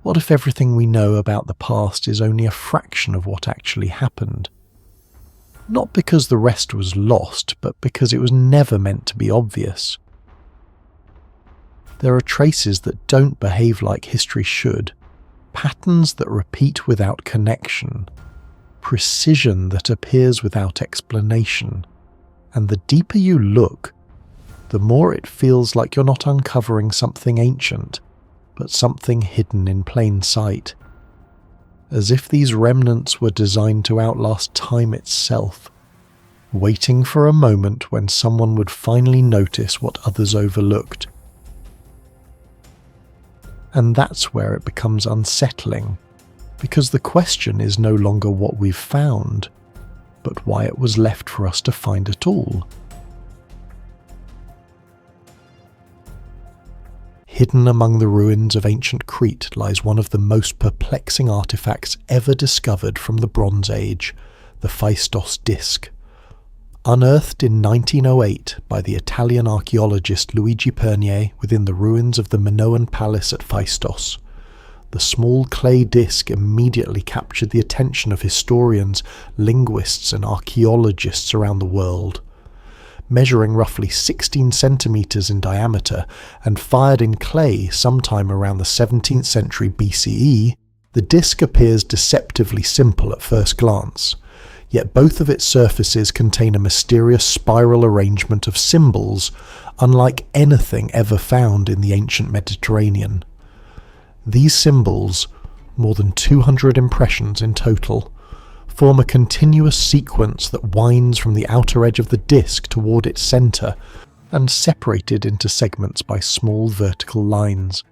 What if everything we know about the past is only a fraction of what actually happened? Not because the rest was lost, but because it was never meant to be obvious. There are traces that don't behave like history should, patterns that repeat without connection, precision that appears without explanation, and the deeper you look, the more it feels like you're not uncovering something ancient, but something hidden in plain sight. As if these remnants were designed to outlast time itself, waiting for a moment when someone would finally notice what others overlooked. And that's where it becomes unsettling, because the question is no longer what we've found, but why it was left for us to find at all. Hidden among the ruins of ancient Crete lies one of the most perplexing artifacts ever discovered from the Bronze Age, the Phaistos Disc. Unearthed in 1908 by the Italian archaeologist Luigi Pernier within the ruins of the Minoan Palace at Phaistos, the small clay disc immediately captured the attention of historians, linguists and archaeologists around the world. Measuring roughly 16 centimeters in diameter and fired in clay sometime around the 17th century BCE, the disc appears deceptively simple at first glance. Yet both of its surfaces contain a mysterious spiral arrangement of symbols, unlike anything ever found in the ancient Mediterranean. These symbols, more than 200 impressions in total, form a continuous sequence that winds from the outer edge of the disc toward its centre and separated into segments by small vertical lines.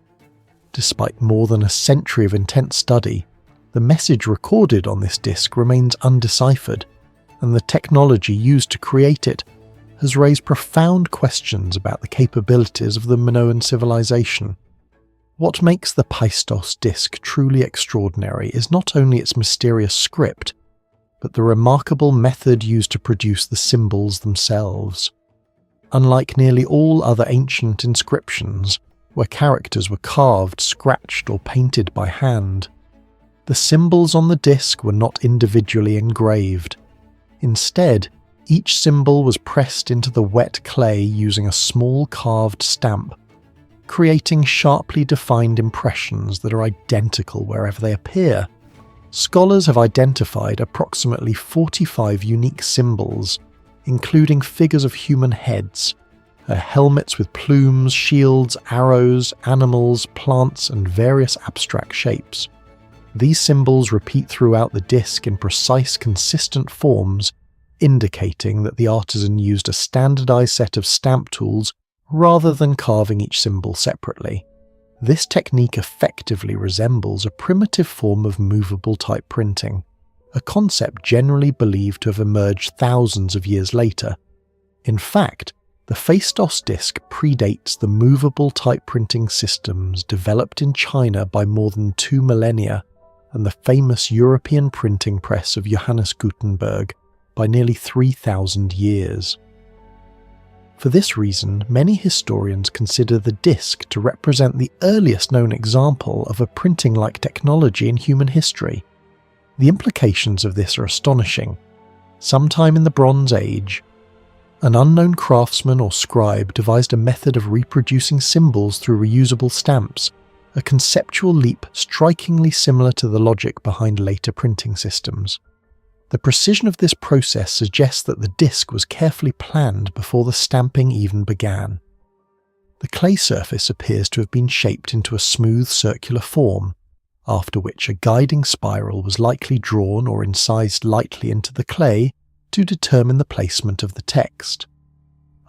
Despite more than a century of intense study, the message recorded on this disc remains undeciphered, and the technology used to create it has raised profound questions about the capabilities of the Minoan civilization. What makes the Phaistos Disc truly extraordinary is not only its mysterious script, but the remarkable method used to produce the symbols themselves. Unlike nearly all other ancient inscriptions, where characters were carved, scratched, or painted by hand, the symbols on the disc were not individually engraved. Instead, each symbol was pressed into the wet clay using a small carved stamp, creating sharply defined impressions that are identical wherever they appear. Scholars have identified approximately 45 unique symbols, including figures of human heads, helmets with plumes, shields, arrows, animals, plants, and various abstract shapes. These symbols repeat throughout the disc in precise, consistent forms, indicating that the artisan used a standardized set of stamp tools rather than carving each symbol separately. This technique effectively resembles a primitive form of movable type printing, a concept generally believed to have emerged thousands of years later. In fact, the Phaistos Disc predates the movable type printing systems developed in China by more than 2 millennia, and the famous European printing press of Johannes Gutenberg by nearly 3,000 years. For this reason, many historians consider the disc to represent the earliest known example of a printing-like technology in human history. The implications of this are astonishing. Sometime in the Bronze Age, an unknown craftsman or scribe devised a method of reproducing symbols through reusable stamps, a conceptual leap strikingly similar to the logic behind later printing systems. The precision of this process suggests that the disc was carefully planned before the stamping even began. The clay surface appears to have been shaped into a smooth circular form, after which a guiding spiral was likely drawn or incised lightly into the clay to determine the placement of the text.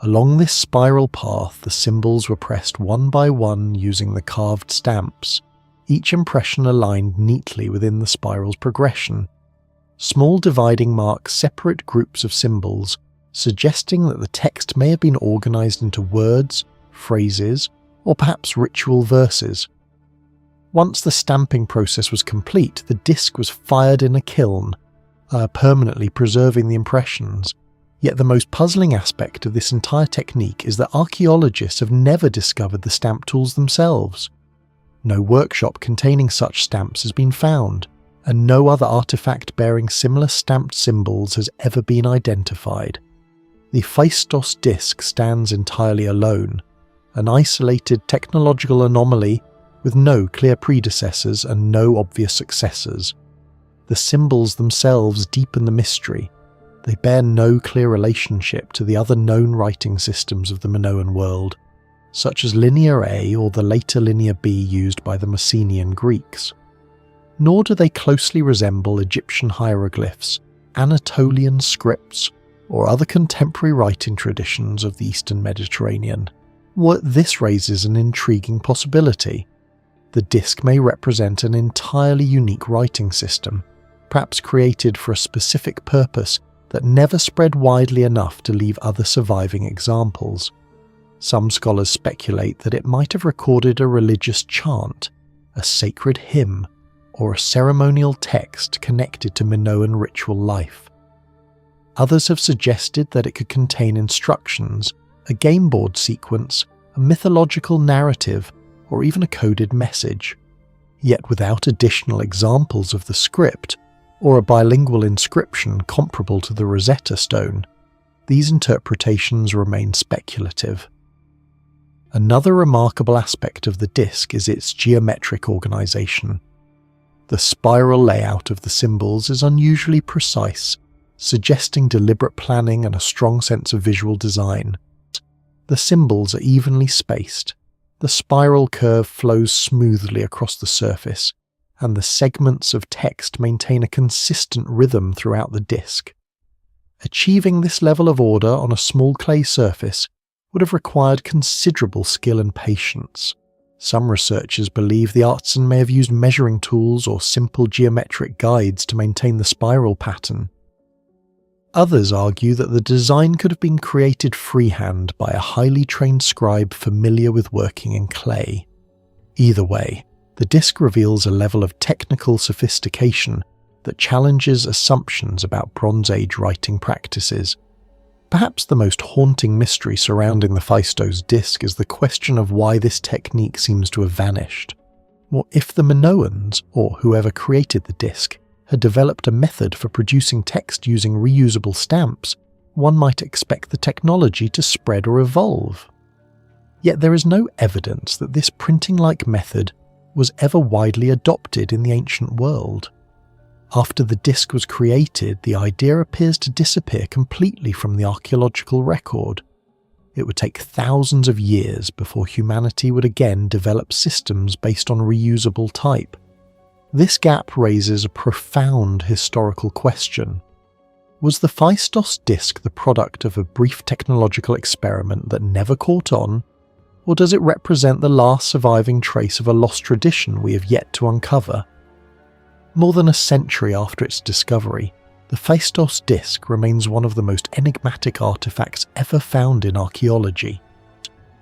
Along this spiral path, the symbols were pressed one by one using the carved stamps, each impression aligned neatly within the spiral's progression. Small dividing marks separate groups of symbols, suggesting that the text may have been organized into words, phrases, or perhaps ritual verses. Once the stamping process was complete, the disc was fired in a kiln, permanently preserving the impressions. Yet the most puzzling aspect of this entire technique is that archaeologists have never discovered the stamp tools themselves. No workshop containing such stamps has been found, and no other artifact bearing similar stamped symbols has ever been identified. The Phaistos Disc stands entirely alone, an isolated technological anomaly with no clear predecessors and no obvious successors. The symbols themselves deepen the mystery. They bear no clear relationship to the other known writing systems of the Minoan world, such as Linear A or the later Linear B used by the Mycenaean Greeks. Nor do they closely resemble Egyptian hieroglyphs, Anatolian scripts, or other contemporary writing traditions of the Eastern Mediterranean. This raises an intriguing possibility. The disc may represent an entirely unique writing system, perhaps created for a specific purpose that never spread widely enough to leave other surviving examples. Some scholars speculate that it might have recorded a religious chant, a sacred hymn, or a ceremonial text connected to Minoan ritual life. Others have suggested that it could contain instructions, a game board sequence, a mythological narrative, or even a coded message. Yet without additional examples of the script, or a bilingual inscription comparable to the Rosetta Stone, these interpretations remain speculative. Another remarkable aspect of the disc is its geometric organization. The spiral layout of the symbols is unusually precise, suggesting deliberate planning and a strong sense of visual design. The symbols are evenly spaced, the spiral curve flows smoothly across the surface, and the segments of text maintain a consistent rhythm throughout the disc. Achieving this level of order on a small clay surface would have required considerable skill and patience. Some researchers believe the artisan may have used measuring tools or simple geometric guides to maintain the spiral pattern. Others argue that the design could have been created freehand by a highly trained scribe familiar with working in clay. Either way, the disc reveals a level of technical sophistication that challenges assumptions about Bronze Age writing practices. Perhaps the most haunting mystery surrounding the Phaistos Disc is the question of why this technique seems to have vanished. Or if the Minoans, or whoever created the disc, had developed a method for producing text using reusable stamps, one might expect the technology to spread or evolve. Yet there is no evidence that this printing-like method was ever widely adopted in the ancient world. After the disc was created, the idea appears to disappear completely from the archaeological record. It would take thousands of years before humanity would again develop systems based on reusable type. This gap raises a profound historical question. Was the Phaistos Disc the product of a brief technological experiment that never caught on, or does it represent the last surviving trace of a lost tradition we have yet to uncover? More than a century after its discovery, the Phaistos Disc remains one of the most enigmatic artifacts ever found in archaeology.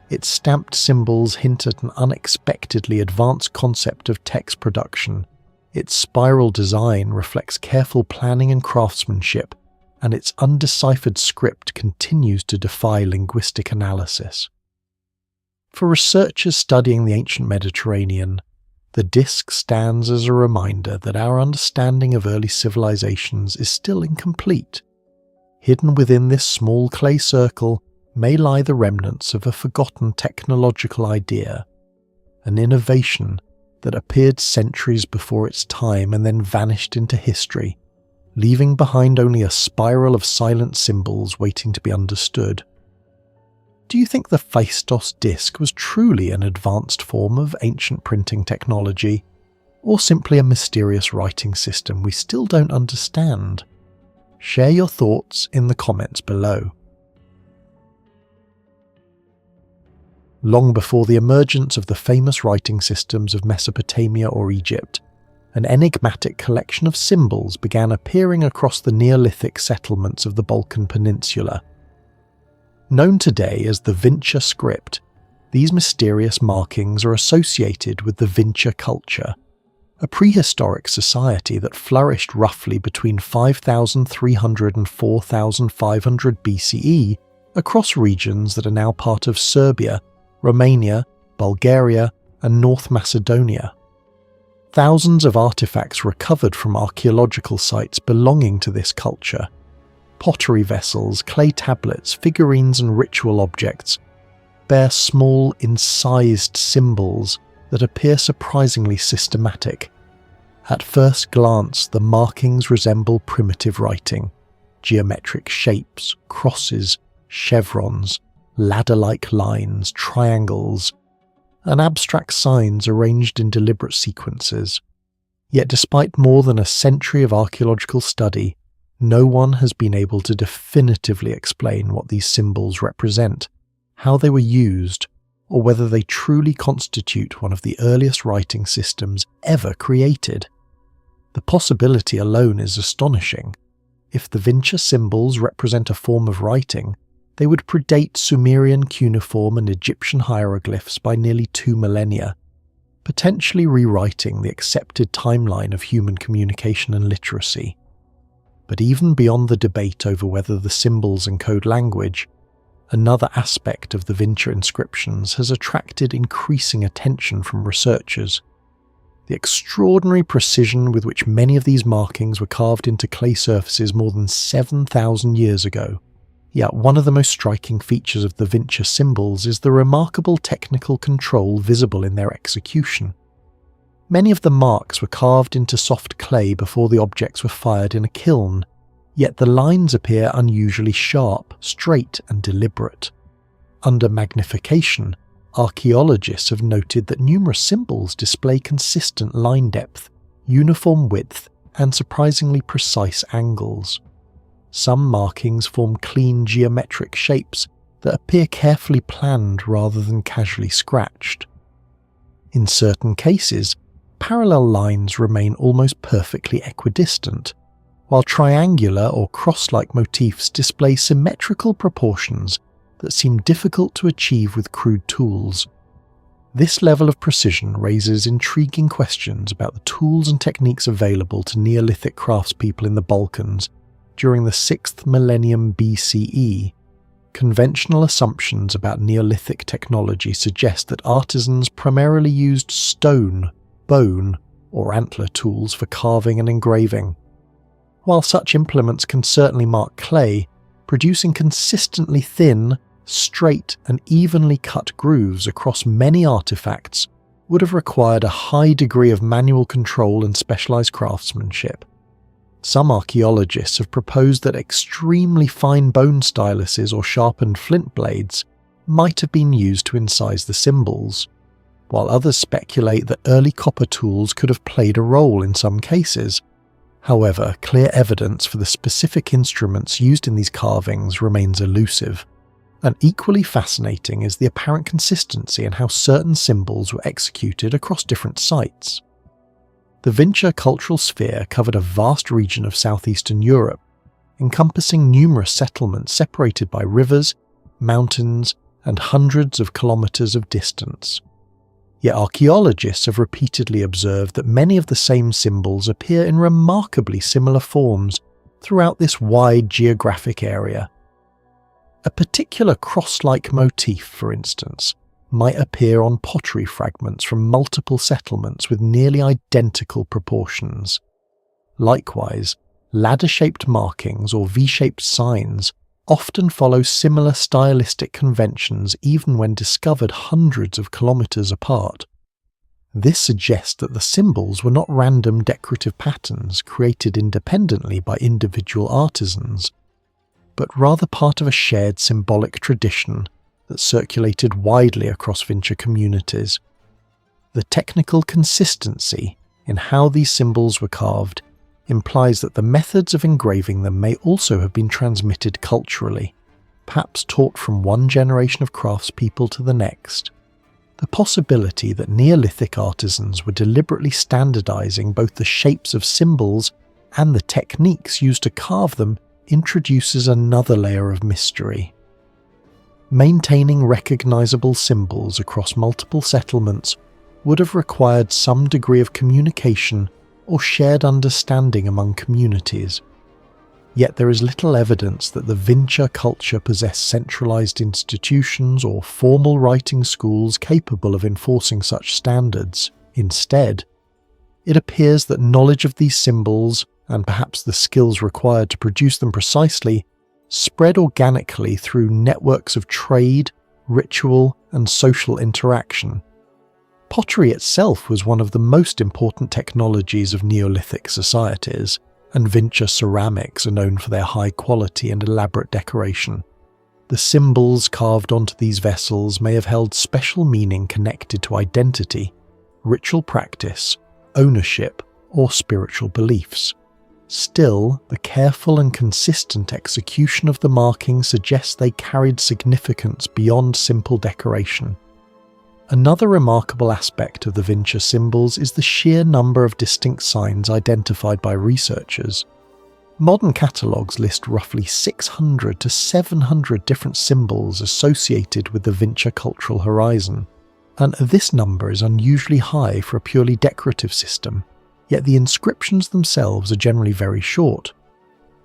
Its stamped symbols hint at an unexpectedly advanced concept of text production. Its spiral design reflects careful planning and craftsmanship, and its undeciphered script continues to defy linguistic analysis. For researchers studying the ancient Mediterranean, the disc stands as a reminder that our understanding of early civilizations is still incomplete. Hidden within this small clay circle may lie the remnants of a forgotten technological idea, an innovation that appeared centuries before its time and then vanished into history, leaving behind only a spiral of silent symbols waiting to be understood. Do you think the Phaistos Disc was truly an advanced form of ancient printing technology, or simply a mysterious writing system we still don't understand? Share your thoughts in the comments below. Long before the emergence of the famous writing systems of Mesopotamia or Egypt, an enigmatic collection of symbols began appearing across the Neolithic settlements of the Balkan Peninsula. Known today as the Vinča script, these mysterious markings are associated with the Vinča culture, a prehistoric society that flourished roughly between 5,300 and 4,500 BCE across regions that are now part of Serbia, Romania, Bulgaria, and North Macedonia. Thousands of artifacts recovered from archaeological sites belonging to this culture — pottery vessels, clay tablets, figurines and ritual objects — bear small, incised symbols that appear surprisingly systematic. At first glance, the markings resemble primitive writing: geometric shapes, crosses, chevrons, ladder-like lines, triangles, and abstract signs arranged in deliberate sequences. Yet despite more than a century of archaeological study, no one has been able to definitively explain what these symbols represent, how they were used, or whether they truly constitute one of the earliest writing systems ever created. The possibility alone is astonishing. If the Vinča symbols represent a form of writing, they would predate Sumerian cuneiform and Egyptian hieroglyphs by nearly 2 millennia, potentially rewriting the accepted timeline of human communication and literacy. But even beyond the debate over whether the symbols encode language, another aspect of the Vinča inscriptions has attracted increasing attention from researchers. The extraordinary precision with which many of these markings were carved into clay surfaces more than 7,000 years ago. Yet one of the most striking features of the Vinča symbols is the remarkable technical control visible in their execution. Many of the marks were carved into soft clay before the objects were fired in a kiln, yet the lines appear unusually sharp, straight and deliberate. Under magnification, archaeologists have noted that numerous symbols display consistent line depth, uniform width, and surprisingly precise angles. Some markings form clean geometric shapes that appear carefully planned rather than casually scratched. In certain cases, parallel lines remain almost perfectly equidistant, while triangular or cross-like motifs display symmetrical proportions that seem difficult to achieve with crude tools. This level of precision raises intriguing questions about the tools and techniques available to Neolithic craftspeople in the Balkans during the 6th millennium BCE. Conventional assumptions about Neolithic technology suggest that artisans primarily used stone, bone, or antler tools for carving and engraving. While such implements can certainly mark clay, producing consistently thin, straight and evenly cut grooves across many artifacts would have required a high degree of manual control and specialized craftsmanship. Some archaeologists have proposed that extremely fine bone styluses or sharpened flint blades might have been used to incise the symbols, while others speculate that early copper tools could have played a role in some cases. However, clear evidence for the specific instruments used in these carvings remains elusive. And equally fascinating is the apparent consistency in how certain symbols were executed across different sites. The Vinča cultural sphere covered a vast region of southeastern Europe, encompassing numerous settlements separated by rivers, mountains, and hundreds of kilometers of distance. Yet archaeologists have repeatedly observed that many of the same symbols appear in remarkably similar forms throughout this wide geographic area. A particular cross-like motif, for instance, might appear on pottery fragments from multiple settlements with nearly identical proportions. Likewise, ladder-shaped markings or V-shaped signs often follow similar stylistic conventions even when discovered hundreds of kilometers apart. This suggests that the symbols were not random decorative patterns created independently by individual artisans, but rather part of a shared symbolic tradition that circulated widely across Vinča communities. The technical consistency in how these symbols were carved implies that the methods of engraving them may also have been transmitted culturally, perhaps taught from one generation of craftspeople to the next. The possibility that Neolithic artisans were deliberately standardizing both the shapes of symbols and the techniques used to carve them introduces another layer of mystery. Maintaining recognizable symbols across multiple settlements would have required some degree of communication or shared understanding among communities. Yet there is little evidence that the Vinča culture possessed centralized institutions or formal writing schools capable of enforcing such standards. Instead, it appears that knowledge of these symbols, and perhaps the skills required to produce them precisely, spread organically through networks of trade, ritual, and social interaction. Pottery itself was one of the most important technologies of Neolithic societies, and Vinča ceramics are known for their high quality and elaborate decoration. The symbols carved onto these vessels may have held special meaning connected to identity, ritual practice, ownership, or spiritual beliefs. Still, the careful and consistent execution of the markings suggests they carried significance beyond simple decoration. Another remarkable aspect of the Vinča symbols is the sheer number of distinct signs identified by researchers. Modern catalogues list roughly 600 to 700 different symbols associated with the Vinča cultural horizon, and this number is unusually high for a purely decorative system, yet the inscriptions themselves are generally very short.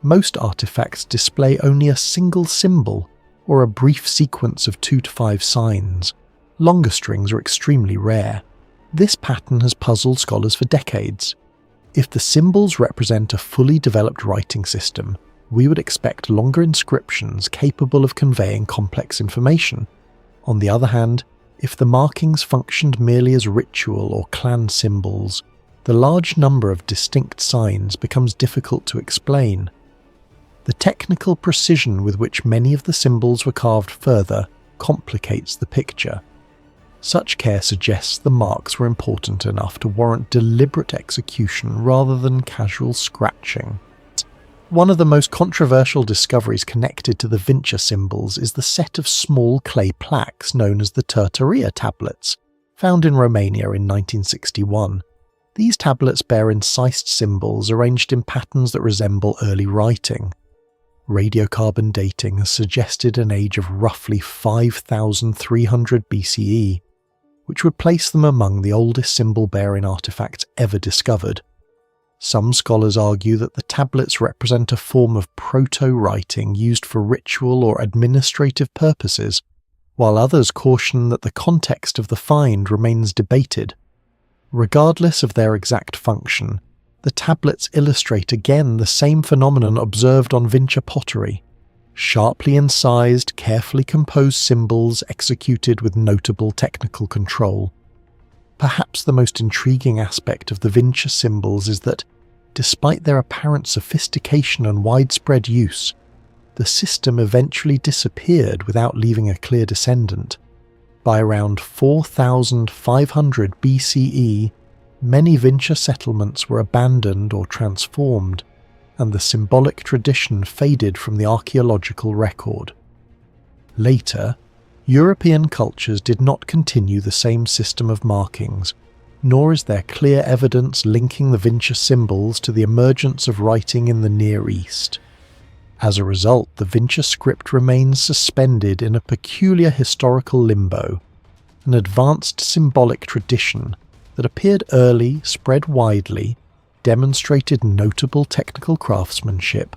Most artifacts display only a single symbol or a brief sequence of 2 to 5 signs. Longer strings are extremely rare. This pattern has puzzled scholars for decades. If the symbols represent a fully developed writing system, we would expect longer inscriptions capable of conveying complex information. On the other hand, if the markings functioned merely as ritual or clan symbols, the large number of distinct signs becomes difficult to explain. The technical precision with which many of the symbols were carved further complicates the picture. Such care suggests the marks were important enough to warrant deliberate execution rather than casual scratching. One of the most controversial discoveries connected to the Vinča symbols is the set of small clay plaques known as the Tărtăria tablets, found in Romania in 1961. These tablets bear incised symbols arranged in patterns that resemble early writing. Radiocarbon dating has suggested an age of roughly 5,300 BCE, which would place them among the oldest symbol-bearing artifacts ever discovered. Some scholars argue that the tablets represent a form of proto-writing used for ritual or administrative purposes, while others caution that the context of the find remains debated. Regardless of their exact function, the tablets illustrate again the same phenomenon observed on Vinča pottery: sharply incised, carefully composed symbols executed with notable technical control. Perhaps the most intriguing aspect of the Vinča symbols is that, despite their apparent sophistication and widespread use, the system eventually disappeared without leaving a clear descendant. By around 4,500 BCE, many Vinča settlements were abandoned or transformed, and the symbolic tradition faded from the archaeological record. Later, European cultures did not continue the same system of markings, nor is there clear evidence linking the Vinča symbols to the emergence of writing in the Near East. As a result, the Vinča script remains suspended in a peculiar historical limbo, an advanced symbolic tradition that appeared early, spread widely, demonstrated notable technical craftsmanship,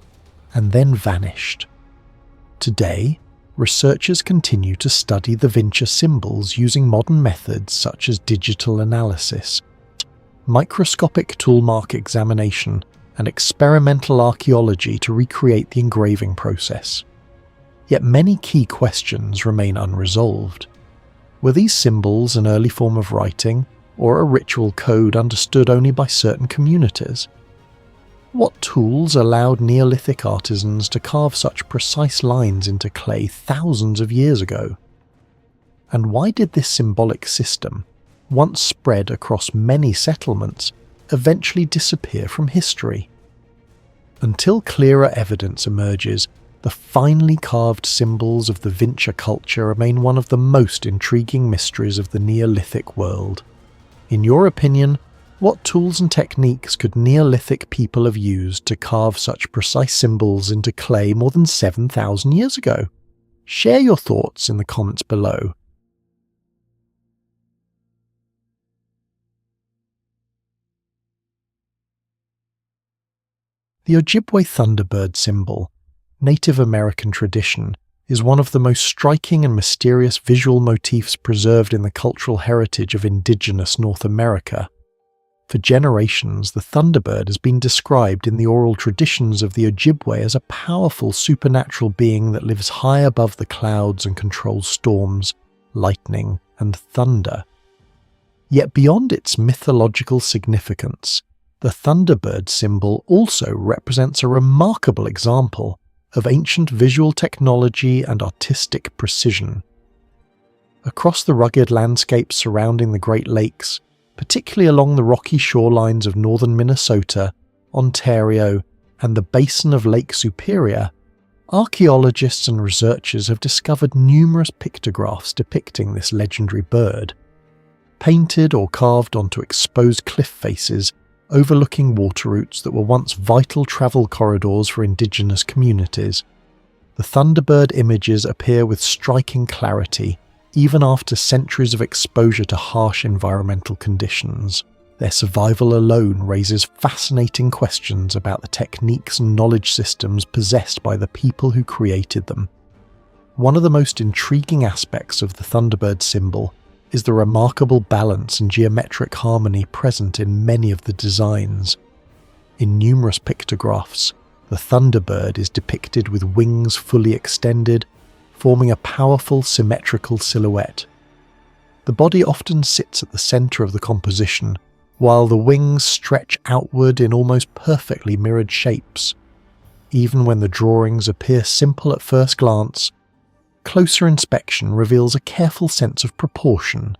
and then vanished. Today, researchers continue to study the Vinča symbols using modern methods such as digital analysis, microscopic toolmark examination, and experimental archaeology to recreate the engraving process. Yet many key questions remain unresolved. Were these symbols an early form of writing, or a ritual code understood only by certain communities? What tools allowed Neolithic artisans to carve such precise lines into clay thousands of years ago? And why did this symbolic system, once spread across many settlements, eventually disappear from history? Until clearer evidence emerges, the finely carved symbols of the Vinča culture remain one of the most intriguing mysteries of the Neolithic world. In your opinion, what tools and techniques could Neolithic people have used to carve such precise symbols into clay more than 7,000 years ago? Share your thoughts in the comments below. The Ojibwe Thunderbird symbol, Native American tradition, is one of the most striking and mysterious visual motifs preserved in the cultural heritage of indigenous North America. For generations, the Thunderbird has been described in the oral traditions of the Ojibwe as a powerful supernatural being that lives high above the clouds and controls storms, lightning, and thunder. Yet beyond its mythological significance, the Thunderbird symbol also represents a remarkable example of ancient visual technology and artistic precision. Across the rugged landscapes surrounding the Great Lakes, particularly along the rocky shorelines of northern Minnesota, Ontario, and the basin of Lake Superior, archaeologists and researchers have discovered numerous pictographs depicting this legendary bird. Painted or carved onto exposed cliff faces overlooking water routes that were once vital travel corridors for indigenous communities, the Thunderbird images appear with striking clarity even after centuries of exposure to harsh environmental conditions. Their survival alone raises fascinating questions about the techniques and knowledge systems possessed by the people who created them. One of the most intriguing aspects of the Thunderbird symbol is the remarkable balance and geometric harmony present in many of the designs. In numerous pictographs, the Thunderbird is depicted with wings fully extended, forming a powerful symmetrical silhouette. The body often sits at the centre of the composition, while the wings stretch outward in almost perfectly mirrored shapes. Even when the drawings appear simple at first glance, closer inspection reveals a careful sense of proportion.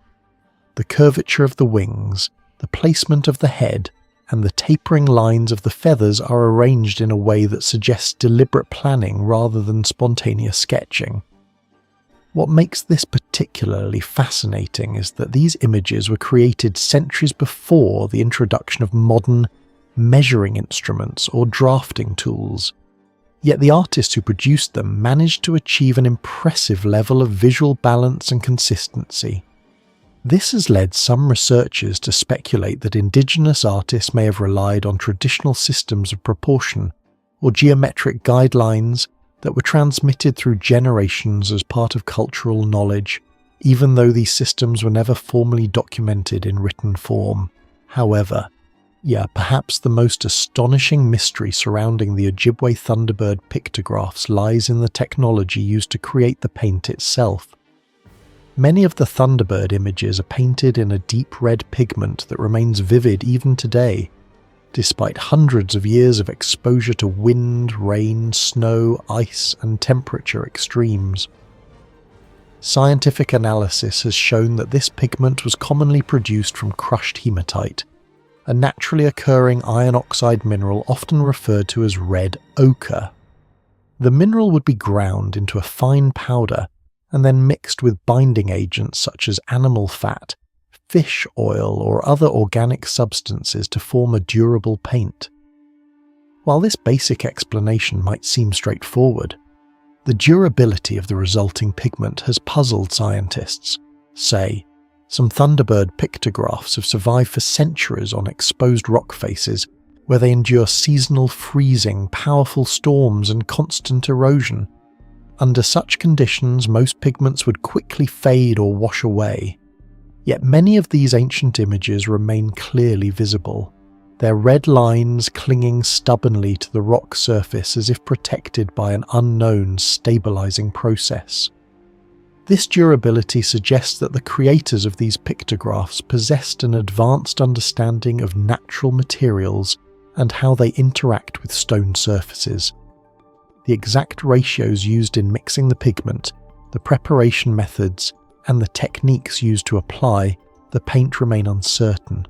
The curvature of the wings, the placement of the head, and the tapering lines of the feathers are arranged in a way that suggests deliberate planning rather than spontaneous sketching. What makes this particularly fascinating is that these images were created centuries before the introduction of modern measuring instruments or drafting tools. Yet the artists who produced them managed to achieve an impressive level of visual balance and consistency. This has led some researchers to speculate that indigenous artists may have relied on traditional systems of proportion or geometric guidelines that were transmitted through generations as part of cultural knowledge, even though these systems were never formally documented in written form. However, perhaps the most astonishing mystery surrounding the Ojibwe Thunderbird pictographs lies in the technology used to create the paint itself. Many of the Thunderbird images are painted in a deep red pigment that remains vivid even today, despite hundreds of years of exposure to wind, rain, snow, ice, and temperature extremes. Scientific analysis has shown that this pigment was commonly produced from crushed hematite, a naturally occurring iron oxide mineral often referred to as red ochre. The mineral would be ground into a fine powder and then mixed with binding agents such as animal fat, fish oil, or other organic substances to form a durable paint. While this basic explanation might seem straightforward, the durability of the resulting pigment has puzzled scientists. Some Thunderbird pictographs have survived for centuries on exposed rock faces, where they endure seasonal freezing, powerful storms, and constant erosion. Under such conditions, most pigments would quickly fade or wash away. Yet many of these ancient images remain clearly visible, their red lines clinging stubbornly to the rock surface as if protected by an unknown stabilizing process. This durability suggests that the creators of these pictographs possessed an advanced understanding of natural materials and how they interact with stone surfaces. The exact ratios used in mixing the pigment, the preparation methods, and the techniques used to apply the paint remain uncertain.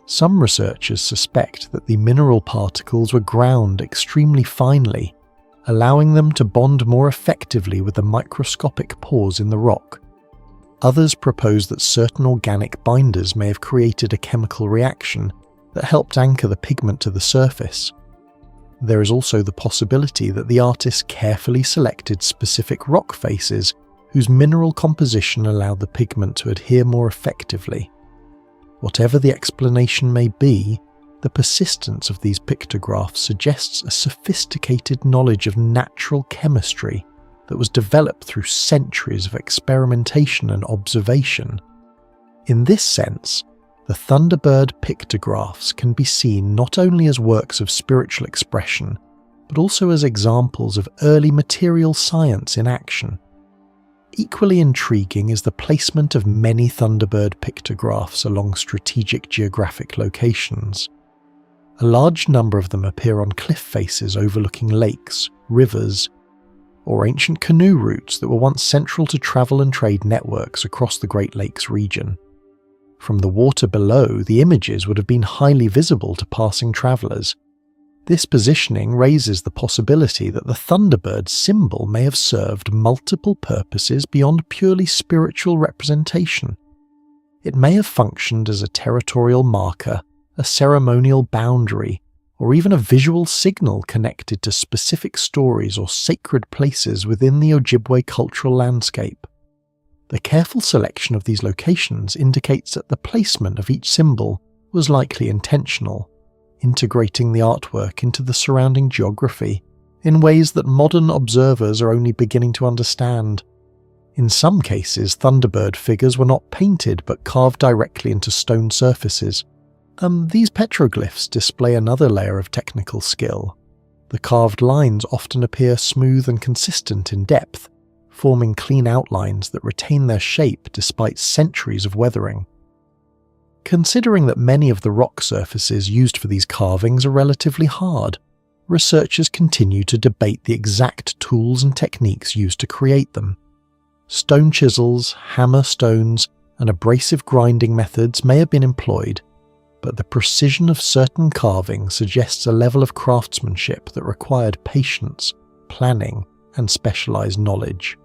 Some researchers suspect that the mineral particles were ground extremely finely, allowing them to bond more effectively with the microscopic pores in the rock. Others propose that certain organic binders may have created a chemical reaction that helped anchor the pigment to the surface. There is also the possibility that the artists carefully selected specific rock faces whose mineral composition allowed the pigment to adhere more effectively. Whatever the explanation may be, the persistence of these pictographs suggests a sophisticated knowledge of natural chemistry that was developed through centuries of experimentation and observation. In this sense, the Thunderbird pictographs can be seen not only as works of spiritual expression, but also as examples of early material science in action. Equally intriguing is the placement of many Thunderbird pictographs along strategic geographic locations. A large number of them appear on cliff faces overlooking lakes, rivers, or ancient canoe routes that were once central to travel and trade networks across the Great Lakes region. From the water below, the images would have been highly visible to passing travellers. This positioning raises the possibility that the Thunderbird symbol may have served multiple purposes beyond purely spiritual representation. It may have functioned as a territorial marker, a ceremonial boundary, or even a visual signal connected to specific stories or sacred places within the Ojibwe cultural landscape. The careful selection of these locations indicates that the placement of each symbol was likely intentional, integrating the artwork into the surrounding geography in ways that modern observers are only beginning to understand. In some cases, Thunderbird figures were not painted but carved directly into stone surfaces. These petroglyphs display another layer of technical skill. The carved lines often appear smooth and consistent in depth, forming clean outlines that retain their shape despite centuries of weathering. Considering that many of the rock surfaces used for these carvings are relatively hard, researchers continue to debate the exact tools and techniques used to create them. Stone chisels, hammer stones, and abrasive grinding methods may have been employed, but the precision of certain carvings suggests a level of craftsmanship that required patience, planning, and specialized knowledge.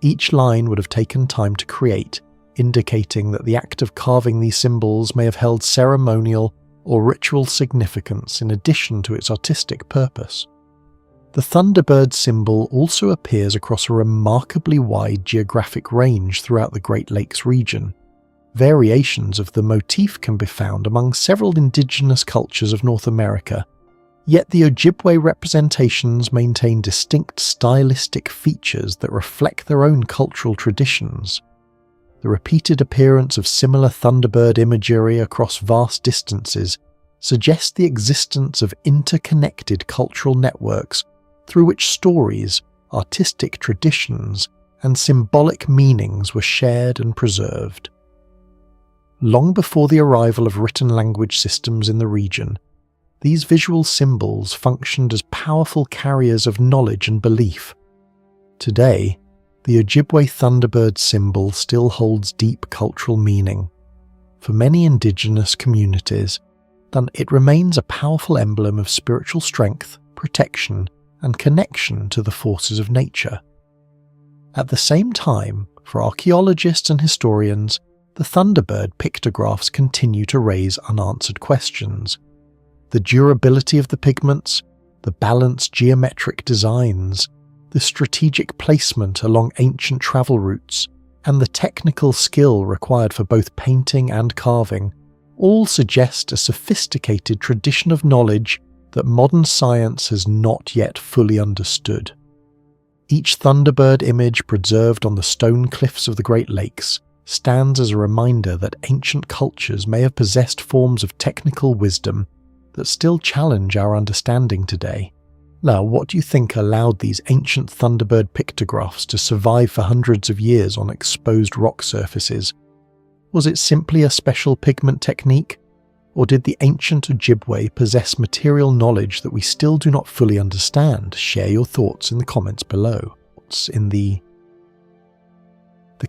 Each line would have taken time to create, indicating that the act of carving these symbols may have held ceremonial or ritual significance in addition to its artistic purpose. The Thunderbird symbol also appears across a remarkably wide geographic range throughout the Great Lakes region. Variations of the motif can be found among several indigenous cultures of North America, yet the Ojibwe representations maintain distinct stylistic features that reflect their own cultural traditions. The repeated appearance of similar Thunderbird imagery across vast distances suggests the existence of interconnected cultural networks through which stories, artistic traditions, and symbolic meanings were shared and preserved. Long before the arrival of written language systems in the region, these visual symbols functioned as powerful carriers of knowledge and belief. Today, the Ojibwe Thunderbird symbol still holds deep cultural meaning. For many indigenous communities, it remains a powerful emblem of spiritual strength, protection, and connection to the forces of nature. At the same time, for archaeologists and historians, the Thunderbird pictographs continue to raise unanswered questions. The durability of the pigments, the balanced geometric designs, the strategic placement along ancient travel routes, and the technical skill required for both painting and carving all suggest a sophisticated tradition of knowledge that modern science has not yet fully understood. Each Thunderbird image preserved on the stone cliffs of the Great Lakes stands as a reminder that ancient cultures may have possessed forms of technical wisdom that still challenge our understanding today. Now, what do you think allowed these ancient Thunderbird pictographs to survive for hundreds of years on exposed rock surfaces? Was it simply a special pigment technique? Or did the ancient Ojibwe possess material knowledge that we still do not fully understand? Share your thoughts in the comments below. The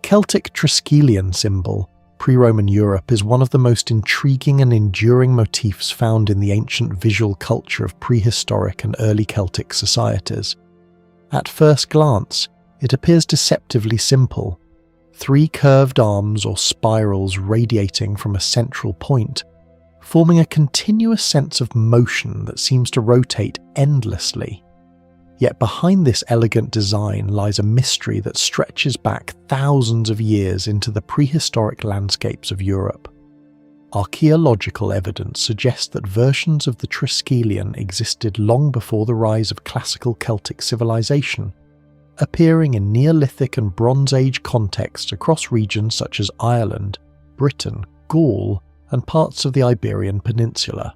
Celtic Triskelion symbol, pre-Roman Europe, is one of the most intriguing and enduring motifs found in the ancient visual culture of prehistoric and early Celtic societies. At first glance, it appears deceptively simple. 3 curved arms or spirals radiating from a central point, forming a continuous sense of motion that seems to rotate endlessly. Yet behind this elegant design lies a mystery that stretches back thousands of years into the prehistoric landscapes of Europe. Archaeological evidence suggests that versions of the Triskelion existed long before the rise of classical Celtic civilization, appearing in Neolithic and Bronze Age contexts across regions such as Ireland, Britain, Gaul, and parts of the Iberian Peninsula.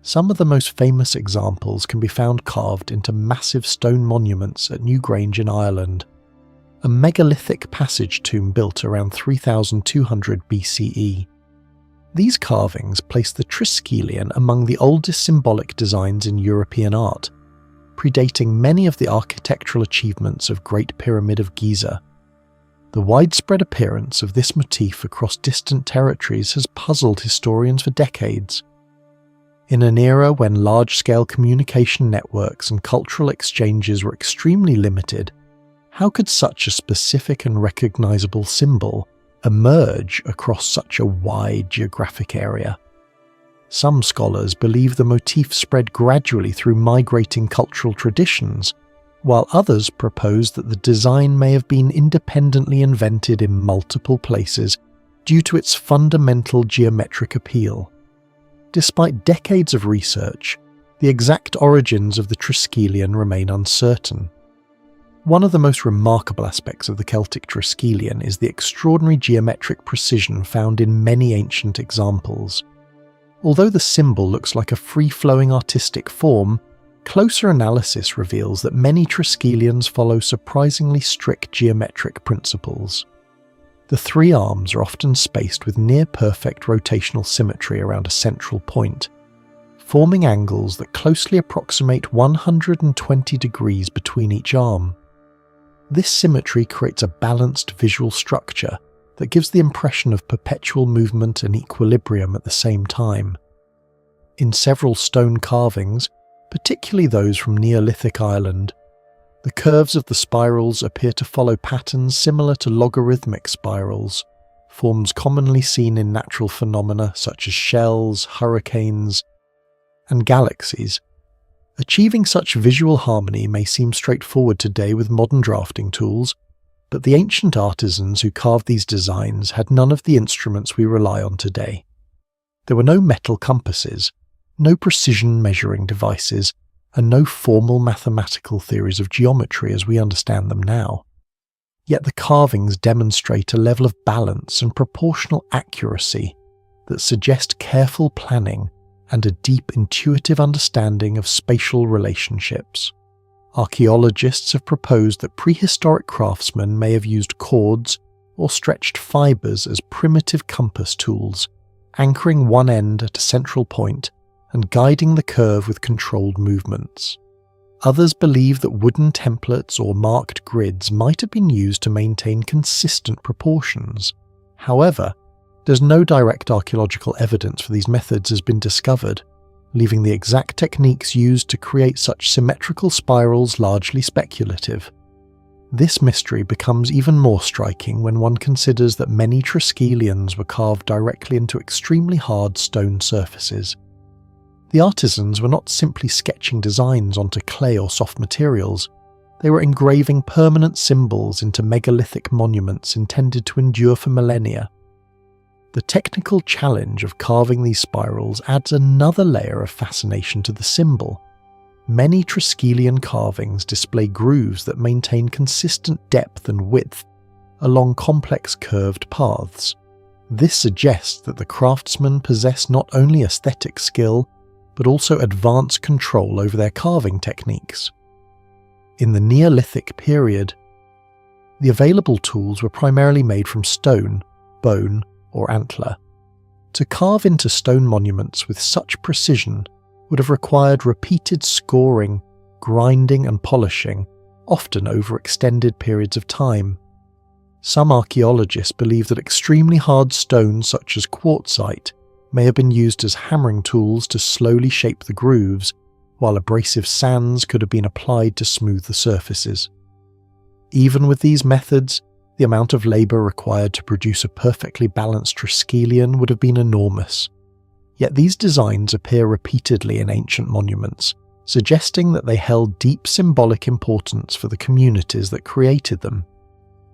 Some of the most famous examples can be found carved into massive stone monuments at Newgrange in Ireland, a megalithic passage tomb built around 3200 BCE. These carvings place the Triskelion among the oldest symbolic designs in European art, predating many of the architectural achievements of Great Pyramid of Giza. The widespread appearance of this motif across distant territories has puzzled historians for decades. In an era when large-scale communication networks and cultural exchanges were extremely limited, how could such a specific and recognizable symbol emerge across such a wide geographic area? Some scholars believe the motif spread gradually through migrating cultural traditions, while others propose that the design may have been independently invented in multiple places due to its fundamental geometric appeal. Despite decades of research, the exact origins of the Triskelion remain uncertain. One of the most remarkable aspects of the Celtic Triskelion is the extraordinary geometric precision found in many ancient examples. Although the symbol looks like a free-flowing artistic form, closer analysis reveals that many Triskelions follow surprisingly strict geometric principles. The three arms are often spaced with near-perfect rotational symmetry around a central point, forming angles that closely approximate 120 degrees between each arm. This symmetry creates a balanced visual structure that gives the impression of perpetual movement and equilibrium at the same time. In several stone carvings, particularly those from Neolithic Ireland, the curves of the spirals appear to follow patterns similar to logarithmic spirals, forms commonly seen in natural phenomena such as shells, hurricanes, and galaxies. Achieving such visual harmony may seem straightforward today with modern drafting tools, but the ancient artisans who carved these designs had none of the instruments we rely on today. There were no metal compasses, no precision measuring devices, and no formal mathematical theories of geometry as we understand them now. Yet the carvings demonstrate a level of balance and proportional accuracy that suggest careful planning and a deep intuitive understanding of spatial relationships. Archaeologists have proposed that prehistoric craftsmen may have used cords or stretched fibers as primitive compass tools, anchoring one end at a central point and guiding the curve with controlled movements. Others believe that wooden templates or marked grids might have been used to maintain consistent proportions. However, there's no direct archaeological evidence for these methods has been discovered, leaving the exact techniques used to create such symmetrical spirals largely speculative. This mystery becomes even more striking when one considers that many Triskelions were carved directly into extremely hard stone surfaces. The artisans were not simply sketching designs onto clay or soft materials, they were engraving permanent symbols into megalithic monuments intended to endure for millennia. The technical challenge of carving these spirals adds another layer of fascination to the symbol. Many Triskelion carvings display grooves that maintain consistent depth and width along complex curved paths. This suggests that the craftsmen possess not only aesthetic skill, but also advanced control over their carving techniques. In the Neolithic period, the available tools were primarily made from stone, bone, or antler. To carve into stone monuments with such precision would have required repeated scoring, grinding and polishing, often over extended periods of time. Some archaeologists believe that extremely hard stones such as quartzite may have been used as hammering tools to slowly shape the grooves, while abrasive sands could have been applied to smooth the surfaces. Even with these methods, the amount of labour required to produce a perfectly balanced Triskelion would have been enormous. Yet these designs appear repeatedly in ancient monuments, suggesting that they held deep symbolic importance for the communities that created them.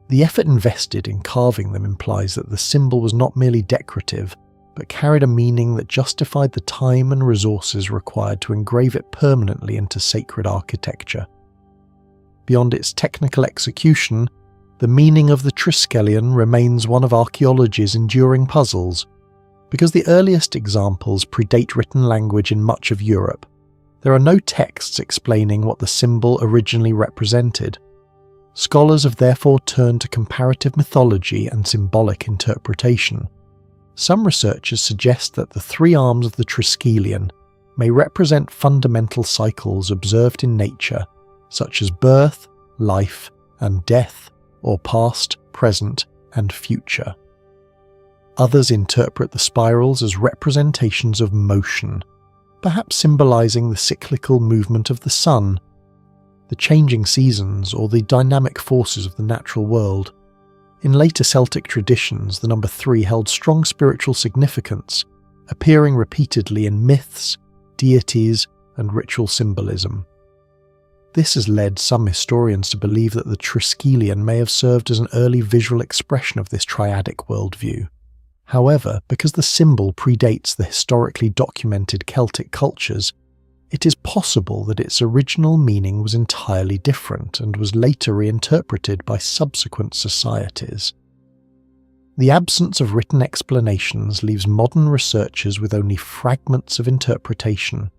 The effort invested in carving them implies that the symbol was not merely decorative, but carried a meaning that justified the time and resources required to engrave it permanently into sacred architecture. Beyond its technical execution, the meaning of the Triskelion remains one of archaeology's enduring puzzles. Because the earliest examples predate written language in much of Europe, there are no texts explaining what the symbol originally represented. Scholars have therefore turned to comparative mythology and symbolic interpretation. Some researchers suggest that the three arms of the Triskelion may represent fundamental cycles observed in nature, such as birth, life, and death, or past, present, and future. Others interpret the spirals as representations of motion, perhaps symbolizing the cyclical movement of the sun, the changing seasons, or the dynamic forces of the natural world. In later Celtic traditions, the number 3 held strong spiritual significance, appearing repeatedly in myths, deities, and ritual symbolism. This has led some historians to believe that the Triskelion may have served as an early visual expression of this triadic worldview. However, because the symbol predates the historically documented Celtic cultures, it is possible that its original meaning was entirely different and was later reinterpreted by subsequent societies. The absence of written explanations leaves modern researchers with only fragments of interpretation,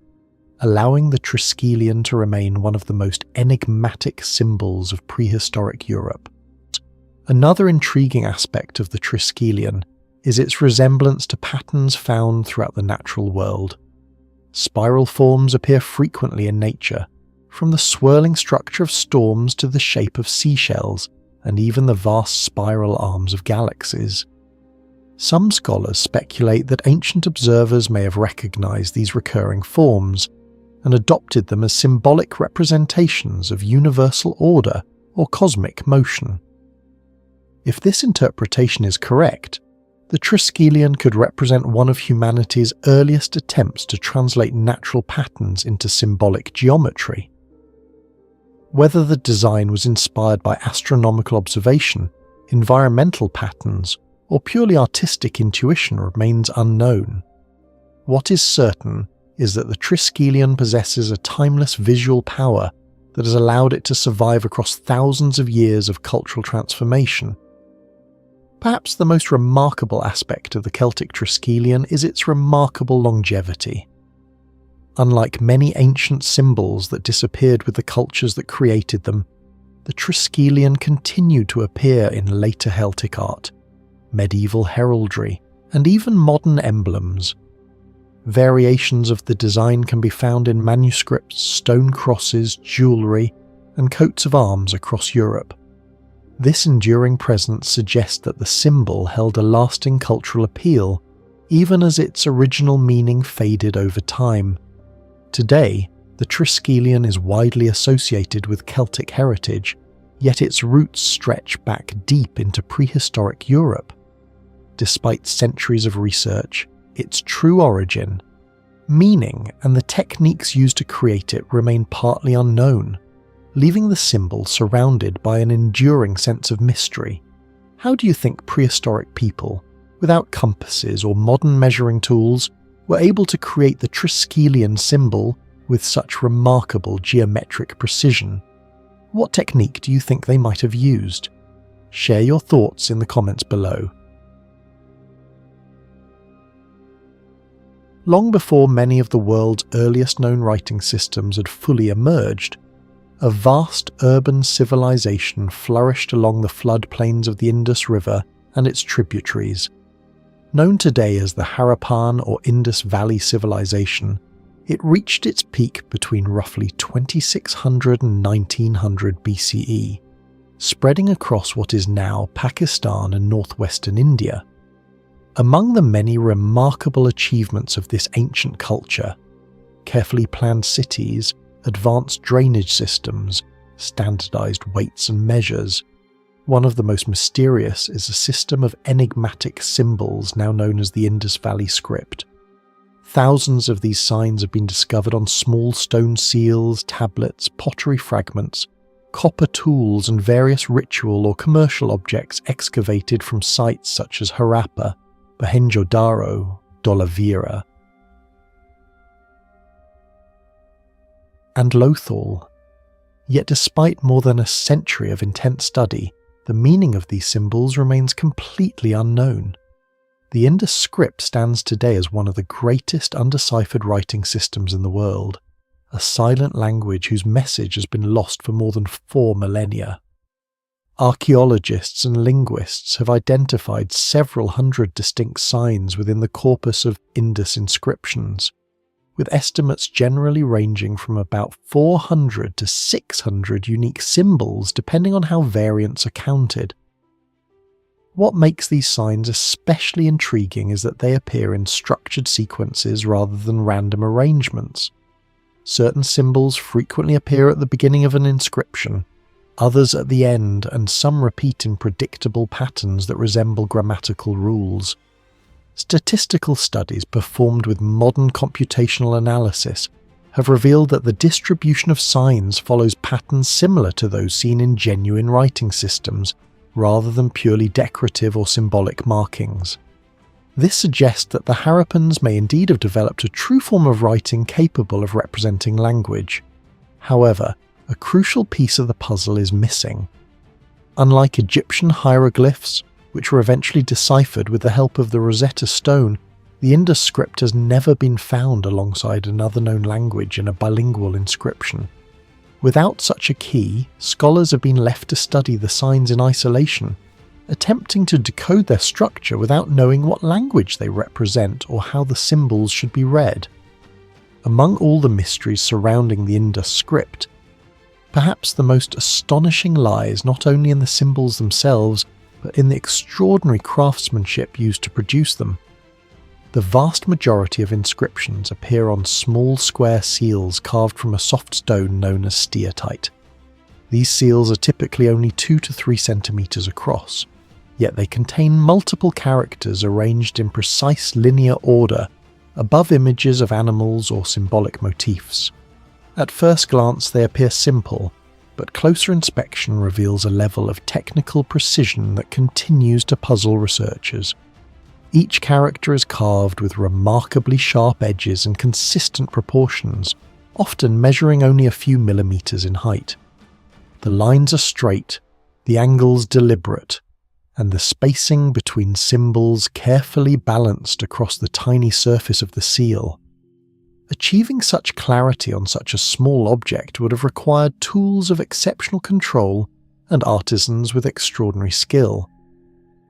allowing the Triskelion to remain one of the most enigmatic symbols of prehistoric Europe. Another intriguing aspect of the Triskelion is its resemblance to patterns found throughout the natural world. Spiral forms appear frequently in nature, from the swirling structure of storms to the shape of seashells, and even the vast spiral arms of galaxies. Some scholars speculate that ancient observers may have recognized these recurring forms and adopted them as symbolic representations of universal order or cosmic motion. If this interpretation is correct, the Triskelion could represent one of humanity's earliest attempts to translate natural patterns into symbolic geometry. Whether the design was inspired by astronomical observation, environmental patterns, or purely artistic intuition remains unknown. What is certain is that the Triskelion possesses a timeless visual power that has allowed it to survive across thousands of years of cultural transformation. Perhaps the most remarkable aspect of the Celtic Triskelion is its remarkable longevity. Unlike many ancient symbols that disappeared with the cultures that created them, the Triskelion continued to appear in later Celtic art, medieval heraldry, and even modern emblems. Variations of the design can be found in manuscripts, stone crosses, jewellery, and coats of arms across Europe. This enduring presence suggests that the symbol held a lasting cultural appeal, even as its original meaning faded over time. Today, the Triskelion is widely associated with Celtic heritage, yet its roots stretch back deep into prehistoric Europe. Despite centuries of research, its true origin, meaning, and the techniques used to create it remain partly unknown, leaving the symbol surrounded by an enduring sense of mystery. How do you think prehistoric people, without compasses or modern measuring tools, were able to create the Triskelion symbol with such remarkable geometric precision? What technique do you think they might have used? Share your thoughts in the comments below. Long before many of the world's earliest known writing systems had fully emerged, a vast urban civilization flourished along the floodplains of the Indus River and its tributaries. Known today as the Harappan or Indus Valley civilization, it reached its peak between roughly 2600 and 1900 BCE, spreading across what is now Pakistan and northwestern India. Among the many remarkable achievements of this ancient culture, carefully planned cities, advanced drainage systems, standardized weights and measures, one of the most mysterious is a system of enigmatic symbols now known as the Indus Valley script. Thousands of these signs have been discovered on small stone seals, tablets, pottery fragments, copper tools, and various ritual or commercial objects excavated from sites such as Harappa, Mohenjo-daro, Dolavira, and Lothal. Yet despite more than a century of intense study, the meaning of these symbols remains completely unknown. The Indus script stands today as one of the greatest undeciphered writing systems in the world, a silent language whose message has been lost for more than 4 millennia. Archaeologists and linguists have identified several hundred distinct signs within the corpus of Indus inscriptions, with estimates generally ranging from about 400 to 600 unique symbols depending on how variants are counted. What makes these signs especially intriguing is that they appear in structured sequences rather than random arrangements. Certain symbols frequently appear at the beginning of an inscription, others at the end, and some repeat in predictable patterns that resemble grammatical rules. Statistical studies performed with modern computational analysis have revealed that the distribution of signs follows patterns similar to those seen in genuine writing systems, rather than purely decorative or symbolic markings. This suggests that the Harappans may indeed have developed a true form of writing capable of representing language. However, a crucial piece of the puzzle is missing. Unlike Egyptian hieroglyphs, which were eventually deciphered with the help of the Rosetta Stone, the Indus script has never been found alongside another known language in a bilingual inscription. Without such a key, scholars have been left to study the signs in isolation, attempting to decode their structure without knowing what language they represent or how the symbols should be read. Among all the mysteries surrounding the Indus script, perhaps the most astonishing lies not only in the symbols themselves, but in the extraordinary craftsmanship used to produce them. The vast majority of inscriptions appear on small square seals carved from a soft stone known as steatite. These seals are typically only 2 to 3 centimeters across, yet they contain multiple characters arranged in precise linear order above images of animals or symbolic motifs. At first glance they appear simple, but closer inspection reveals a level of technical precision that continues to puzzle researchers. Each character is carved with remarkably sharp edges and consistent proportions, often measuring only a few millimeters in height. The lines are straight, the angles deliberate, and the spacing between symbols carefully balanced across the tiny surface of the seal. Achieving such clarity on such a small object would have required tools of exceptional control and artisans with extraordinary skill.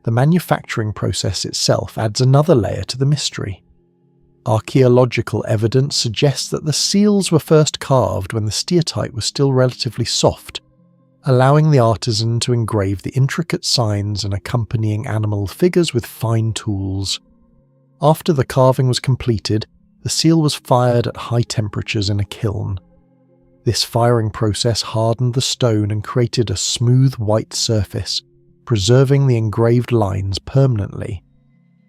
The manufacturing process itself adds another layer to the mystery. Archaeological evidence suggests that the seals were first carved when the steatite was still relatively soft, allowing the artisan to engrave the intricate signs and accompanying animal figures with fine tools. After the carving was completed, the seal was fired at high temperatures in a kiln. This firing process hardened the stone and created a smooth white surface, preserving the engraved lines permanently.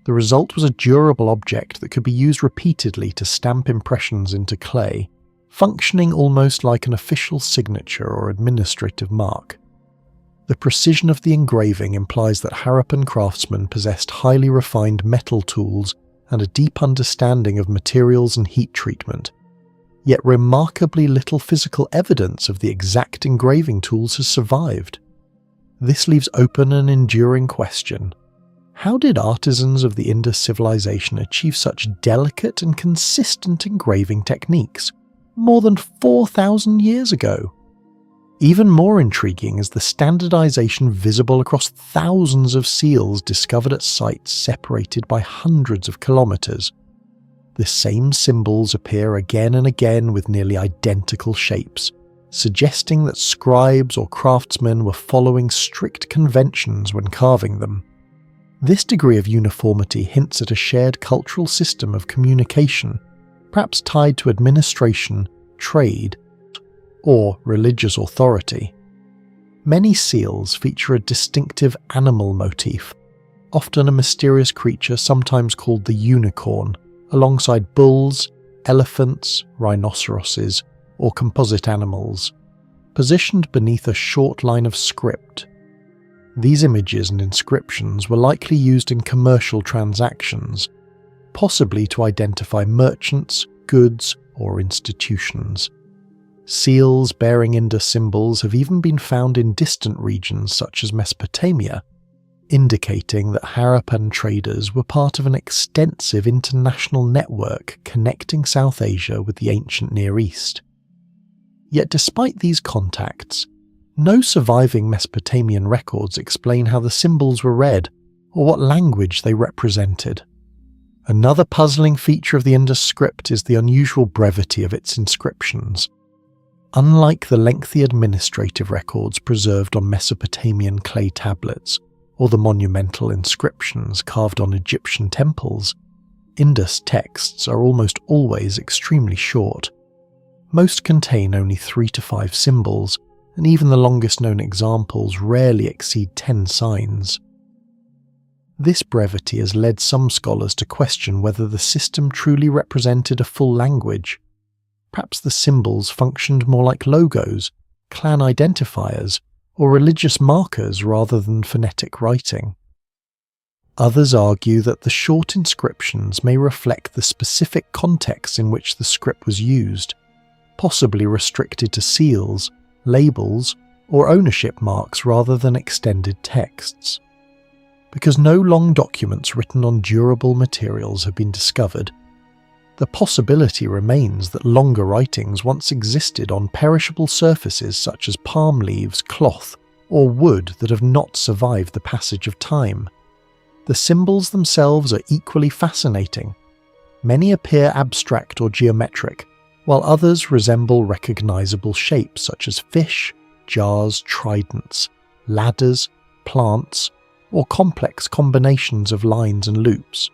The result was a durable object that could be used repeatedly to stamp impressions into clay, functioning almost like an official signature or administrative mark. The precision of the engraving implies that Harappan craftsmen possessed highly refined metal tools and a deep understanding of materials and heat treatment, yet remarkably little physical evidence of the exact engraving tools has survived. This leaves open an enduring question. How did artisans of the Indus civilization achieve such delicate and consistent engraving techniques more than 4,000 years ago? Even more intriguing is the standardization visible across thousands of seals discovered at sites separated by hundreds of kilometers. The same symbols appear again and again with nearly identical shapes, suggesting that scribes or craftsmen were following strict conventions when carving them. This degree of uniformity hints at a shared cultural system of communication, perhaps tied to administration, trade, or religious authority. Many seals feature a distinctive animal motif, often a mysterious creature sometimes called the unicorn, alongside bulls, elephants, rhinoceroses, or composite animals, positioned beneath a short line of script. These images and inscriptions were likely used in commercial transactions, possibly to identify merchants, goods, or institutions. Seals bearing Indus symbols have even been found in distant regions such as Mesopotamia, indicating that Harappan traders were part of an extensive international network connecting South Asia with the ancient Near East. Yet despite these contacts, no surviving Mesopotamian records explain how the symbols were read or what language they represented. Another puzzling feature of the Indus script is the unusual brevity of its inscriptions. Unlike the lengthy administrative records preserved on Mesopotamian clay tablets, or the monumental inscriptions carved on Egyptian temples, Indus texts are almost always extremely short. Most contain only 3 to 5 symbols, and even the longest known examples rarely exceed 10 signs. This brevity has led some scholars to question whether the system truly represented a full language. Perhaps the symbols functioned more like logos, clan identifiers, or religious markers rather than phonetic writing. Others argue that the short inscriptions may reflect the specific context in which the script was used, possibly restricted to seals, labels, or ownership marks rather than extended texts. Because no long documents written on durable materials have been discovered, the possibility remains that longer writings once existed on perishable surfaces such as palm leaves, cloth, or wood that have not survived the passage of time. The symbols themselves are equally fascinating. Many appear abstract or geometric, while others resemble recognizable shapes such as fish, jars, tridents, ladders, plants, or complex combinations of lines and loops.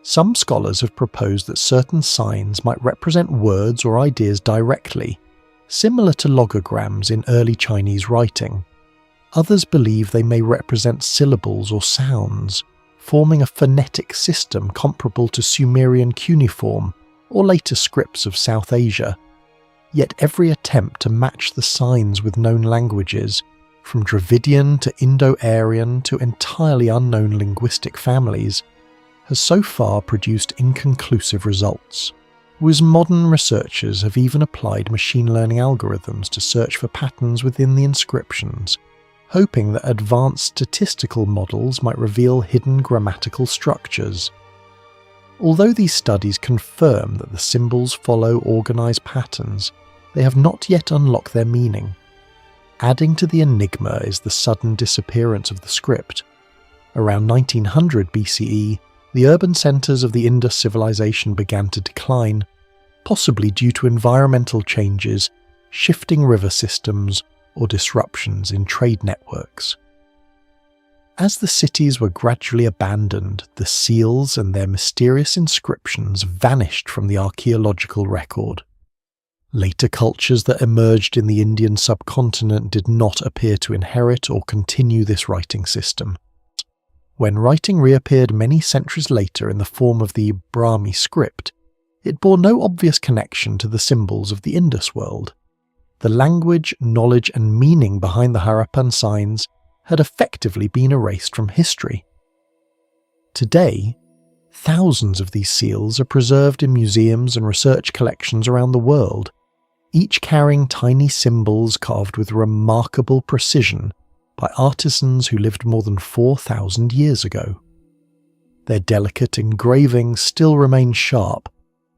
Some scholars have proposed that certain signs might represent words or ideas directly, similar to logograms in early Chinese writing. Others believe they may represent syllables or sounds, forming a phonetic system comparable to Sumerian cuneiform or later scripts of South Asia. Yet every attempt to match the signs with known languages, from Dravidian to Indo-Aryan to entirely unknown linguistic families, has so far produced inconclusive results. Whereas modern researchers have even applied machine learning algorithms to search for patterns within the inscriptions, hoping that advanced statistical models might reveal hidden grammatical structures. Although these studies confirm that the symbols follow organized patterns, they have not yet unlocked their meaning. Adding to the enigma is the sudden disappearance of the script. Around 1900 BCE, the urban centres of the Indus civilization began to decline, possibly due to environmental changes, shifting river systems, or disruptions in trade networks. As the cities were gradually abandoned, the seals and their mysterious inscriptions vanished from the archaeological record. Later cultures that emerged in the Indian subcontinent did not appear to inherit or continue this writing system. When writing reappeared many centuries later in the form of the Brahmi script, it bore no obvious connection to the symbols of the Indus world. The language, knowledge, and meaning behind the Harappan signs had effectively been erased from history. Today, thousands of these seals are preserved in museums and research collections around the world, each carrying tiny symbols carved with remarkable precision by artisans who lived more than 4,000 years ago. Their delicate engravings still remain sharp,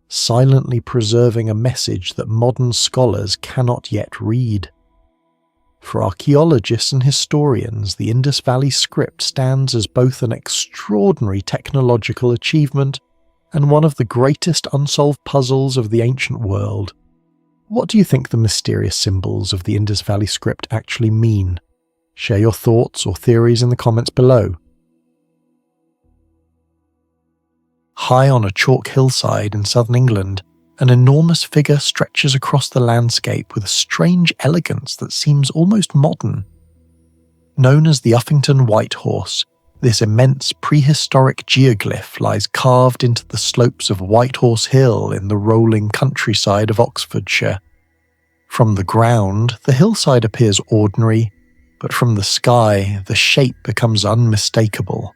silently preserving a message that modern scholars cannot yet read. For archaeologists and historians, the Indus Valley script stands as both an extraordinary technological achievement and one of the greatest unsolved puzzles of the ancient world. What do you think the mysterious symbols of the Indus Valley script actually mean? Share your thoughts or theories in the comments below. High on a chalk hillside in southern England, an enormous figure stretches across the landscape with a strange elegance that seems almost modern. Known as the Uffington White Horse, this immense prehistoric geoglyph lies carved into the slopes of White Horse Hill in the rolling countryside of Oxfordshire. From the ground, the hillside appears ordinary, but from the sky, the shape becomes unmistakable.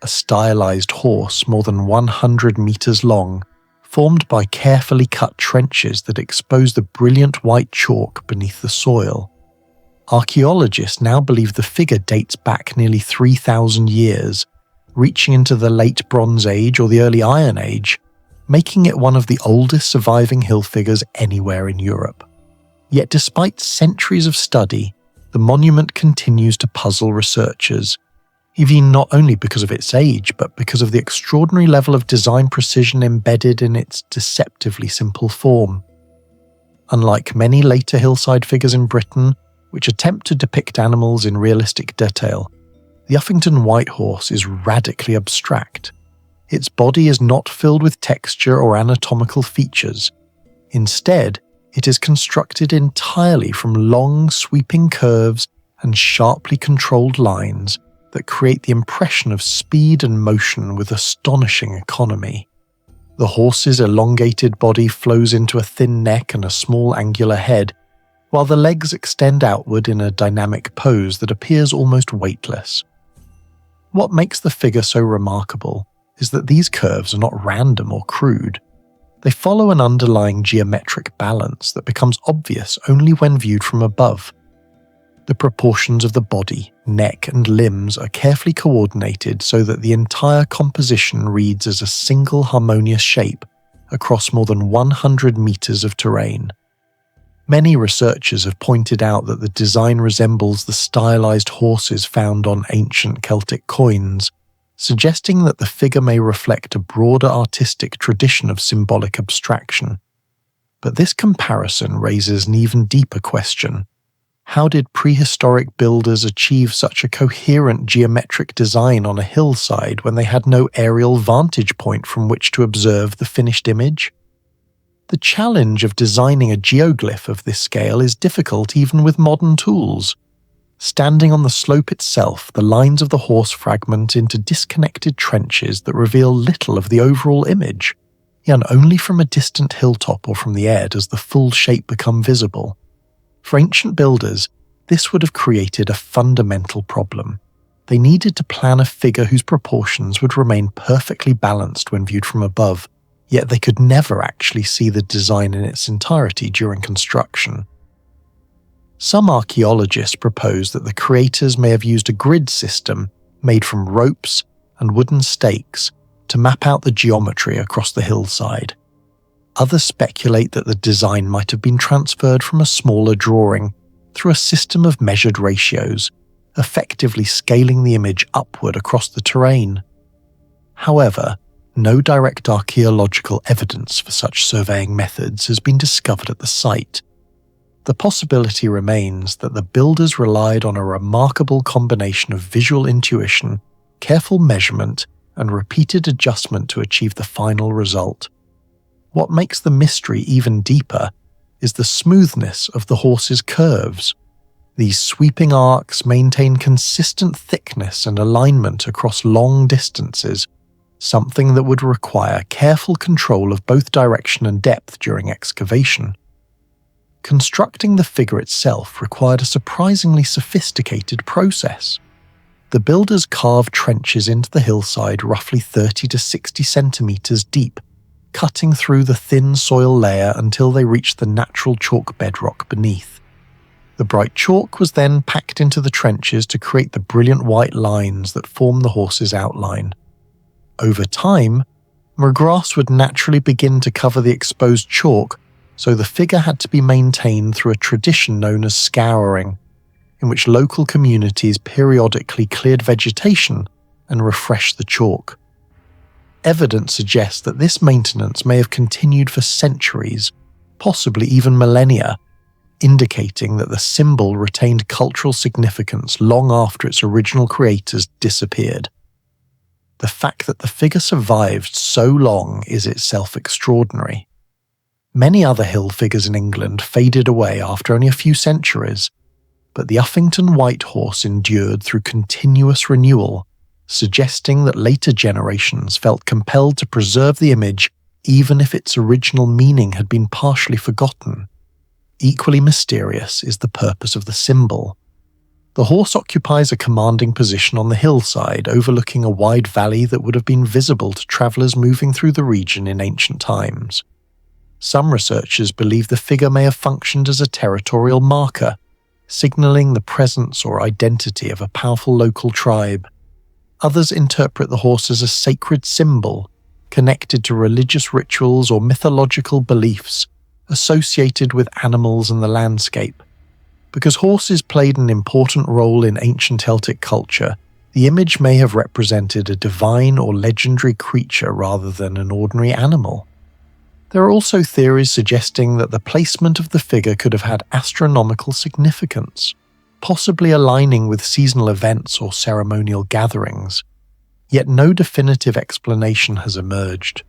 a stylized horse more than 100 meters long, formed by carefully cut trenches that expose the brilliant white chalk beneath the soil. Archaeologists now believe the figure dates back nearly 3,000 years, reaching into the late Bronze Age or the early Iron Age, making it one of the oldest surviving hill figures anywhere in Europe. Yet despite centuries of study, the monument continues to puzzle researchers, even not only because of its age, but because of the extraordinary level of design precision embedded in its deceptively simple form. Unlike many later hillside figures in Britain, which attempt to depict animals in realistic detail, the Uffington White Horse is radically abstract. Its body is not filled with texture or anatomical features. Instead, it is constructed entirely from long, sweeping curves and sharply controlled lines that create the impression of speed and motion with astonishing economy. The horse's elongated body flows into a thin neck and a small angular head, while the legs extend outward in a dynamic pose that appears almost weightless. What makes the figure so remarkable is that these curves are not random or crude. They follow an underlying geometric balance that becomes obvious only when viewed from above. The proportions of the body, neck, and limbs are carefully coordinated so that the entire composition reads as a single harmonious shape across more than 100 meters of terrain. Many researchers have pointed out that the design resembles the stylized horses found on ancient Celtic coins, suggesting that the figure may reflect a broader artistic tradition of symbolic abstraction. But this comparison raises an even deeper question. How did prehistoric builders achieve such a coherent geometric design on a hillside when they had no aerial vantage point from which to observe the finished image? The challenge of designing a geoglyph of this scale is difficult even with modern tools. Standing on the slope itself, the lines of the horse fragment into disconnected trenches that reveal little of the overall image, and only from a distant hilltop or from the air does the full shape become visible. For ancient builders, this would have created a fundamental problem. They needed to plan a figure whose proportions would remain perfectly balanced when viewed from above, yet they could never actually see the design in its entirety during construction. Some archaeologists propose that the creators may have used a grid system made from ropes and wooden stakes to map out the geometry across the hillside. Others speculate that the design might have been transferred from a smaller drawing through a system of measured ratios, effectively scaling the image upward across the terrain. However, no direct archaeological evidence for such surveying methods has been discovered at the site. The possibility remains that the builders relied on a remarkable combination of visual intuition, careful measurement, and repeated adjustment to achieve the final result. What makes the mystery even deeper is the smoothness of the horse's curves. These sweeping arcs maintain consistent thickness and alignment across long distances, something that would require careful control of both direction and depth during excavation. Constructing the figure itself required a surprisingly sophisticated process. The builders carved trenches into the hillside roughly 30 to 60 centimeters deep, cutting through the thin soil layer until they reached the natural chalk bedrock beneath. The bright chalk was then packed into the trenches to create the brilliant white lines that form the horse's outline. Over time, grass would naturally begin to cover the exposed chalk, so the figure had to be maintained through a tradition known as scouring, in which local communities periodically cleared vegetation and refreshed the chalk. Evidence suggests that this maintenance may have continued for centuries, possibly even millennia, indicating that the symbol retained cultural significance long after its original creators disappeared. The fact that the figure survived so long is itself extraordinary. Many other hill figures in England faded away after only a few centuries, but the Uffington White Horse endured through continuous renewal, suggesting that later generations felt compelled to preserve the image even if its original meaning had been partially forgotten. Equally mysterious is the purpose of the symbol. The horse occupies a commanding position on the hillside, overlooking a wide valley that would have been visible to travellers moving through the region in ancient times. Some researchers believe the figure may have functioned as a territorial marker, signalling the presence or identity of a powerful local tribe. Others interpret the horse as a sacred symbol, connected to religious rituals or mythological beliefs associated with animals and the landscape. Because horses played an important role in ancient Celtic culture, the image may have represented a divine or legendary creature rather than an ordinary animal. There are also theories suggesting that the placement of the figure could have had astronomical significance, possibly aligning with seasonal events or ceremonial gatherings. Yet no definitive explanation has emerged.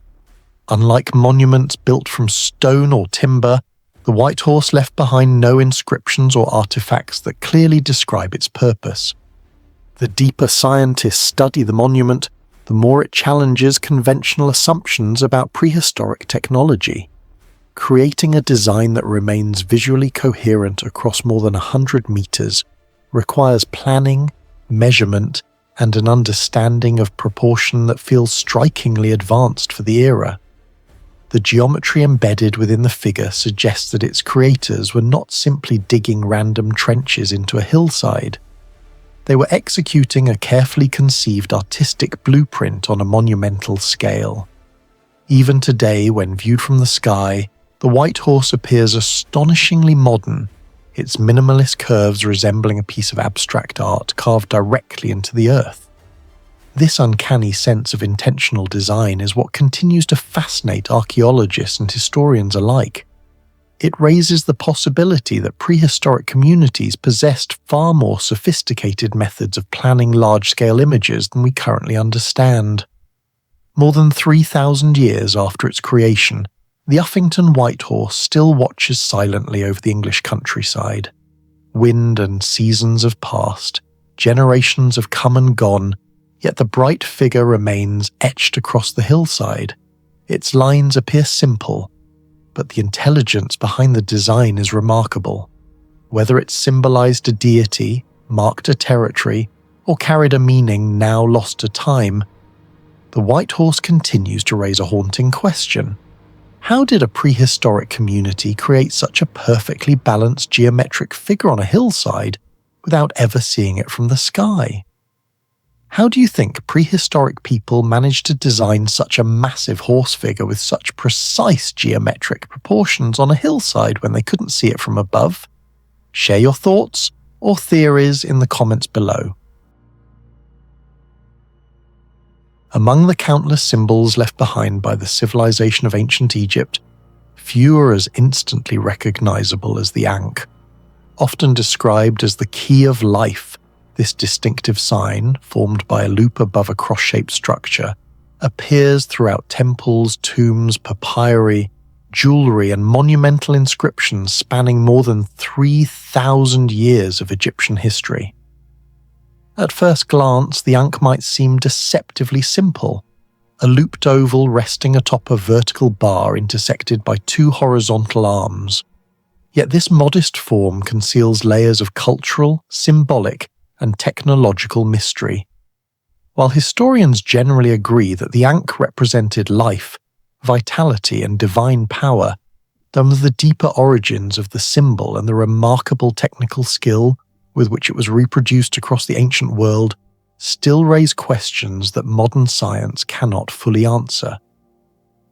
Unlike monuments built from stone or timber, the white horse left behind no inscriptions or artifacts that clearly describe its purpose. The deeper scientists study the monument, the more it challenges conventional assumptions about prehistoric technology. Creating a design that remains visually coherent across more than 100 meters requires planning, measurement, and an understanding of proportion that feels strikingly advanced for the era. The geometry embedded within the figure suggests that its creators were not simply digging random trenches into a hillside. They were executing a carefully conceived artistic blueprint on a monumental scale. Even today, when viewed from the sky, the white horse appears astonishingly modern, its minimalist curves resembling a piece of abstract art carved directly into the earth. This uncanny sense of intentional design is what continues to fascinate archaeologists and historians alike. It raises the possibility that prehistoric communities possessed far more sophisticated methods of planning large-scale images than we currently understand. More than 3,000 years after its creation, the Uffington white horse still watches silently over the English countryside. Wind and seasons have passed, generations have come and gone, yet the bright figure remains etched across the hillside. Its lines appear simple, but the intelligence behind the design is remarkable. Whether it symbolized a deity, marked a territory, or carried a meaning now lost to time, the white horse continues to raise a haunting question. How did a prehistoric community create such a perfectly balanced geometric figure on a hillside without ever seeing it from the sky? How do you think prehistoric people managed to design such a massive horse figure with such precise geometric proportions on a hillside when they couldn't see it from above? Share your thoughts or theories in the comments below. Among the countless symbols left behind by the civilization of ancient Egypt, few are as instantly recognizable as the Ankh. Often described as the key of life, this distinctive sign, formed by a loop above a cross-shaped structure, appears throughout temples, tombs, papyri, jewelry, and monumental inscriptions spanning more than 3,000 years of Egyptian history. At first glance, the Ankh might seem deceptively simple, a looped oval resting atop a vertical bar intersected by two horizontal arms. Yet this modest form conceals layers of cultural, symbolic, and technological mystery. While historians generally agree that the Ankh represented life, vitality, and divine power, some of the deeper origins of the symbol and the remarkable technical skill with which it was reproduced across the ancient world still raise questions that modern science cannot fully answer.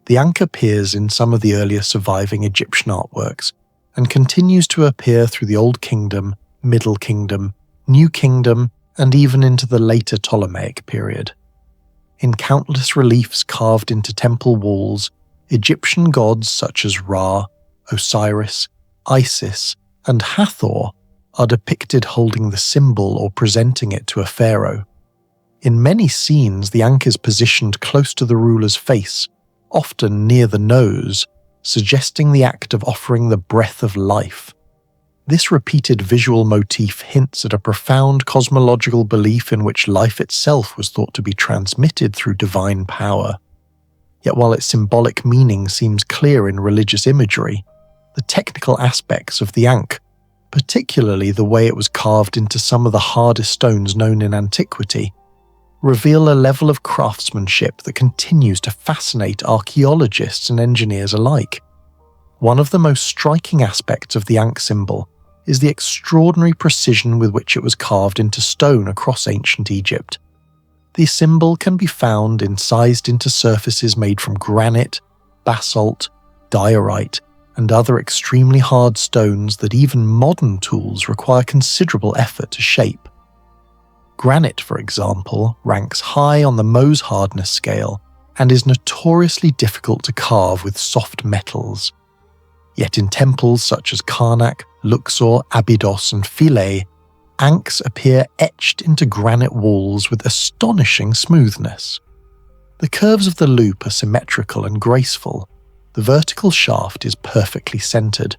The Ankh appears in some of the earlier surviving Egyptian artworks and continues to appear through the Old Kingdom, Middle Kingdom, New Kingdom, and even into the later Ptolemaic period. In countless reliefs carved into temple walls, Egyptian gods such as Ra, Osiris, Isis, and Hathor are depicted holding the symbol or presenting it to a pharaoh. In many scenes, the Ankh is positioned close to the ruler's face, often near the nose, suggesting the act of offering the breath of life. This repeated visual motif hints at a profound cosmological belief in which life itself was thought to be transmitted through divine power. Yet while its symbolic meaning seems clear in religious imagery, the technical aspects of the Ankh, particularly the way it was carved into some of the hardest stones known in antiquity, reveal a level of craftsmanship that continues to fascinate archaeologists and engineers alike. One of the most striking aspects of the Ankh symbol is the extraordinary precision with which it was carved into stone across ancient Egypt. The symbol can be found incised into surfaces made from granite, basalt, diorite, and other extremely hard stones that even modern tools require considerable effort to shape. Granite, for example, ranks high on the Mohs hardness scale and is notoriously difficult to carve with soft metals. Yet in temples such as Karnak, Luxor, Abydos, and Philae, ankhs appear etched into granite walls with astonishing smoothness. The curves of the loop are symmetrical and graceful, the vertical shaft is perfectly centered,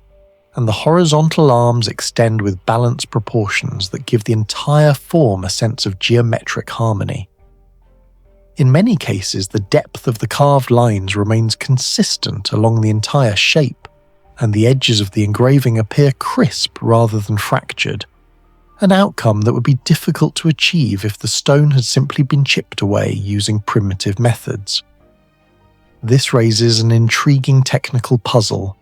and the horizontal arms extend with balanced proportions that give the entire form a sense of geometric harmony. In many cases, the depth of the carved lines remains consistent along the entire shape, and the edges of the engraving appear crisp rather than fractured, an outcome that would be difficult to achieve if the stone had simply been chipped away using primitive methods. This raises an intriguing technical puzzle.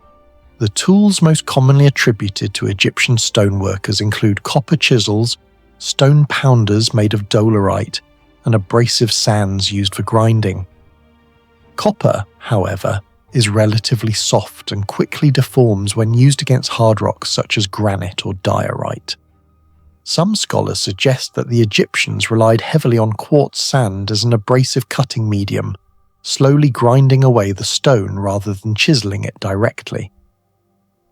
The tools most commonly attributed to Egyptian stoneworkers include copper chisels, stone pounders made of dolerite, and abrasive sands used for grinding. Copper, however, is relatively soft and quickly deforms when used against hard rocks such as granite or diorite. Some scholars suggest that the Egyptians relied heavily on quartz sand as an abrasive cutting medium, slowly grinding away the stone rather than chiseling it directly.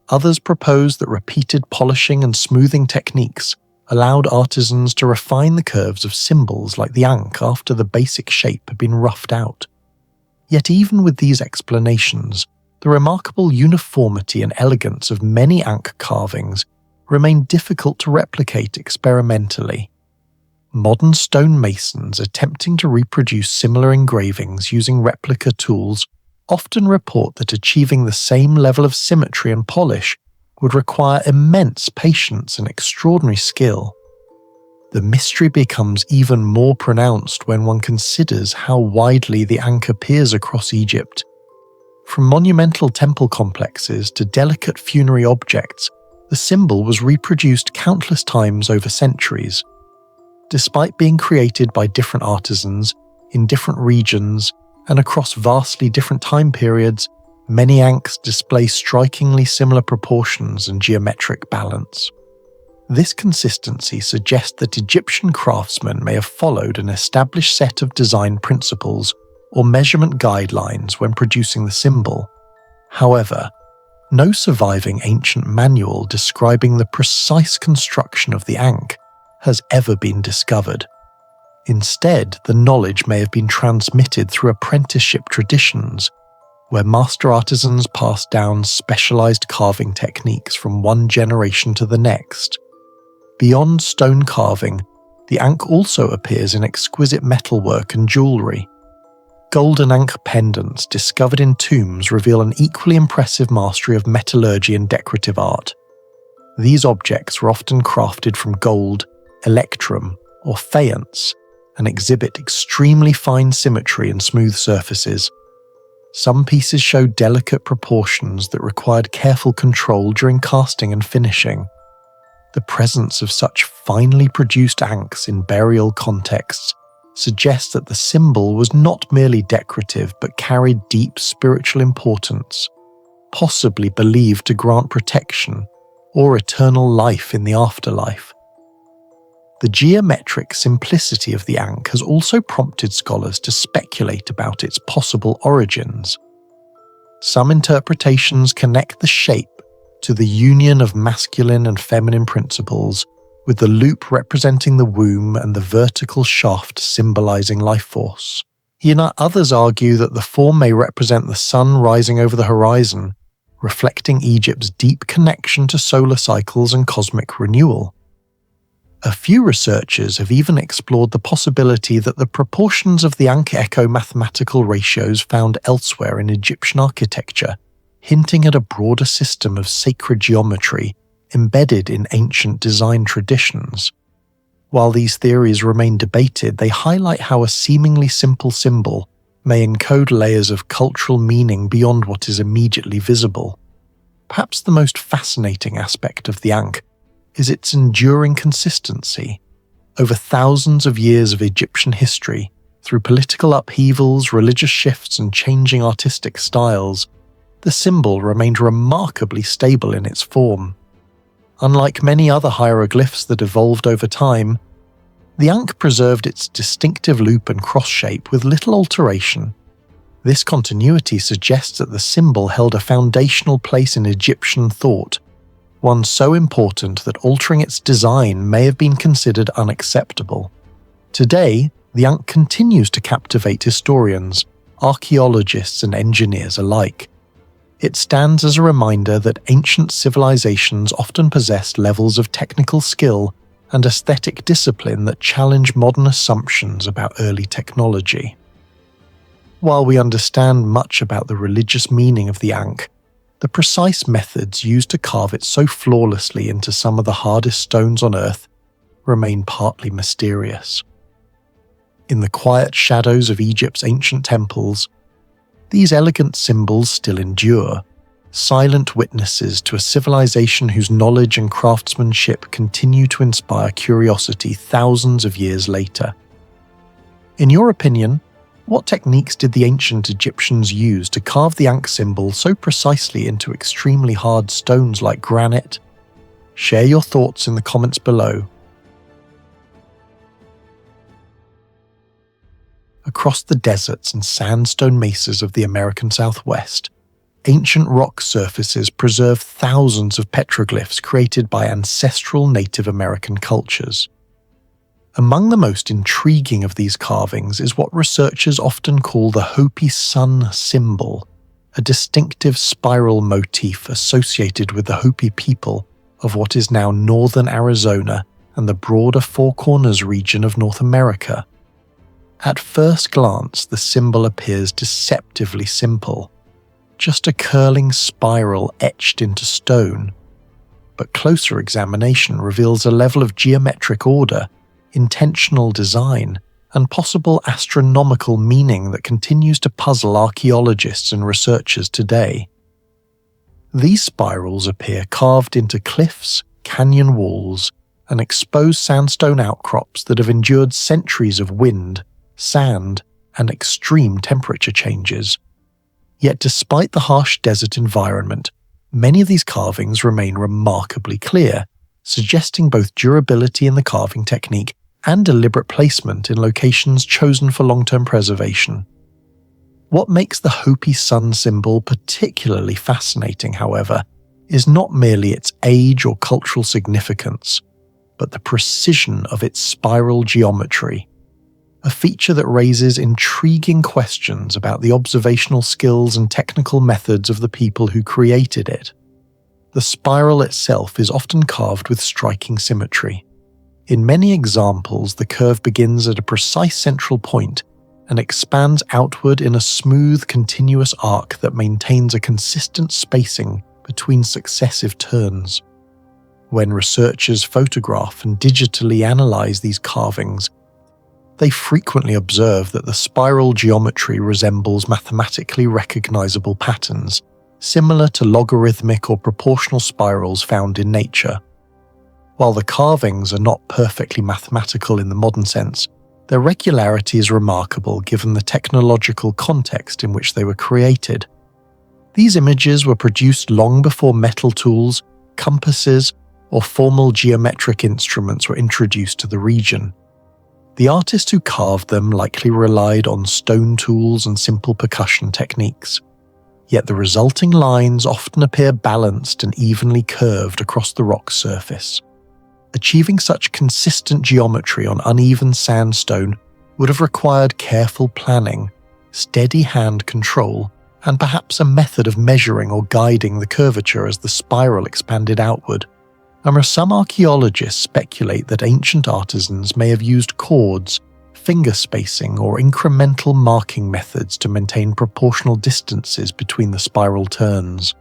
Others propose that repeated polishing and smoothing techniques allowed artisans to refine the curves of symbols like the Ankh after the basic shape had been roughed out. Yet even with these explanations, the remarkable uniformity and elegance of many Ankh carvings remain difficult to replicate experimentally. Modern stonemasons attempting to reproduce similar engravings using replica tools often report that achieving the same level of symmetry and polish would require immense patience and extraordinary skill. The mystery becomes even more pronounced when one considers how widely the Ankh appears across Egypt. From monumental temple complexes to delicate funerary objects, the symbol was reproduced countless times over centuries. Despite being created by different artisans, in different regions, and across vastly different time periods, many Ankhs display strikingly similar proportions and geometric balance. This consistency suggests that Egyptian craftsmen may have followed an established set of design principles or measurement guidelines when producing the symbol. However, no surviving ancient manual describing the precise construction of the Ankh has ever been discovered. Instead, the knowledge may have been transmitted through apprenticeship traditions, where master artisans passed down specialized carving techniques from one generation to the next. Beyond stone carving, the Ankh also appears in exquisite metalwork and jewelry. Golden Ankh pendants discovered in tombs reveal an equally impressive mastery of metallurgy and decorative art. These objects were often crafted from gold, electrum, or faience, and exhibit extremely fine symmetry and smooth surfaces. Some pieces show delicate proportions that required careful control during casting and finishing. The presence of such finely produced Ankhs in burial contexts suggests that the symbol was not merely decorative but carried deep spiritual importance, possibly believed to grant protection or eternal life in the afterlife. The geometric simplicity of the Ankh has also prompted scholars to speculate about its possible origins. Some interpretations connect the shape to the union of masculine and feminine principles, with the loop representing the womb and the vertical shaft symbolizing life force. Yet others argue that the form may represent the sun rising over the horizon, reflecting Egypt's deep connection to solar cycles and cosmic renewal. A few researchers have even explored the possibility that the proportions of the Ankh echo mathematical ratios found elsewhere in Egyptian architecture, hinting at a broader system of sacred geometry embedded in ancient design traditions. While these theories remain debated, they highlight how a seemingly simple symbol may encode layers of cultural meaning beyond what is immediately visible. Perhaps the most fascinating aspect of the Ankh is its enduring consistency. Over thousands of years of Egyptian history, through political upheavals, religious shifts, and changing artistic styles, the symbol remained remarkably stable in its form. Unlike many other hieroglyphs that evolved over time, the Ankh preserved its distinctive loop and cross shape with little alteration. This continuity suggests that the symbol held a foundational place in Egyptian thought, one so important that altering its design may have been considered unacceptable. Today, the Ankh continues to captivate historians, archaeologists, and engineers alike. It stands as a reminder that ancient civilizations often possessed levels of technical skill and aesthetic discipline that challenge modern assumptions about early technology. While we understand much about the religious meaning of the Ankh, the precise methods used to carve it so flawlessly into some of the hardest stones on Earth remain partly mysterious. In the quiet shadows of Egypt's ancient temples, these elegant symbols still endure, silent witnesses to a civilization whose knowledge and craftsmanship continue to inspire curiosity thousands of years later. In your opinion, what techniques did the ancient Egyptians use to carve the Ankh symbol so precisely into extremely hard stones like granite? Share your thoughts in the comments below. Across the deserts and sandstone mesas of the American Southwest, ancient rock surfaces preserve thousands of petroglyphs created by ancestral Native American cultures. Among the most intriguing of these carvings is what researchers often call the Hopi Sun symbol, a distinctive spiral motif associated with the Hopi people of what is now northern Arizona and the broader Four Corners region of North America. At first glance, the symbol appears deceptively simple, just a curling spiral etched into stone. But closer examination reveals a level of geometric order, intentional design, and possible astronomical meaning that continues to puzzle archaeologists and researchers today. These spirals appear carved into cliffs, canyon walls, and exposed sandstone outcrops that have endured centuries of wind, sand, and extreme temperature changes. Yet despite the harsh desert environment, many of these carvings remain remarkably clear, suggesting both durability in the carving technique and deliberate placement in locations chosen for long-term preservation. What makes the Hopi Sun symbol particularly fascinating, however, is not merely its age or cultural significance, but the precision of its spiral geometry, a feature that raises intriguing questions about the observational skills and technical methods of the people who created it. The spiral itself is often carved with striking symmetry. In many examples, the curve begins at a precise central point and expands outward in a smooth, continuous arc that maintains a consistent spacing between successive turns. When researchers photograph and digitally analyze these carvings, they frequently observe that the spiral geometry resembles mathematically recognizable patterns, similar to logarithmic or proportional spirals found in nature. While the carvings are not perfectly mathematical in the modern sense, their regularity is remarkable given the technological context in which they were created. These images were produced long before metal tools, compasses, or formal geometric instruments were introduced to the region. The artist who carved them likely relied on stone tools and simple percussion techniques. Yet the resulting lines often appear balanced and evenly curved across the rock surface. Achieving such consistent geometry on uneven sandstone would have required careful planning, steady hand control, and perhaps a method of measuring or guiding the curvature as the spiral expanded outward. Some archaeologists speculate that ancient artisans may have used chords, finger spacing, or incremental marking methods to maintain proportional distances between the spiral turns.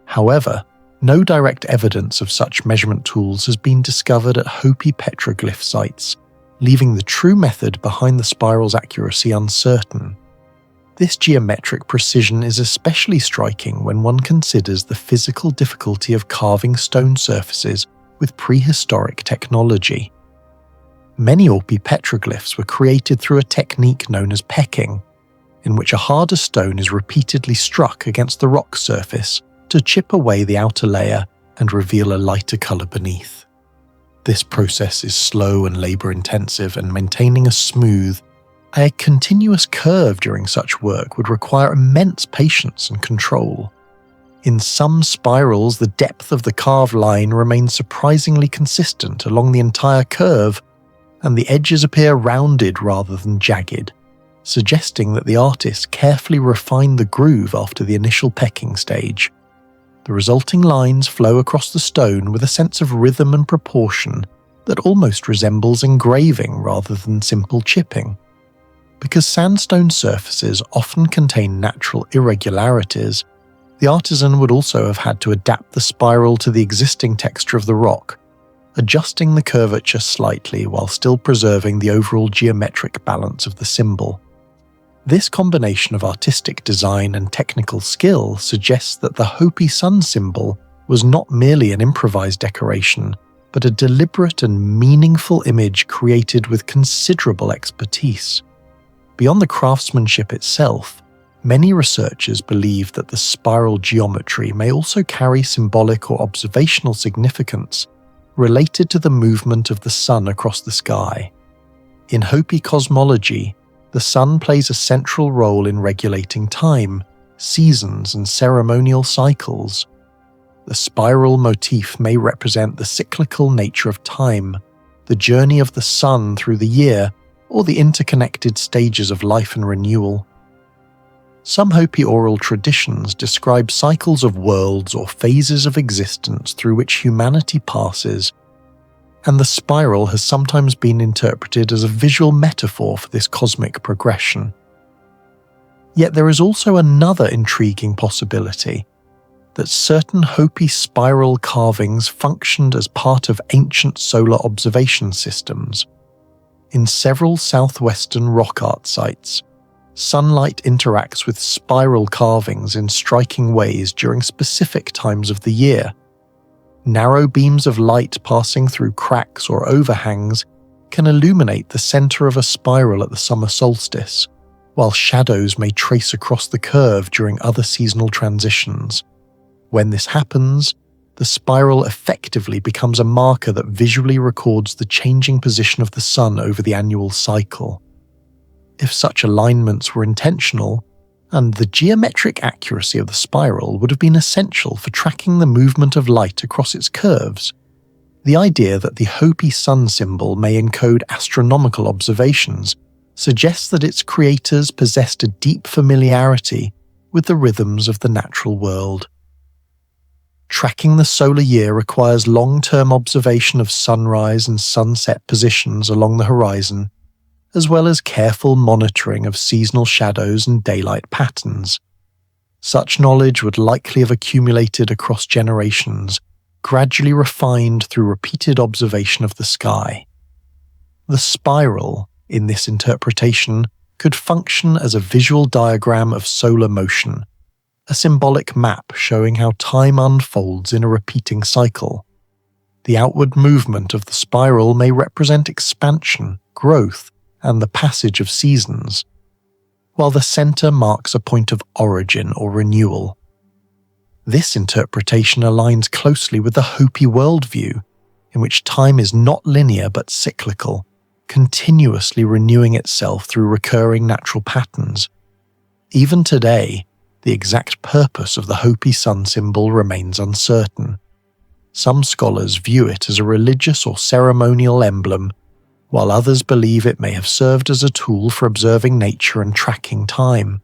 However, No direct evidence of such measurement tools has been discovered at Hopi petroglyph sites, leaving the true method behind the spiral's accuracy uncertain. This geometric precision is especially striking when one considers the physical difficulty of carving stone surfaces with prehistoric technology. Many Hopi petroglyphs were created through a technique known as pecking, in which a harder stone is repeatedly struck against the rock surface to chip away the outer layer and reveal a lighter colour beneath. This process is slow and labour-intensive, and maintaining a continuous curve during such work would require immense patience and control. In some spirals, the depth of the carved line remains surprisingly consistent along the entire curve, and the edges appear rounded rather than jagged, suggesting that the artist carefully refined the groove after the initial pecking stage. The resulting lines flow across the stone with a sense of rhythm and proportion that almost resembles engraving rather than simple chipping. Because sandstone surfaces often contain natural irregularities, the artisan would also have had to adapt the spiral to the existing texture of the rock, adjusting the curvature slightly while still preserving the overall geometric balance of the symbol. This combination of artistic design and technical skill suggests that the Hopi Sun symbol was not merely an improvised decoration, but a deliberate and meaningful image created with considerable expertise. Beyond the craftsmanship itself, many researchers believe that the spiral geometry may also carry symbolic or observational significance related to the movement of the sun across the sky. In Hopi cosmology, the sun plays a central role in regulating time, seasons, and ceremonial cycles. The spiral motif may represent the cyclical nature of time, the journey of the sun through the year, or the interconnected stages of life and renewal. Some Hopi oral traditions describe cycles of worlds or phases of existence through which humanity passes, and the spiral has sometimes been interpreted as a visual metaphor for this cosmic progression. Yet there is also another intriguing possibility, that certain Hopi spiral carvings functioned as part of ancient solar observation systems. In several southwestern rock art sites, sunlight interacts with spiral carvings in striking ways during specific times of the year. Narrow beams of light passing through cracks or overhangs can illuminate the center of a spiral at the summer solstice, while shadows may trace across the curve during other seasonal transitions. When this happens, the spiral effectively becomes a marker that visually records the changing position of the sun over the annual cycle. If such alignments were intentional, and the geometric accuracy of the spiral would have been essential for tracking the movement of light across its curves, the idea that the Hopi Sun symbol may encode astronomical observations suggests that its creators possessed a deep familiarity with the rhythms of the natural world. Tracking the solar year requires long-term observation of sunrise and sunset positions along the horizon, as well as careful monitoring of seasonal shadows and daylight patterns. Such knowledge would likely have accumulated across generations, gradually refined through repeated observation of the sky. The spiral, in this interpretation, could function as a visual diagram of solar motion, a symbolic map showing how time unfolds in a repeating cycle. The outward movement of the spiral may represent expansion, growth, and the passage of seasons, while the center marks a point of origin or renewal. This interpretation aligns closely with the Hopi worldview, in which time is not linear but cyclical, continuously renewing itself through recurring natural patterns. Even today, the exact purpose of the Hopi Sun symbol remains uncertain. Some scholars view it as a religious or ceremonial emblem, while others believe it may have served as a tool for observing nature and tracking time.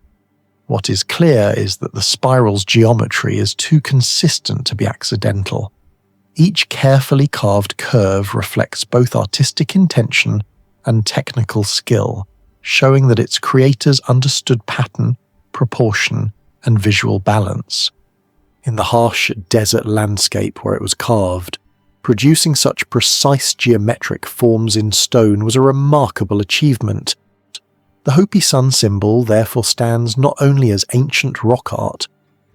What is clear is that the spiral's geometry is too consistent to be accidental. Each carefully carved curve reflects both artistic intention and technical skill, showing that its creators understood pattern, proportion, and visual balance. in the harsh desert landscape where it was carved. Producing such precise geometric forms in stone was a remarkable achievement. The Hopi Sun symbol therefore stands not only as ancient rock art,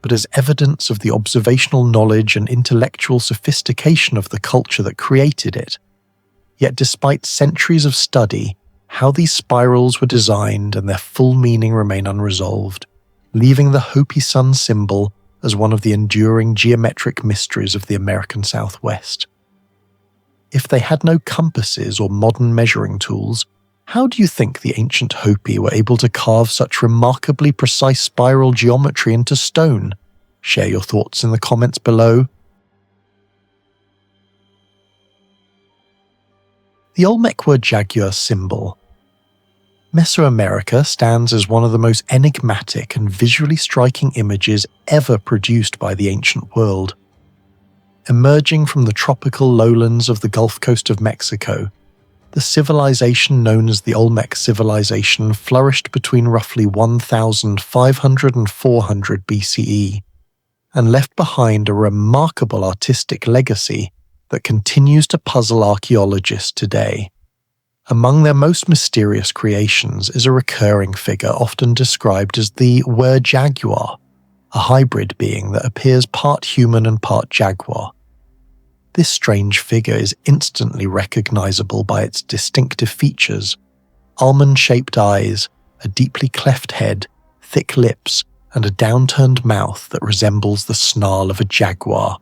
but as evidence of the observational knowledge and intellectual sophistication of the culture that created it. Yet despite centuries of study, how these spirals were designed and their full meaning remain unresolved, leaving the Hopi Sun symbol as one of the enduring geometric mysteries of the American Southwest. If they had no compasses or modern measuring tools, how do you think the ancient Hopi were able to carve such remarkably precise spiral geometry into stone? Share your thoughts in the comments below. The Olmec Were-jaguar symbol. Mesoamerica stands as one of the most enigmatic and visually striking images ever produced by the ancient world. Emerging from the tropical lowlands of the Gulf Coast of Mexico, the civilization known as the Olmec civilization flourished between roughly 1500 and 400 BCE, and left behind a remarkable artistic legacy that continues to puzzle archaeologists today. Among their most mysterious creations is a recurring figure often described as the Were-jaguar, a hybrid being that appears part human and part jaguar. This strange figure is instantly recognizable by its distinctive features: almond-shaped eyes, a deeply cleft head, thick lips, and a downturned mouth that resembles the snarl of a jaguar.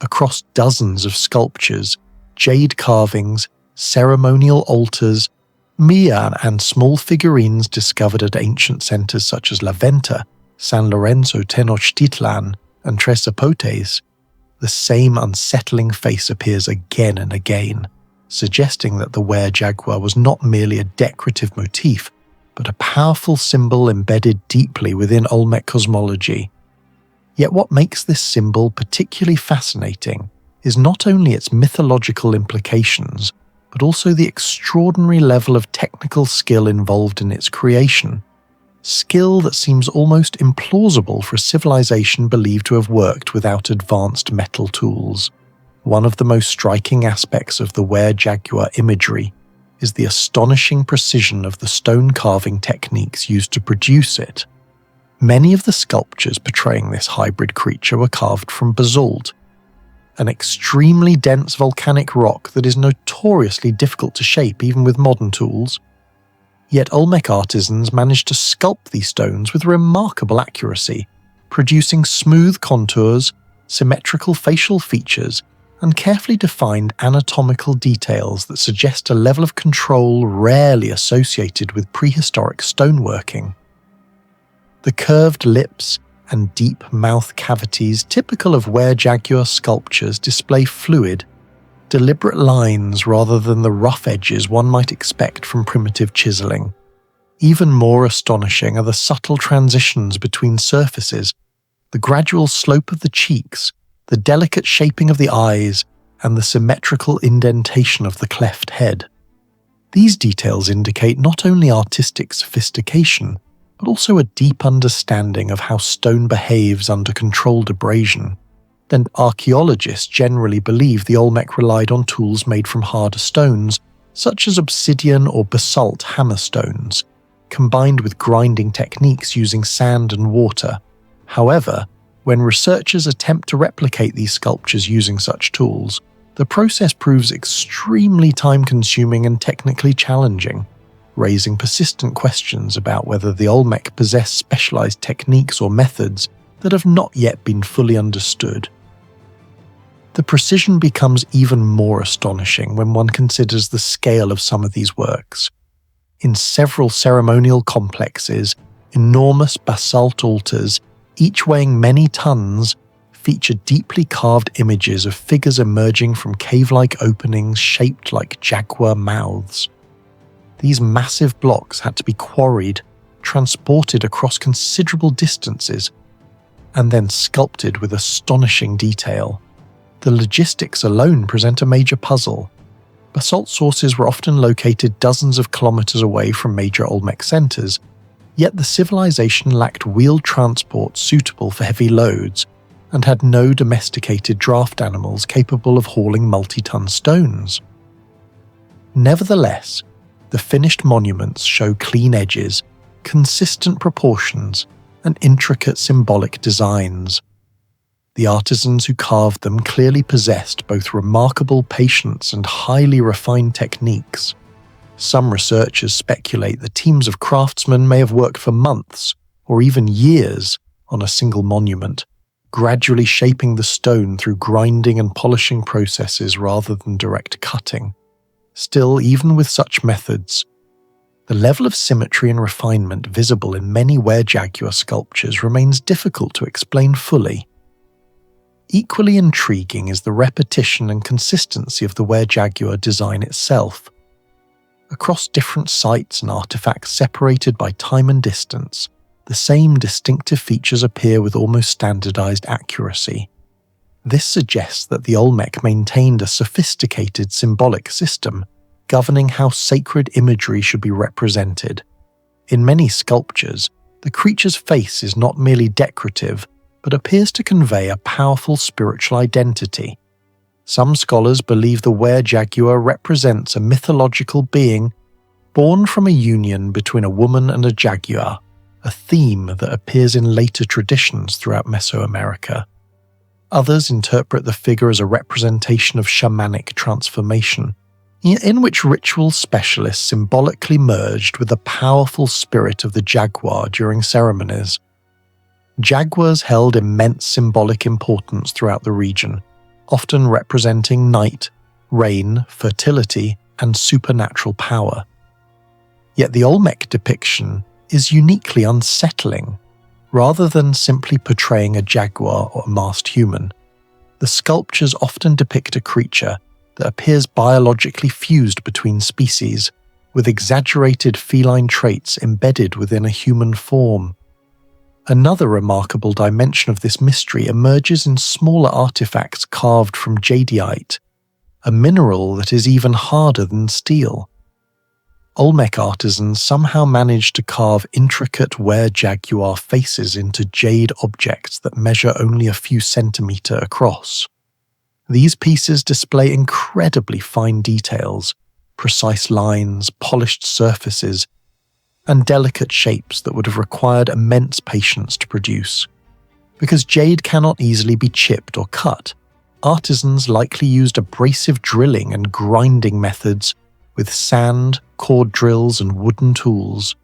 Across dozens of sculptures, jade carvings, ceremonial altars, mian and small figurines discovered at ancient centers such as La Venta, San Lorenzo Tenochtitlan, and Tres Zapotes, the same unsettling face appears again and again, suggesting that the Were-jaguar was not merely a decorative motif, but a powerful symbol embedded deeply within Olmec cosmology. Yet what makes this symbol particularly fascinating is not only its mythological implications, but also the extraordinary level of technical skill involved in its creation. Skill that seems almost implausible for a civilization believed to have worked without advanced metal tools. One of the most striking aspects of the Were-jaguar imagery is the astonishing precision of the stone carving techniques used to produce it. Many of the sculptures portraying this hybrid creature were carved from basalt, an extremely dense volcanic rock that is notoriously difficult to shape even with modern tools. Yet Olmec artisans managed to sculpt these stones with remarkable accuracy, producing smooth contours, symmetrical facial features, and carefully defined anatomical details that suggest a level of control rarely associated with prehistoric stoneworking. The curved lips and deep mouth cavities typical of Were-jaguar sculptures display fluid, deliberate lines rather than the rough edges one might expect from primitive chiseling. Even more astonishing are the subtle transitions between surfaces, the gradual slope of the cheeks, the delicate shaping of the eyes, and the symmetrical indentation of the cleft head. These details indicate not only artistic sophistication, but also a deep understanding of how stone behaves under controlled abrasion. And archaeologists generally believe the Olmec relied on tools made from harder stones, such as obsidian or basalt hammerstones, combined with grinding techniques using sand and water. However, when researchers attempt to replicate these sculptures using such tools, the process proves extremely time-consuming and technically challenging, raising persistent questions about whether the Olmec possessed specialized techniques or methods that have not yet been fully understood. The precision becomes even more astonishing when one considers the scale of some of these works. In several ceremonial complexes, enormous basalt altars, each weighing many tons, feature deeply carved images of figures emerging from cave-like openings shaped like jaguar mouths. These massive blocks had to be quarried, transported across considerable distances, and then sculpted with astonishing detail. The logistics alone present a major puzzle. Basalt sources were often located dozens of kilometers away from major Olmec centers, yet the civilization lacked wheeled transport suitable for heavy loads, and had no domesticated draft animals capable of hauling multi-ton stones. Nevertheless, the finished monuments show clean edges, consistent proportions, and intricate symbolic designs. The artisans who carved them clearly possessed both remarkable patience and highly refined techniques. Some researchers speculate that teams of craftsmen may have worked for months, or even years, on a single monument, gradually shaping the stone through grinding and polishing processes rather than direct cutting. Still, even with such methods, the level of symmetry and refinement visible in many Were-jaguar sculptures remains difficult to explain fully. Equally intriguing is the repetition and consistency of the Were-jaguar design itself. Across different sites and artifacts separated by time and distance, the same distinctive features appear with almost standardized accuracy. This suggests that the Olmec maintained a sophisticated symbolic system governing how sacred imagery should be represented. In many sculptures, the creature's face is not merely decorative, but appears to convey a powerful spiritual identity. Some scholars believe the Were-jaguar represents a mythological being born from a union between a woman and a jaguar, a theme that appears in later traditions throughout Mesoamerica. Others interpret the figure as a representation of shamanic transformation, in which ritual specialists symbolically merged with the powerful spirit of the jaguar during ceremonies. Jaguars held immense symbolic importance throughout the region, often representing night, rain, fertility, and supernatural power. Yet the Olmec depiction is uniquely unsettling. Rather than simply portraying a jaguar or a masked human, the sculptures often depict a creature that appears biologically fused between species, with exaggerated feline traits embedded within a human form. Another remarkable dimension of this mystery emerges in smaller artifacts carved from jadeite, a mineral that is even harder than steel. Olmec artisans somehow managed to carve intricate Were-jaguar faces into jade objects that measure only a few centimeters across. These pieces display incredibly fine details, precise lines, polished surfaces, and delicate shapes that would have required immense patience to produce. Because jade cannot easily be chipped or cut, artisans likely used abrasive drilling and grinding methods with sand, cord drills, and wooden tools.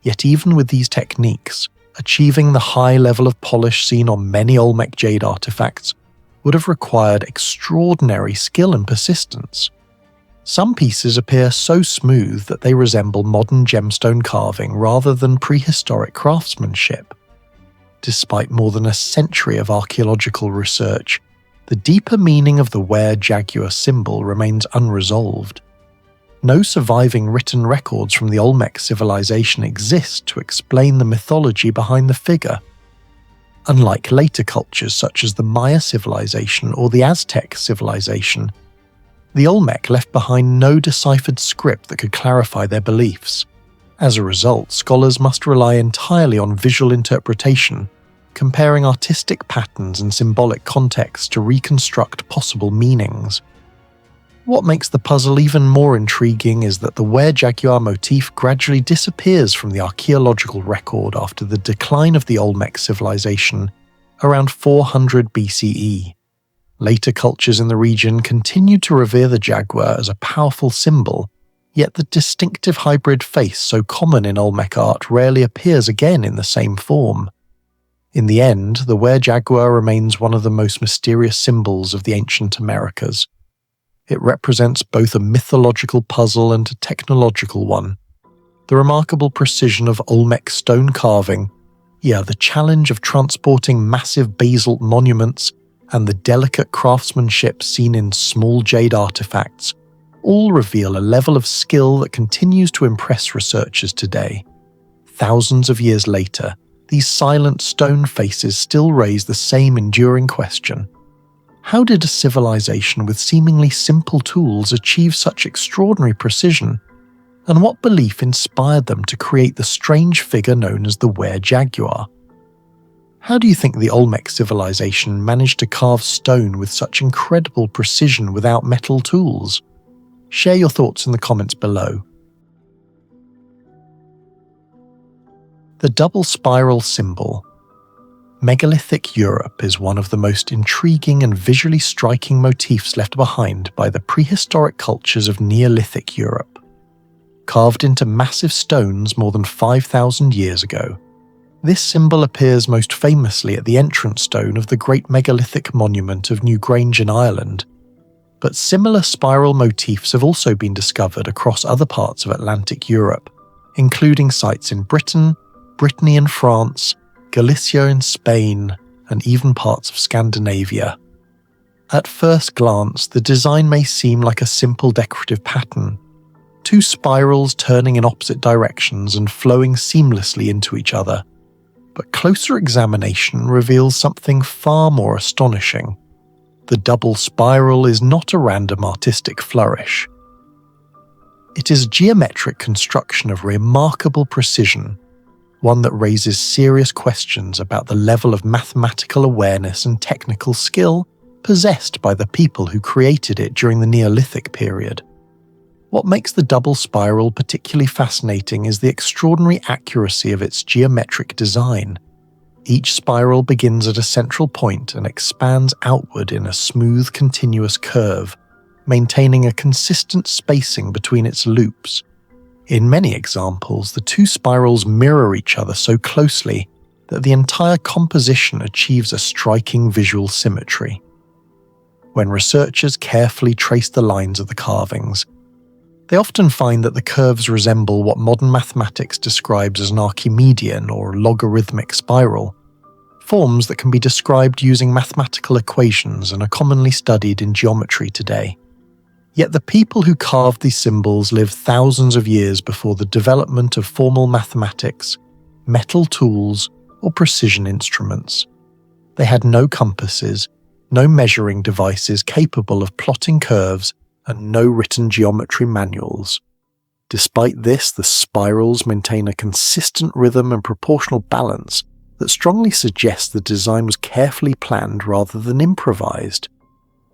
Yet even with these techniques, achieving the high level of polish seen on many Olmec jade artifacts would have required extraordinary skill and persistence. Some pieces appear so smooth that they resemble modern gemstone carving rather than prehistoric craftsmanship. Despite more than a century of archaeological research, the deeper meaning of the Were-jaguar symbol remains unresolved. No surviving written records from the Olmec civilization exist to explain the mythology behind the figure. Unlike later cultures such as the Maya civilization or the Aztec civilization, the Olmec left behind no deciphered script that could clarify their beliefs. As a result, scholars must rely entirely on visual interpretation, comparing artistic patterns and symbolic context to reconstruct possible meanings. What makes the puzzle even more intriguing is that the Were-jaguar motif gradually disappears from the archaeological record after the decline of the Olmec civilization around 400 BCE. Later cultures in the region continued to revere the jaguar as a powerful symbol, yet the distinctive hybrid face so common in Olmec art rarely appears again in the same form. In the end, the Were-jaguar remains one of the most mysterious symbols of the ancient Americas. It represents both a mythological puzzle and a technological one. The remarkable precision of Olmec stone carving, the challenge of transporting massive basalt monuments, and the delicate craftsmanship seen in small jade artifacts, all reveal a level of skill that continues to impress researchers today. Thousands of years later, these silent stone faces still raise the same enduring question. How did a civilization with seemingly simple tools achieve such extraordinary precision? And what belief inspired them to create the strange figure known as the Were-jaguar? How do you think the Olmec civilization managed to carve stone with such incredible precision without metal tools? Share your thoughts in the comments below. The double spiral symbol. Megalithic Europe is one of the most intriguing and visually striking motifs left behind by the prehistoric cultures of Neolithic Europe. Carved into massive stones more than 5,000 years ago, this symbol appears most famously at the entrance stone of the Great Megalithic Monument of Newgrange in Ireland, but similar spiral motifs have also been discovered across other parts of Atlantic Europe, including sites in Britain, Brittany in France, Galicia in Spain, and even parts of Scandinavia. At first glance, the design may seem like a simple decorative pattern, two spirals turning in opposite directions and flowing seamlessly into each other. But closer examination reveals something far more astonishing. The double spiral is not a random artistic flourish. It is a geometric construction of remarkable precision, one that raises serious questions about the level of mathematical awareness and technical skill possessed by the people who created it during the Neolithic period. What makes the double spiral particularly fascinating is the extraordinary accuracy of its geometric design. Each spiral begins at a central point and expands outward in a smooth, continuous curve, maintaining a consistent spacing between its loops. In many examples, the two spirals mirror each other so closely that the entire composition achieves a striking visual symmetry. When researchers carefully trace the lines of the carvings, they often find that the curves resemble what modern mathematics describes as an Archimedean or logarithmic spiral, forms that can be described using mathematical equations and are commonly studied in geometry today. Yet the people who carved these symbols lived thousands of years before the development of formal mathematics, metal tools, or precision instruments. They had no compasses, no measuring devices capable of plotting curves, and no written geometry manuals. Despite this, the spirals maintain a consistent rhythm and proportional balance that strongly suggests the design was carefully planned rather than improvised.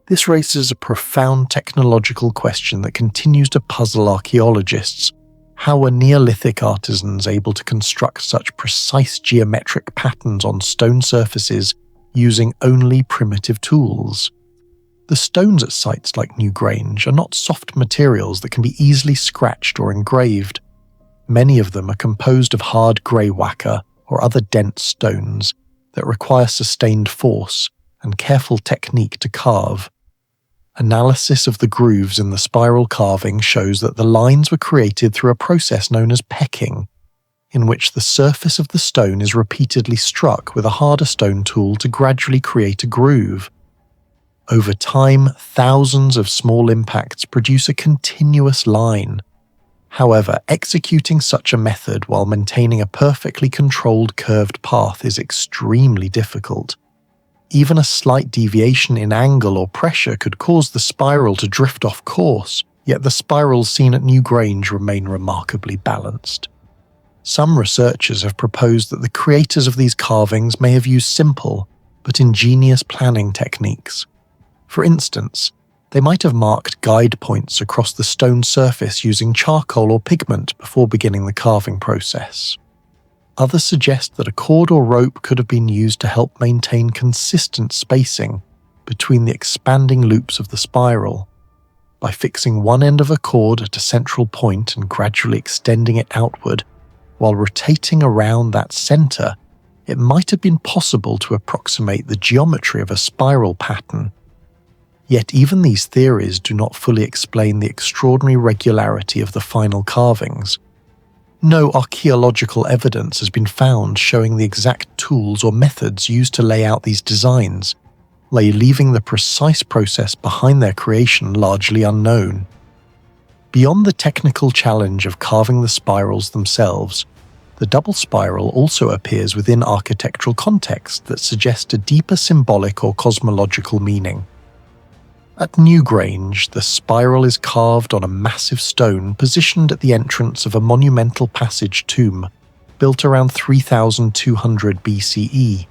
This raises a profound technological question that continues to puzzle archaeologists. How were Neolithic artisans able to construct such precise geometric patterns on stone surfaces using only primitive tools? The stones at sites like Newgrange are not soft materials that can be easily scratched or engraved. Many of them are composed of hard grey wacke or other dense stones that require sustained force and careful technique to carve. Analysis of the grooves in the spiral carving shows that the lines were created through a process known as pecking, in which the surface of the stone is repeatedly struck with a harder stone tool to gradually create a groove. Over time, thousands of small impacts produce a continuous line. However, executing such a method while maintaining a perfectly controlled curved path is extremely difficult. Even a slight deviation in angle or pressure could cause the spiral to drift off course, yet the spirals seen at Newgrange remain remarkably balanced. Some researchers have proposed that the creators of these carvings may have used simple but ingenious planning techniques. For instance, they might have marked guide points across the stone surface using charcoal or pigment before beginning the carving process. Others suggest that a cord or rope could have been used to help maintain consistent spacing between the expanding loops of the spiral. By fixing one end of a cord at a central point and gradually extending it outward, while rotating around that center, it might have been possible to approximate the geometry of a spiral pattern. Yet even these theories do not fully explain the extraordinary regularity of the final carvings. No archaeological evidence has been found showing the exact tools or methods used to lay out these designs, leaving the precise process behind their creation largely unknown. Beyond the technical challenge of carving the spirals themselves, the double spiral also appears within architectural context that suggests a deeper symbolic or cosmological meaning. At Newgrange, the spiral is carved on a massive stone positioned at the entrance of a monumental passage tomb built around 3200 BCE.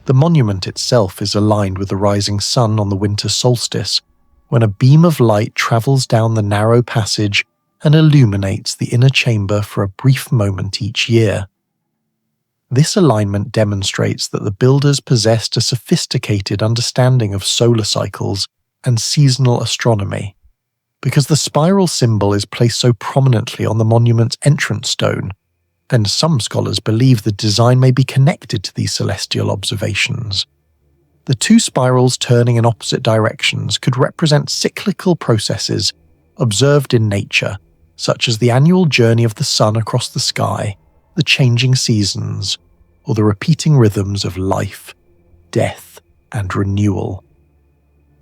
The monument itself is aligned with the rising sun on the winter solstice, when a beam of light travels down the narrow passage and illuminates the inner chamber for a brief moment each year. This alignment demonstrates that the builders possessed a sophisticated understanding of solar cycles and seasonal astronomy. Because the spiral symbol is placed so prominently on the monument's entrance stone, then some scholars believe the design may be connected to these celestial observations. The two spirals turning in opposite directions could represent cyclical processes observed in nature, such as the annual journey of the sun across the sky, the changing seasons, or the repeating rhythms of life, death, and renewal.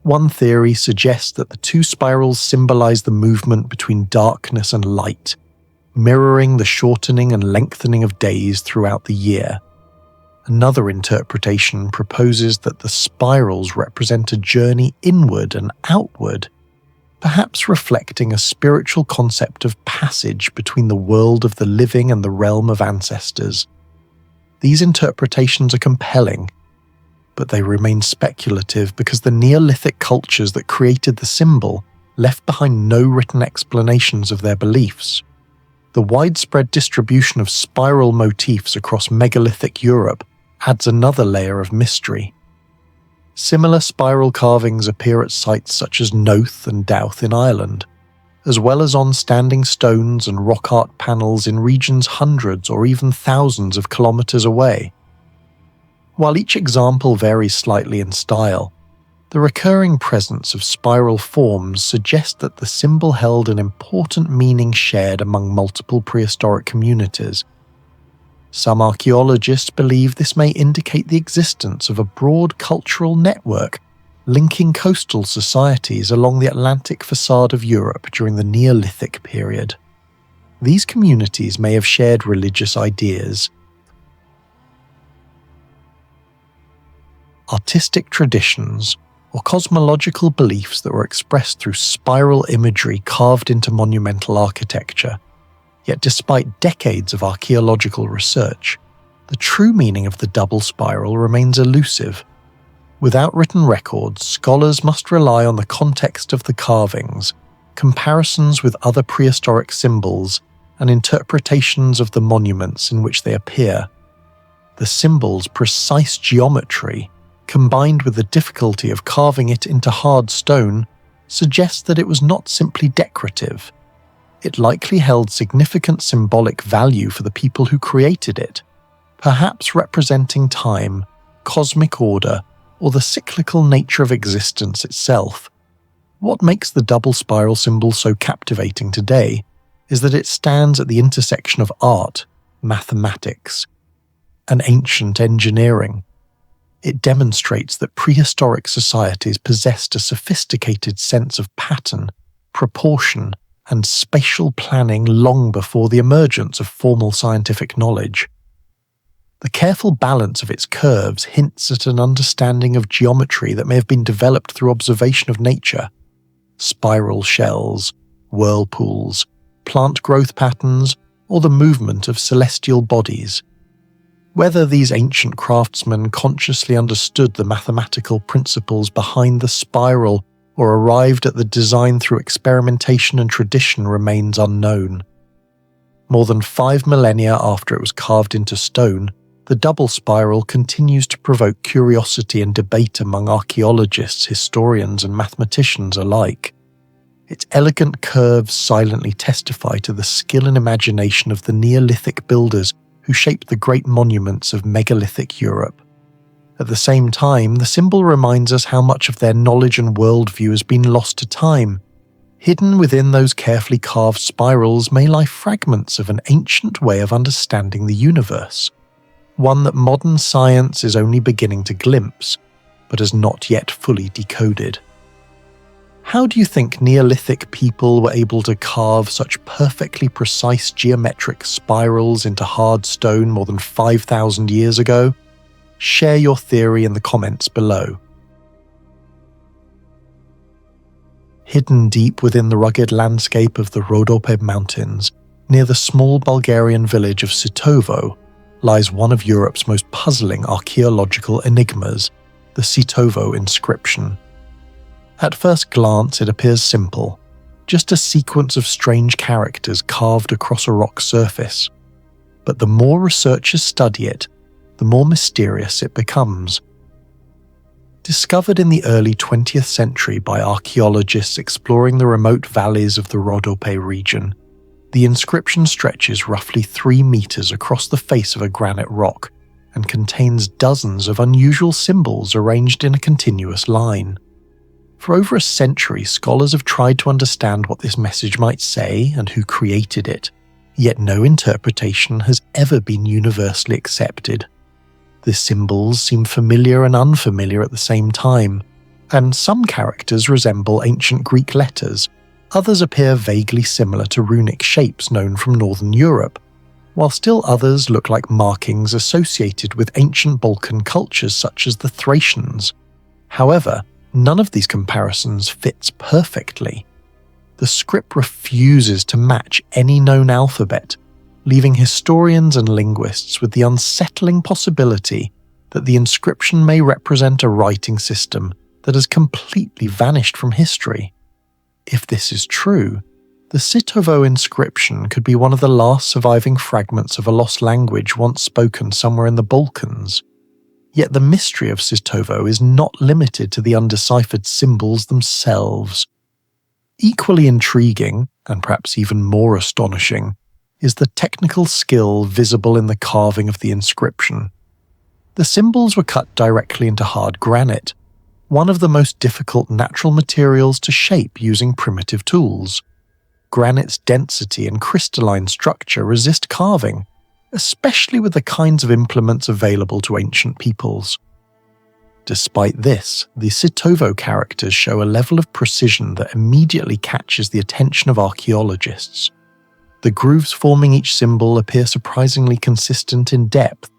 One theory suggests that the two spirals symbolize the movement between darkness and light, mirroring the shortening and lengthening of days throughout the year. Another interpretation proposes that the spirals represent a journey inward and outward, perhaps reflecting a spiritual concept of passage between the world of the living and the realm of ancestors. These interpretations are compelling, but they remain speculative because the Neolithic cultures that created the symbol left behind no written explanations of their beliefs. The widespread distribution of spiral motifs across megalithic Europe adds another layer of mystery. Similar spiral carvings appear at sites such as Knowth and Dowth in Ireland, as well as on standing stones and rock art panels in regions hundreds or even thousands of kilometers away. While each example varies slightly in style, the recurring presence of spiral forms suggests that the symbol held an important meaning shared among multiple prehistoric communities. Some archaeologists believe this may indicate the existence of a broad cultural network linking coastal societies along the Atlantic facade of Europe during the Neolithic period. These communities may have shared religious ideas, artistic traditions, or cosmological beliefs that were expressed through spiral imagery carved into monumental architecture. Yet despite decades of archaeological research, the true meaning of the double spiral remains elusive. Without written records, scholars must rely on the context of the carvings, comparisons with other prehistoric symbols, and interpretations of the monuments in which they appear. The symbol's precise geometry, combined with the difficulty of carving it into hard stone, suggests that it was not simply decorative. It likely held significant symbolic value for the people who created it, perhaps representing time, cosmic order, or the cyclical nature of existence itself. What makes the double spiral symbol so captivating today is that it stands at the intersection of art, mathematics, and ancient engineering. It demonstrates that prehistoric societies possessed a sophisticated sense of pattern, proportion, and spatial planning long before the emergence of formal scientific knowledge. The careful balance of its curves hints at an understanding of geometry that may have been developed through observation of nature. Spiral shells, whirlpools, plant growth patterns, or the movement of celestial bodies. Whether these ancient craftsmen consciously understood the mathematical principles behind the spiral or arrived at the design through experimentation and tradition remains unknown. More than 5 millennia after it was carved into stone, the double spiral continues to provoke curiosity and debate among archaeologists, historians, and mathematicians alike. Its elegant curves silently testify to the skill and imagination of the Neolithic builders who shaped the great monuments of megalithic Europe. At the same time, the symbol reminds us how much of their knowledge and worldview has been lost to time. Hidden within those carefully carved spirals may lie fragments of an ancient way of understanding the universe, one that modern science is only beginning to glimpse, but has not yet fully decoded. How do you think Neolithic people were able to carve such perfectly precise geometric spirals into hard stone more than 5,000 years ago? Share your theory in the comments below. Hidden deep within the rugged landscape of the Rhodope Mountains, near the small Bulgarian village of Sitovo, lies one of Europe's most puzzling archaeological enigmas, the Sitovo inscription. At first glance, it appears simple, just a sequence of strange characters carved across a rock surface. But the more researchers study it, the more mysterious it becomes. Discovered in the early 20th century by archaeologists exploring the remote valleys of the Rhodope region, the inscription stretches roughly 3 meters across the face of a granite rock and contains dozens of unusual symbols arranged in a continuous line. For over a century, scholars have tried to understand what this message might say and who created it, yet no interpretation has ever been universally accepted. The symbols seem familiar and unfamiliar at the same time, and some characters resemble ancient Greek letters, others appear vaguely similar to runic shapes known from Northern Europe, while still others look like markings associated with ancient Balkan cultures such as the Thracians. However, none of these comparisons fits perfectly. The script refuses to match any known alphabet, leaving historians and linguists with the unsettling possibility that the inscription may represent a writing system that has completely vanished from history. If this is true, the Sitovo inscription could be one of the last surviving fragments of a lost language once spoken somewhere in the Balkans. Yet the mystery of Sitovo is not limited to the undeciphered symbols themselves. Equally intriguing, and perhaps even more astonishing, is the technical skill visible in the carving of the inscription. The symbols were cut directly into hard granite, one of the most difficult natural materials to shape using primitive tools. Granite's density and crystalline structure resist carving, especially with the kinds of implements available to ancient peoples. Despite this, the Sitovo characters show a level of precision that immediately catches the attention of archaeologists. The grooves forming each symbol appear surprisingly consistent in depth,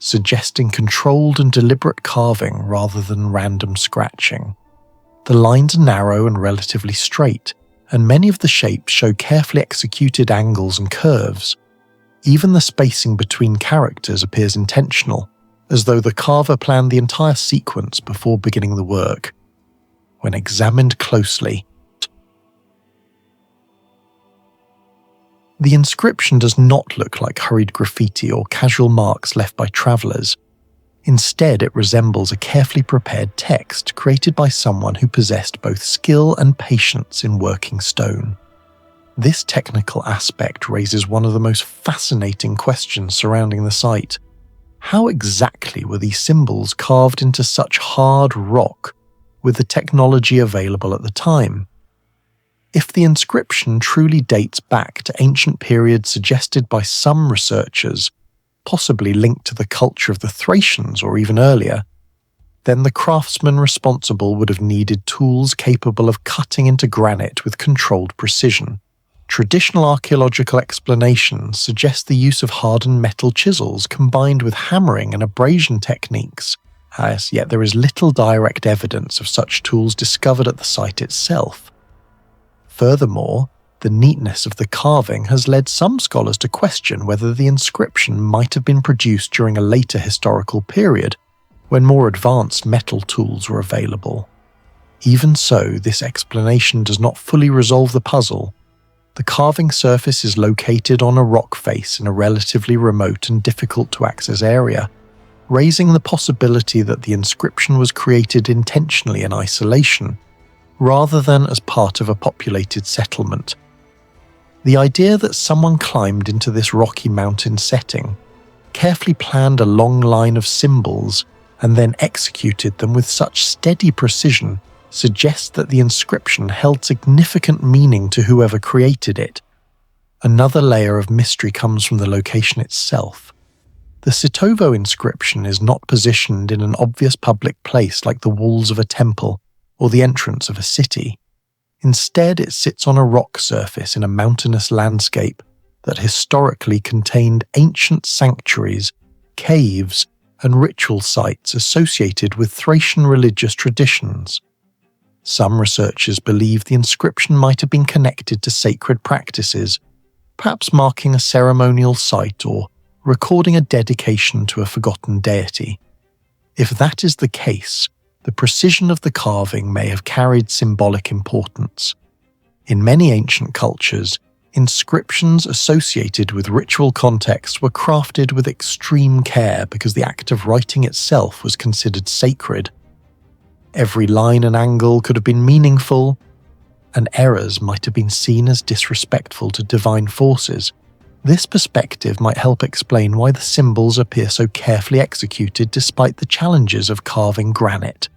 suggesting controlled and deliberate carving rather than random scratching. The lines are narrow and relatively straight, and many of the shapes show carefully executed angles and curves. Even the spacing between characters appears intentional, as though the carver planned the entire sequence before beginning the work. When examined closely, the inscription does not look like hurried graffiti or casual marks left by travelers. Instead, it resembles a carefully prepared text created by someone who possessed both skill and patience in working stone. This technical aspect raises one of the most fascinating questions surrounding the site. How exactly were these symbols carved into such hard rock with the technology available at the time? If the inscription truly dates back to ancient periods suggested by some researchers, possibly linked to the culture of the Thracians or even earlier, then the craftsman responsible would have needed tools capable of cutting into granite with controlled precision. Traditional archaeological explanations suggest the use of hardened metal chisels combined with hammering and abrasion techniques, as yet there is little direct evidence of such tools discovered at the site itself. Furthermore, the neatness of the carving has led some scholars to question whether the inscription might have been produced during a later historical period, when more advanced metal tools were available. Even so, this explanation does not fully resolve the puzzle. The carving surface is located on a rock face in a relatively remote and difficult-to-access area, raising the possibility that the inscription was created intentionally in isolation, rather than as part of a populated settlement. The idea that someone climbed into this rocky mountain setting, carefully planned a long line of symbols, and then executed them with such steady precision suggests that the inscription held significant meaning to whoever created it. Another layer of mystery comes from the location itself. The Sitovo inscription is not positioned in an obvious public place like the walls of a temple or the entrance of a city. Instead, it sits on a rock surface in a mountainous landscape that historically contained ancient sanctuaries, caves, and ritual sites associated with Thracian religious traditions. Some researchers believe the inscription might have been connected to sacred practices, perhaps marking a ceremonial site or recording a dedication to a forgotten deity. If that is the case, the precision of the carving may have carried symbolic importance. In many ancient cultures, inscriptions associated with ritual contexts were crafted with extreme care because the act of writing itself was considered sacred. Every line and angle could have been meaningful, and errors might have been seen as disrespectful to divine forces. This perspective might help explain why the symbols appear so carefully executed despite the challenges of carving granite.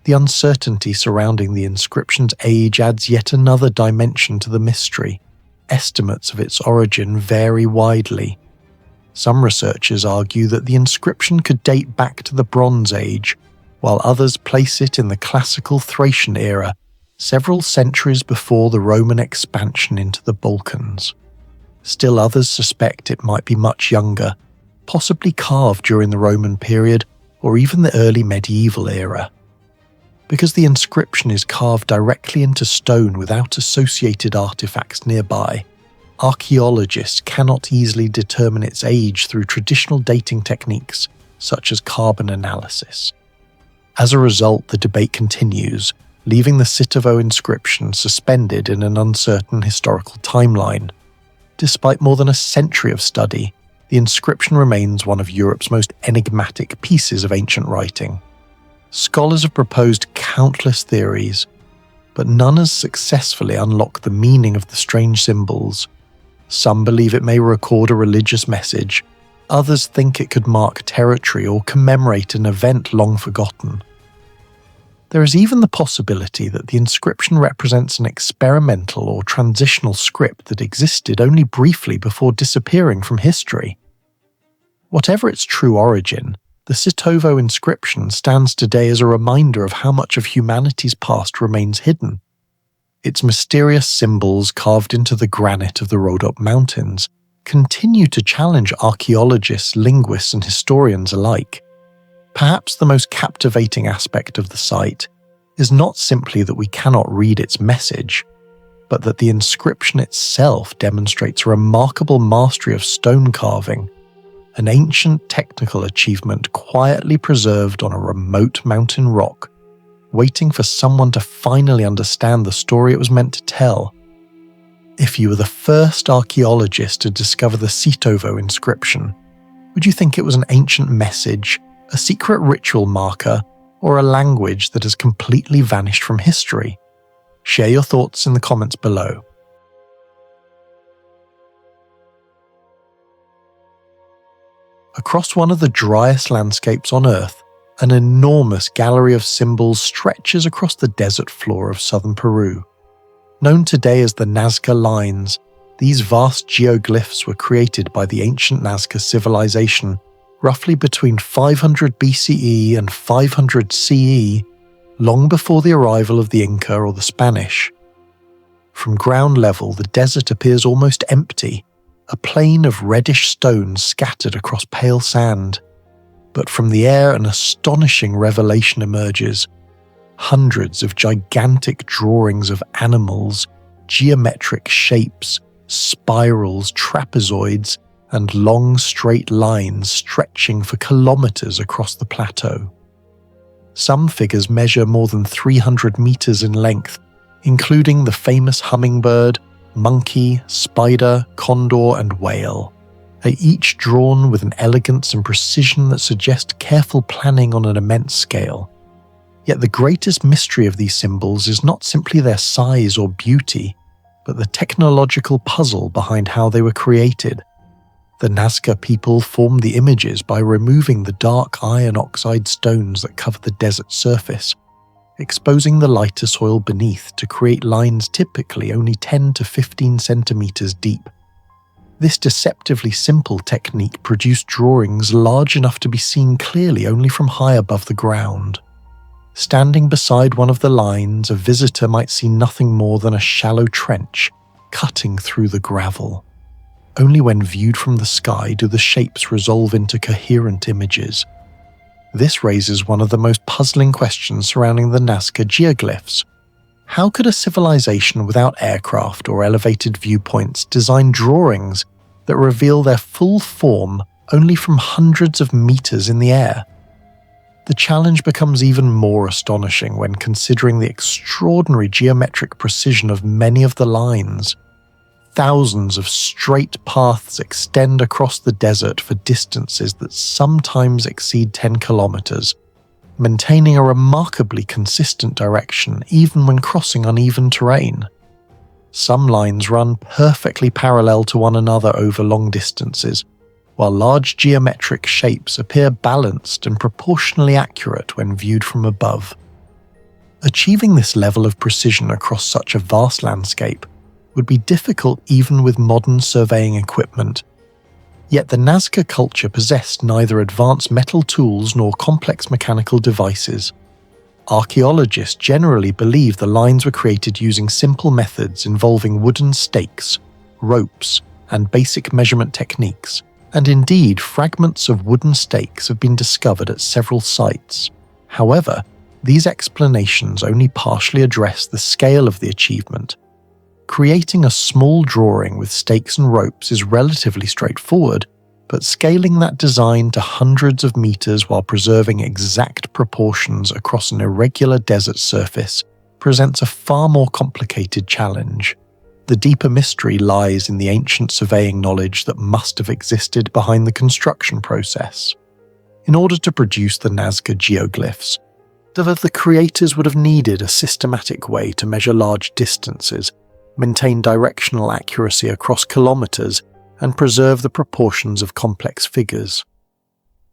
The uncertainty surrounding the inscription's age adds yet another dimension to the mystery. Estimates of its origin vary widely. Some researchers argue that the inscription could date back to the Bronze Age, while others place it in the classical Thracian era, several centuries before the Roman expansion into the Balkans. Still others suspect it might be much younger, possibly carved during the Roman period or even the early medieval era. Because the inscription is carved directly into stone without associated artifacts nearby, archaeologists cannot easily determine its age through traditional dating techniques such as carbon analysis. As a result, the debate continues, leaving the Sitovo inscription suspended in an uncertain historical timeline. Despite more than a century of study, the inscription remains one of Europe's most enigmatic pieces of ancient writing. Scholars have proposed countless theories, but none has successfully unlocked the meaning of the strange symbols. Some believe it may record a religious message, others think it could mark territory or commemorate an event long forgotten. There is even the possibility that the inscription represents an experimental or transitional script that existed only briefly before disappearing from history. Whatever its true origin, the Sitovo inscription stands today as a reminder of how much of humanity's past remains hidden. Its mysterious symbols carved into the granite of the Rhodope Mountains continue to challenge archaeologists, linguists, and historians alike. Perhaps the most captivating aspect of the site is not simply that we cannot read its message, but that the inscription itself demonstrates a remarkable mastery of stone carving, an ancient technical achievement quietly preserved on a remote mountain rock, waiting for someone to finally understand the story it was meant to tell. If you were the first archaeologist to discover the Sitovo inscription, would you think it was an ancient message, a secret ritual marker, or a language that has completely vanished from history? Share your thoughts in the comments below. Across one of the driest landscapes on Earth, an enormous gallery of symbols stretches across the desert floor of southern Peru. Known today as the Nazca Lines, these vast geoglyphs were created by the ancient Nazca civilization roughly between 500 BCE and 500 CE, long before the arrival of the Inca or the Spanish. From ground level, the desert appears almost empty, a plain of reddish stones scattered across pale sand. But from the air, an astonishing revelation emerges. Hundreds of gigantic drawings of animals, geometric shapes, spirals, trapezoids, and long straight lines stretching for kilometers across the plateau. Some figures measure more than 300 meters in length, including the famous hummingbird, monkey, spider, condor, and whale, each drawn with an elegance and precision that suggest careful planning on an immense scale. Yet the greatest mystery of these symbols is not simply their size or beauty, but the technological puzzle behind how they were created. The Nazca people formed the images by removing the dark iron oxide stones that cover the desert surface, exposing the lighter soil beneath to create lines typically only 10 to 15 centimeters deep. This deceptively simple technique produced drawings large enough to be seen clearly only from high above the ground. Standing beside one of the lines, a visitor might see nothing more than a shallow trench cutting through the gravel. Only when viewed from the sky do the shapes resolve into coherent images. This raises one of the most puzzling questions surrounding the Nazca geoglyphs. How could a civilization without aircraft or elevated viewpoints design drawings that reveal their full form only from hundreds of meters in the air. The challenge becomes even more astonishing when considering the extraordinary geometric precision of many of the lines. Thousands of straight paths extend across the desert for distances that sometimes exceed 10 kilometers, maintaining a remarkably consistent direction even when crossing uneven terrain. Some lines run perfectly parallel to one another over long distances, while large geometric shapes appear balanced and proportionally accurate when viewed from above. Achieving this level of precision across such a vast landscape would be difficult even with modern surveying equipment. Yet the Nazca culture possessed neither advanced metal tools nor complex mechanical devices. Archaeologists generally believe the lines were created using simple methods involving wooden stakes, ropes, and basic measurement techniques. And indeed, fragments of wooden stakes have been discovered at several sites. However, these explanations only partially address the scale of the achievement. Creating a small drawing with stakes and ropes is relatively straightforward, but scaling that design to hundreds of meters while preserving exact proportions across an irregular desert surface presents a far more complicated challenge. The deeper mystery lies in the ancient surveying knowledge that must have existed behind the construction process. In order to produce the Nazca geoglyphs, the creators would have needed a systematic way to measure large distances, maintain directional accuracy across kilometers, and preserve the proportions of complex figures.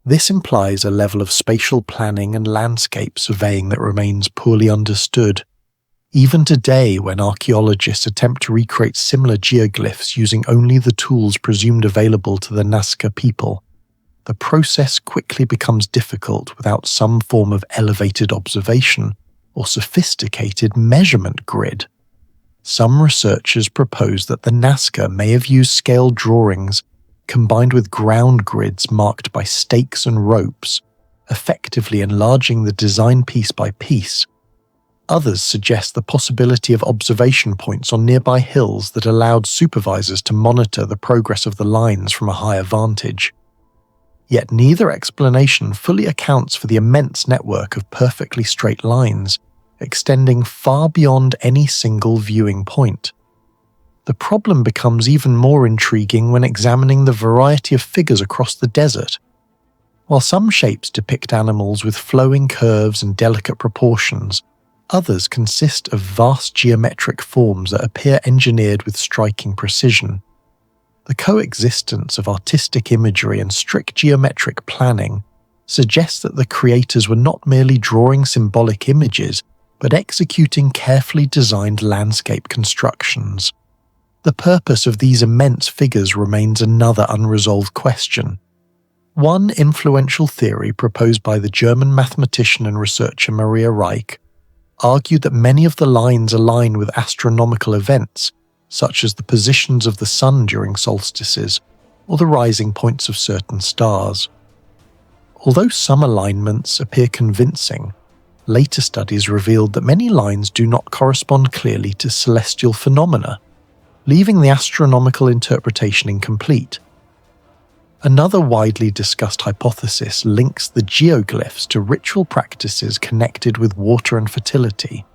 This implies a level of spatial planning and landscape surveying that remains poorly understood. Even today, when archaeologists attempt to recreate similar geoglyphs using only the tools presumed available to the Nazca people, the process quickly becomes difficult without some form of elevated observation or sophisticated measurement grid. Some researchers propose that the Nazca may have used scale drawings combined with ground grids marked by stakes and ropes, effectively enlarging the design piece by piece. Others suggest the possibility of observation points on nearby hills that allowed supervisors to monitor the progress of the lines from a higher vantage. Yet neither explanation fully accounts for the immense network of perfectly straight lines, extending far beyond any single viewing point. The problem becomes even more intriguing when examining the variety of figures across the desert. While some shapes depict animals with flowing curves and delicate proportions, others consist of vast geometric forms that appear engineered with striking precision. The coexistence of artistic imagery and strict geometric planning suggests that the creators were not merely drawing symbolic images, but executing carefully designed landscape constructions. The purpose of these immense figures remains another unresolved question. One influential theory proposed by the German mathematician and researcher Maria Reich argued that many of the lines align with astronomical events, such as the positions of the sun during solstices or the rising points of certain stars. Although some alignments appear convincing, later studies revealed that many lines do not correspond clearly to celestial phenomena, leaving the astronomical interpretation incomplete. Another widely discussed hypothesis links the geoglyphs to ritual practices connected with water and fertility.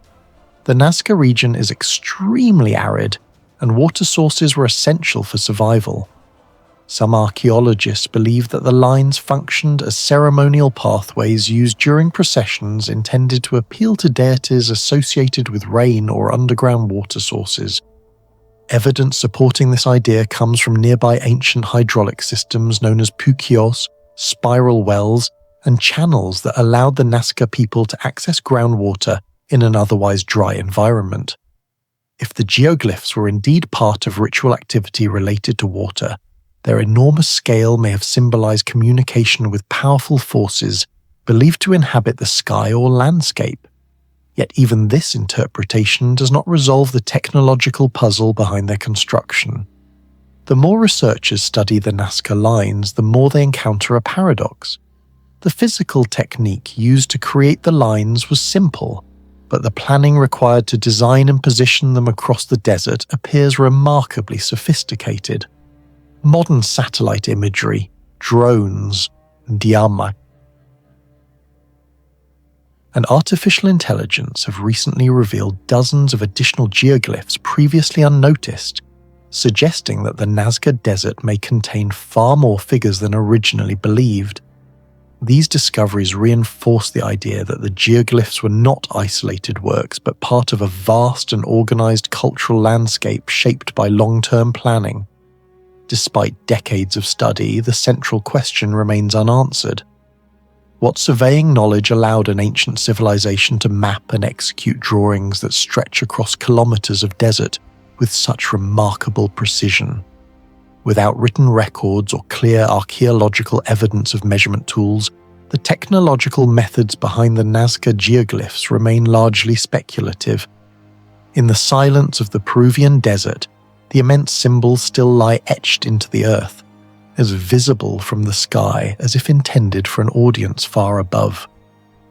The Nazca region is extremely arid, and water sources were essential for survival. Some archaeologists believe that the lines functioned as ceremonial pathways used during processions intended to appeal to deities associated with rain or underground water sources. Evidence supporting this idea comes from nearby ancient hydraulic systems known as pukios, spiral wells, and channels that allowed the Nazca people to access groundwater in an otherwise dry environment. If the geoglyphs were indeed part of ritual activity related to water, their enormous scale may have symbolized communication with powerful forces believed to inhabit the sky or landscape. Yet even this interpretation does not resolve the technological puzzle behind their construction. The more researchers study the Nazca Lines, the more they encounter a paradox. The physical technique used to create the lines was simple, but the planning required to design and position them across the desert appears remarkably sophisticated. modern satellite imagery, drones, diama, and artificial intelligence have recently revealed dozens of additional geoglyphs previously unnoticed, suggesting that the Nazca Desert may contain far more figures than originally believed. These discoveries reinforce the idea that the geoglyphs were not isolated works but part of a vast and organized cultural landscape shaped by long-term planning. Despite decades of study, the central question remains unanswered. What surveying knowledge allowed an ancient civilization to map and execute drawings that stretch across kilometers of desert with such remarkable precision? Without written records or clear archaeological evidence of measurement tools, the technological methods behind the Nazca geoglyphs remain largely speculative. In the silence of the Peruvian desert, the immense symbols still lie etched into the earth, as visible from the sky as if intended for an audience far above.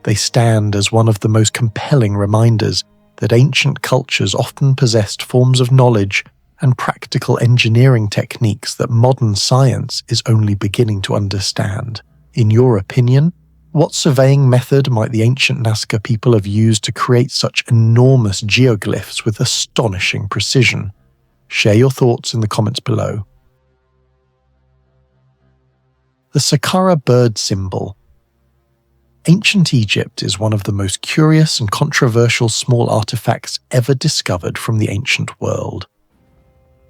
They stand as one of the most compelling reminders that ancient cultures often possessed forms of knowledge and practical engineering techniques that modern science is only beginning to understand. In your opinion, what surveying method might the ancient Nazca people have used to create such enormous geoglyphs with astonishing precision? Share your thoughts in the comments below. The Saqqara Bird symbol. Ancient Egypt is one of the most curious and controversial small artifacts ever discovered from the ancient world.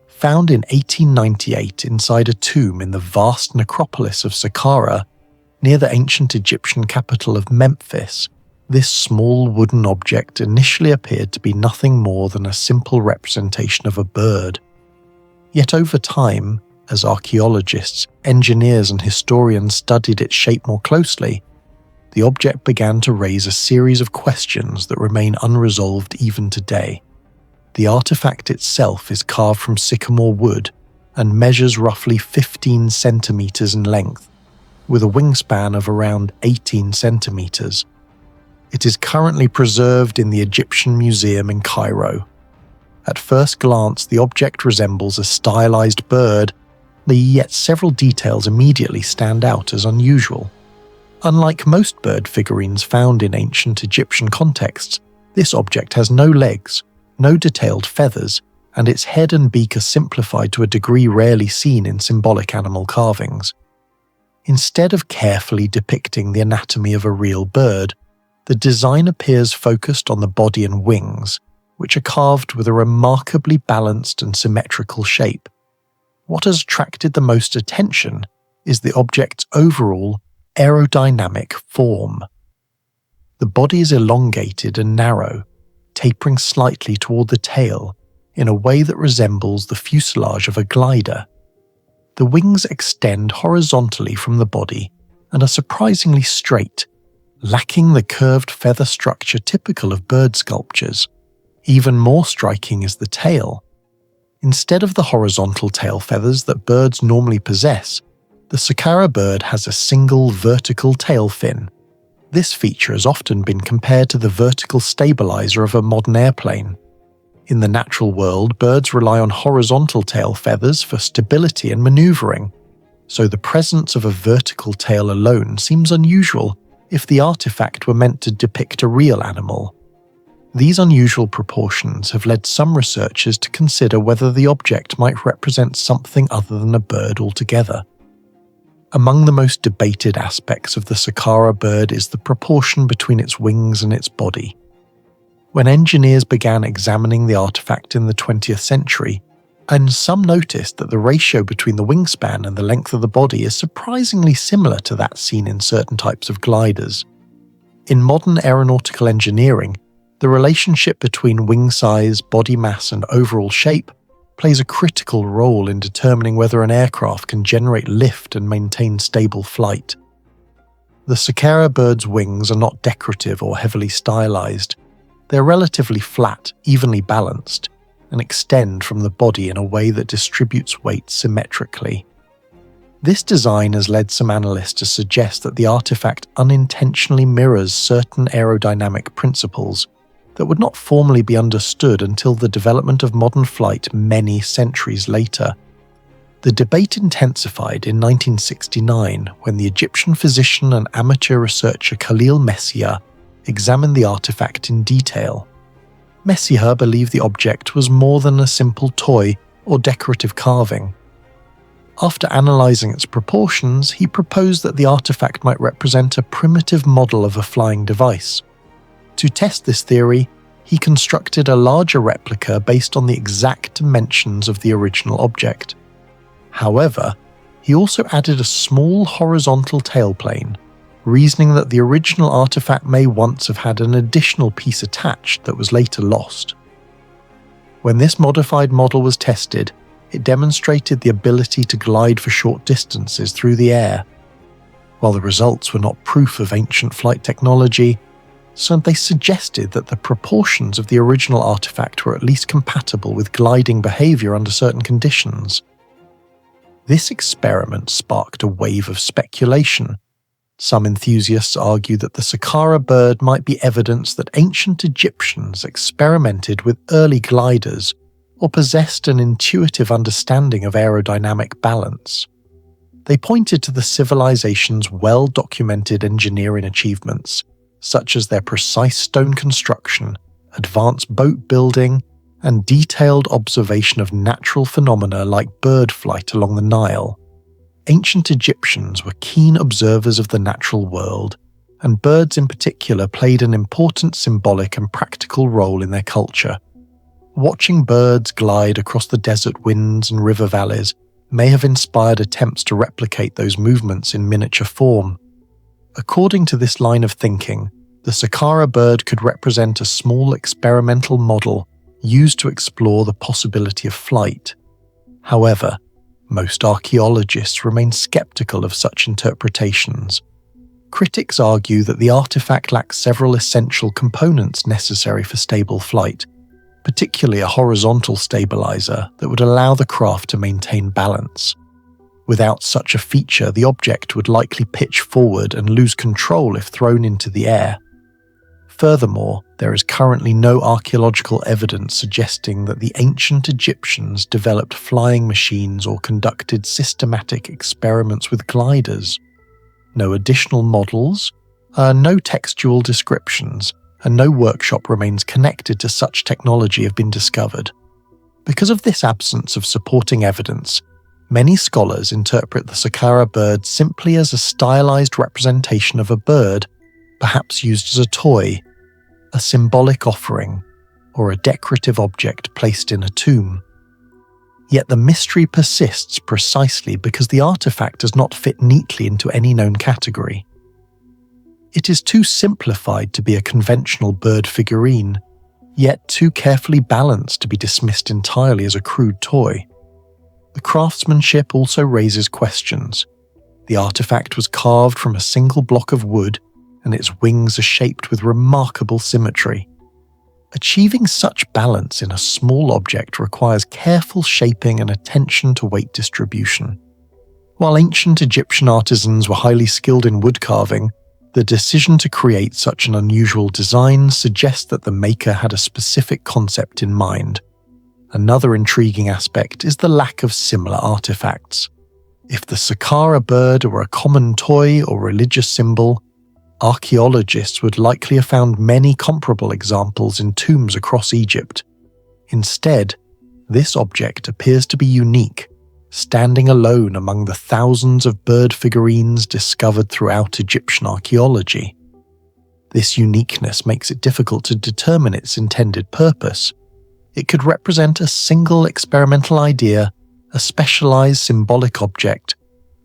Found in 1898 inside a tomb in the vast necropolis of Saqqara, near the ancient Egyptian capital of Memphis, this small wooden object initially appeared to be nothing more than a simple representation of a bird. Yet over time, as archaeologists, engineers and historians studied its shape more closely, the object began to raise a series of questions that remain unresolved even today. The artifact itself is carved from sycamore wood and measures roughly 15 centimeters in length, with a wingspan of around 18 centimeters. It is currently preserved in the Egyptian Museum in Cairo. At first glance, the object resembles a stylized bird, yet several details immediately stand out as unusual. Unlike most bird figurines found in ancient Egyptian contexts, this object has no legs, no detailed feathers, and its head and beak are simplified to a degree rarely seen in symbolic animal carvings. Instead of carefully depicting the anatomy of a real bird, the design appears focused on the body and wings, which are carved with a remarkably balanced and symmetrical shape. What has attracted the most attention is the object's overall aerodynamic form. The body is elongated and narrow, tapering slightly toward the tail in a way that resembles the fuselage of a glider. The wings extend horizontally from the body and are surprisingly straight, lacking the curved feather structure typical of bird sculptures. Even more striking is the tail. Instead of the horizontal tail feathers that birds normally possess, the Saqqara bird has a single vertical tail fin. This feature has often been compared to the vertical stabilizer of a modern airplane. In the natural world, birds rely on horizontal tail feathers for stability and maneuvering, so the presence of a vertical tail alone seems unusual if the artifact were meant to depict a real animal. These unusual proportions have led some researchers to consider whether the object might represent something other than a bird altogether. Among the most debated aspects of the Saqqara bird is the proportion between its wings and its body. When engineers began examining the artifact in the 20th century, and some noticed that the ratio between the wingspan and the length of the body is surprisingly similar to that seen in certain types of gliders. In modern aeronautical engineering, the relationship between wing size, body mass, and overall shape plays a critical role in determining whether an aircraft can generate lift and maintain stable flight. The Saqqara bird's wings are not decorative or heavily stylized. They're relatively flat, evenly balanced, and extend from the body in a way that distributes weight symmetrically. This design has led some analysts to suggest that the artifact unintentionally mirrors certain aerodynamic principles that would not formally be understood until the development of modern flight many centuries later. The debate intensified in 1969 when the Egyptian physician and amateur researcher Khalil Messiha examined the artifact in detail. Messiha believed the object was more than a simple toy or decorative carving. After analysing its proportions, he proposed that the artifact might represent a primitive model of a flying device. To test this theory, he constructed a larger replica based on the exact dimensions of the original object. However, he also added a small horizontal tailplane, reasoning that the original artifact may once have had an additional piece attached that was later lost. When this modified model was tested, it demonstrated the ability to glide for short distances through the air. While the results were not proof of ancient flight technology, so they suggested that the proportions of the original artifact were at least compatible with gliding behaviour under certain conditions. This experiment sparked a wave of speculation. Some enthusiasts argue that the Saqqara bird might be evidence that ancient Egyptians experimented with early gliders or possessed an intuitive understanding of aerodynamic balance. They pointed to the civilization's well-documented engineering achievements, such as their precise stone construction, advanced boat building, and detailed observation of natural phenomena like bird flight along the Nile. Ancient Egyptians were keen observers of the natural world, and birds in particular played an important symbolic and practical role in their culture. Watching birds glide across the desert winds and river valleys may have inspired attempts to replicate those movements in miniature form. According to this line of thinking, the Saqqara bird could represent a small experimental model used to explore the possibility of flight. However, most archaeologists remain skeptical of such interpretations. Critics argue that the artifact lacks several essential components necessary for stable flight, particularly a horizontal stabilizer that would allow the craft to maintain balance. Without such a feature, the object would likely pitch forward and lose control if thrown into the air. Furthermore, there is currently no archaeological evidence suggesting that the ancient Egyptians developed flying machines or conducted systematic experiments with gliders. No additional models, no textual descriptions, and no workshop remains connected to such technology have been discovered. Because of this absence of supporting evidence, many scholars interpret the Saqqara bird simply as a stylized representation of a bird, perhaps used as a toy, a symbolic offering, or a decorative object placed in a tomb. Yet the mystery persists precisely because the artifact does not fit neatly into any known category. It is too simplified to be a conventional bird figurine, yet too carefully balanced to be dismissed entirely as a crude toy. The craftsmanship also raises questions. The artifact was carved from a single block of wood, and its wings are shaped with remarkable symmetry. Achieving such balance in a small object requires careful shaping and attention to weight distribution. While ancient Egyptian artisans were highly skilled in wood carving, the decision to create such an unusual design suggests that the maker had a specific concept in mind. Another intriguing aspect is the lack of similar artifacts. If the Saqqara bird were a common toy or religious symbol, archaeologists would likely have found many comparable examples in tombs across Egypt. Instead, this object appears to be unique, standing alone among the thousands of bird figurines discovered throughout Egyptian archaeology. This uniqueness makes it difficult to determine its intended purpose. It could represent a single experimental idea, a specialized symbolic object,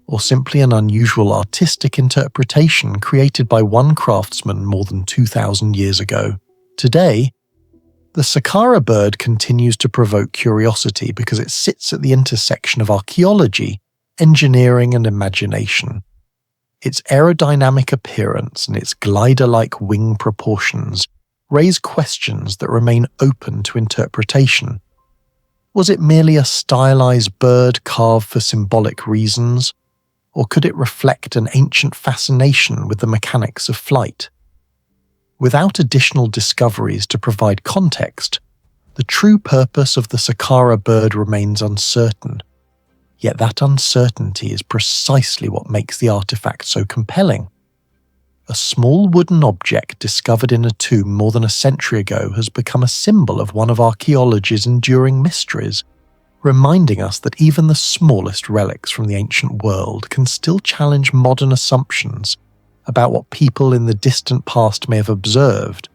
or simply an unusual artistic interpretation created by one craftsman more than 2,000 years ago. Today, the Saqqara bird continues to provoke curiosity because it sits at the intersection of archaeology, engineering, and imagination. Its aerodynamic appearance and its glider-like wing proportions raise questions that remain open to interpretation. Was it merely a stylized bird carved for symbolic reasons? Or could it reflect an ancient fascination with the mechanics of flight? Without additional discoveries to provide context, the true purpose of the Saqqara bird remains uncertain. Yet that uncertainty is precisely what makes the artifact so compelling. A small wooden object discovered in a tomb more than a century ago has become a symbol of one of archaeology's enduring mysteries, reminding us that even the smallest relics from the ancient world can still challenge modern assumptions about what people in the distant past may have observed,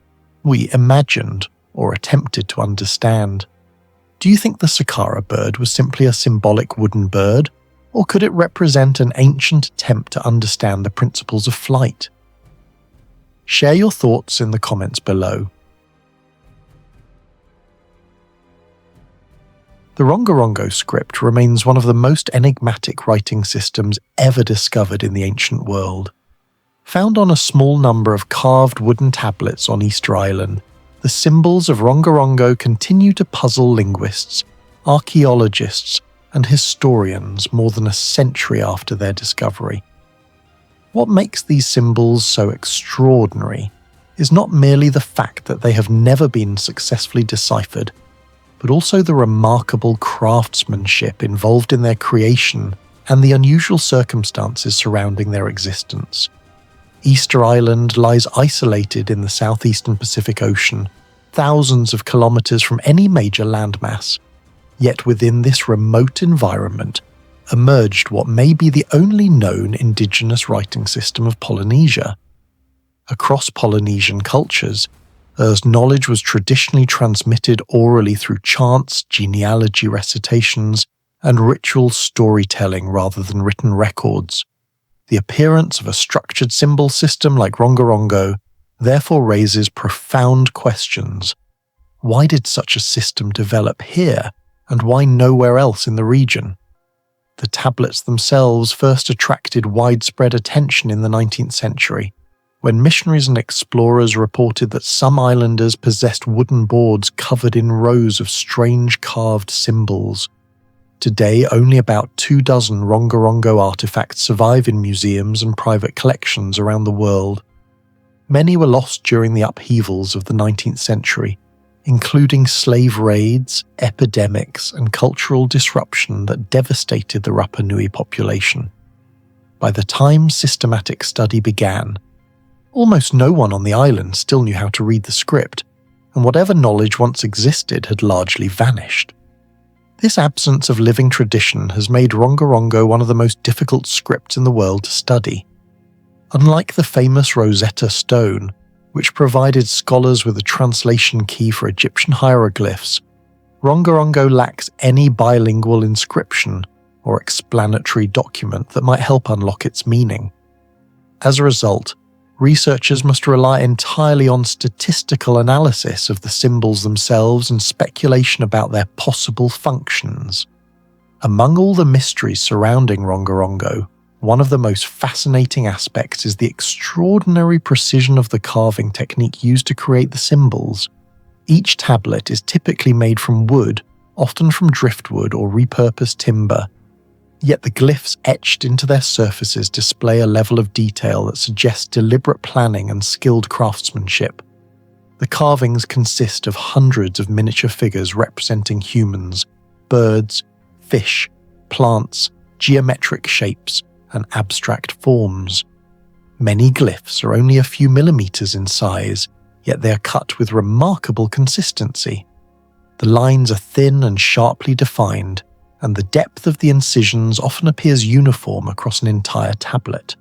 we imagined, or attempted to understand. Do you think the Saqqara bird was simply a symbolic wooden bird, or could it represent an ancient attempt to understand the principles of flight? Share your thoughts in the comments below. The Rongorongo script remains one of the most enigmatic writing systems ever discovered in the ancient world. Found on a small number of carved wooden tablets on Easter Island, the symbols of Rongorongo continue to puzzle linguists, archaeologists, and historians more than a century after their discovery. What makes these symbols so extraordinary is not merely the fact that they have never been successfully deciphered, but also the remarkable craftsmanship involved in their creation and the unusual circumstances surrounding their existence. Easter Island lies isolated in the southeastern Pacific Ocean, thousands of kilometers from any major landmass. Yet within this remote environment emerged what may be the only known indigenous writing system of Polynesia. Across Polynesian cultures, as knowledge was traditionally transmitted orally through chants, genealogy recitations, and ritual storytelling rather than written records. The appearance of a structured symbol system like Rongorongo therefore raises profound questions. Why did such a system develop here, and why nowhere else in the region? The tablets themselves first attracted widespread attention in the 19th century, when missionaries and explorers reported that some islanders possessed wooden boards covered in rows of strange carved symbols. Today, only about 24 Rongorongo artifacts survive in museums and private collections around the world. Many were lost during the upheavals of the 19th century, including slave raids, epidemics, and cultural disruption that devastated the Rapa Nui population. By the time systematic study began, almost no one on the island still knew how to read the script, and whatever knowledge once existed had largely vanished. This absence of living tradition has made Rongorongo one of the most difficult scripts in the world to study. Unlike the famous Rosetta Stone, which provided scholars with a translation key for Egyptian hieroglyphs, Rongorongo lacks any bilingual inscription or explanatory document that might help unlock its meaning. As a result, researchers must rely entirely on statistical analysis of the symbols themselves and speculation about their possible functions. Among all the mysteries surrounding Rongorongo, one of the most fascinating aspects is the extraordinary precision of the carving technique used to create the symbols. Each tablet is typically made from wood, often from driftwood or repurposed timber, yet the glyphs etched into their surfaces display a level of detail that suggests deliberate planning and skilled craftsmanship. The carvings consist of hundreds of miniature figures representing humans, birds, fish, plants, geometric shapes, and abstract forms. Many glyphs are only a few millimeters in size, yet they are cut with remarkable consistency. The lines are thin and sharply defined, and the depth of the incisions often appears uniform across an entire tablet.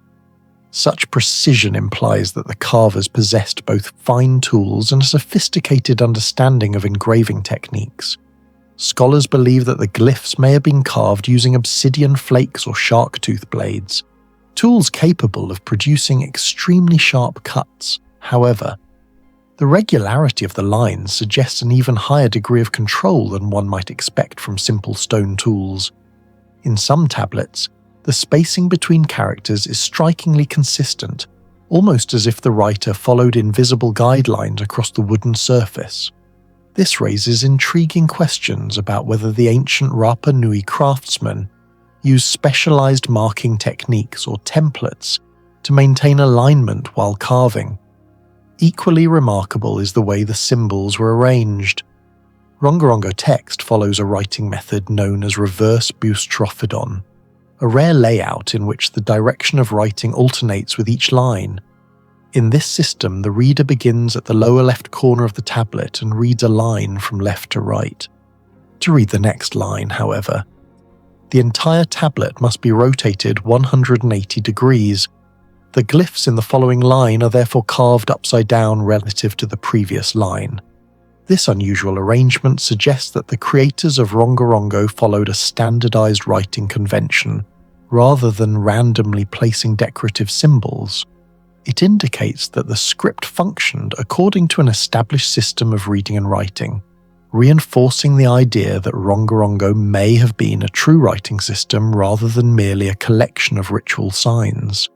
Such precision implies that the carvers possessed both fine tools and a sophisticated understanding of engraving techniques. Scholars believe that the glyphs may have been carved using obsidian flakes or shark tooth blades, tools capable of producing extremely sharp cuts. However, the regularity of the lines suggests an even higher degree of control than one might expect from simple stone tools. In some tablets, the spacing between characters is strikingly consistent, almost as if the writer followed invisible guidelines across the wooden surface. This raises intriguing questions about whether the ancient Rapa Nui craftsmen used specialized marking techniques or templates to maintain alignment while carving. Equally remarkable is the way the symbols were arranged. Rongorongo text follows a writing method known as reverse boustrophedon, a rare layout in which the direction of writing alternates with each line. In this system, the reader begins at the lower left corner of the tablet and reads a line from left to right. To read the next line, however, the entire tablet must be rotated 180 degrees. The glyphs in the following line are therefore carved upside down relative to the previous line. This unusual arrangement suggests that the creators of Rongorongo followed a standardized writing convention, rather than randomly placing decorative symbols. It indicates that the script functioned according to an established system of reading and writing, reinforcing the idea that Rongorongo may have been a true writing system rather than merely a collection of ritual signs.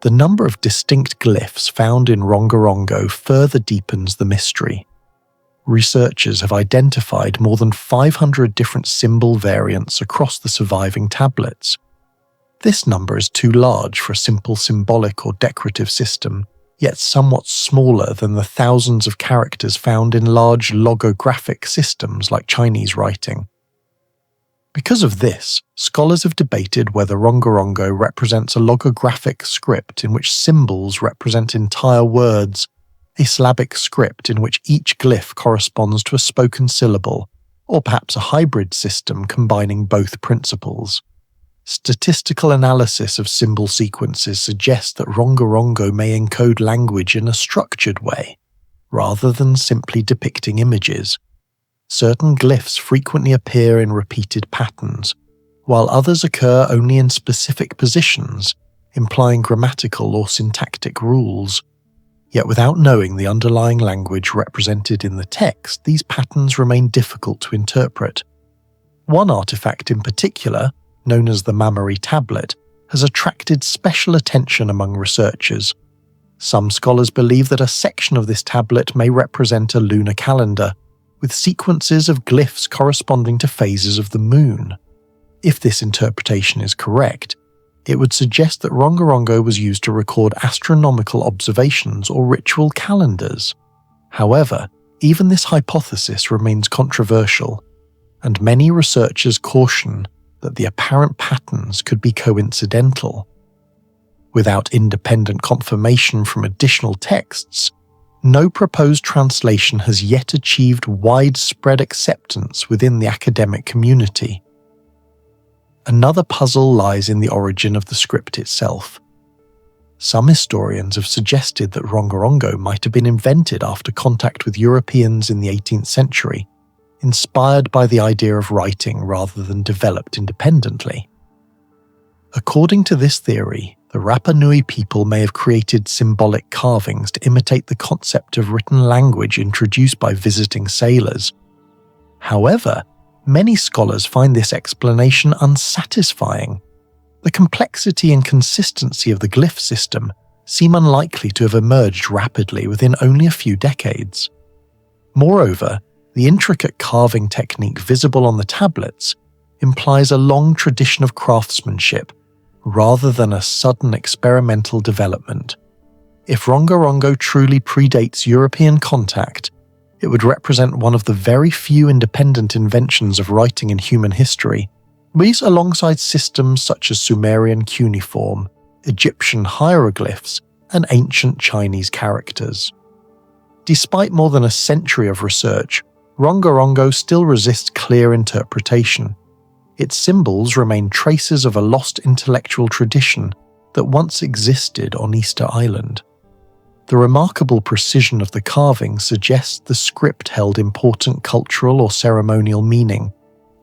The number of distinct glyphs found in Rongorongo further deepens the mystery. Researchers have identified more than 500 different symbol variants across the surviving tablets. This number is too large for a simple symbolic or decorative system, yet somewhat smaller than the thousands of characters found in large logographic systems like Chinese writing. Because of this, scholars have debated whether Rongorongo represents a logographic script in which symbols represent entire words, a syllabic script in which each glyph corresponds to a spoken syllable, or perhaps a hybrid system combining both principles. Statistical analysis of symbol sequences suggests that Rongorongo may encode language in a structured way, rather than simply depicting images. Certain glyphs frequently appear in repeated patterns, while others occur only in specific positions, implying grammatical or syntactic rules. Yet without knowing the underlying language represented in the text, these patterns remain difficult to interpret. One artifact in particular, known as the Mammary Tablet, has attracted special attention among researchers. Some scholars believe that a section of this tablet may represent a lunar calendar, with sequences of glyphs corresponding to phases of the moon. If this interpretation is correct, it would suggest that Rongorongo was used to record astronomical observations or ritual calendars. However, even this hypothesis remains controversial, and many researchers caution that the apparent patterns could be coincidental. Without independent confirmation from additional texts, no proposed translation has yet achieved widespread acceptance within the academic community. Another puzzle lies in the origin of the script itself. Some historians have suggested that Rongorongo might have been invented after contact with Europeans in the 18th century, inspired by the idea of writing rather than developed independently. According to this theory, the Rapa Nui people may have created symbolic carvings to imitate the concept of written language introduced by visiting sailors. However, many scholars find this explanation unsatisfying. The complexity and consistency of the glyph system seem unlikely to have emerged rapidly within only a few decades. Moreover, the intricate carving technique visible on the tablets implies a long tradition of craftsmanship, rather than a sudden experimental development. If Rongorongo truly predates European contact, it would represent one of the very few independent inventions of writing in human history, these alongside systems such as Sumerian cuneiform, Egyptian hieroglyphs, and ancient Chinese characters. Despite more than a century of research, Rongorongo still resists clear interpretation. Its symbols remain traces of a lost intellectual tradition that once existed on Easter Island. The remarkable precision of the carving suggests the script held important cultural or ceremonial meaning,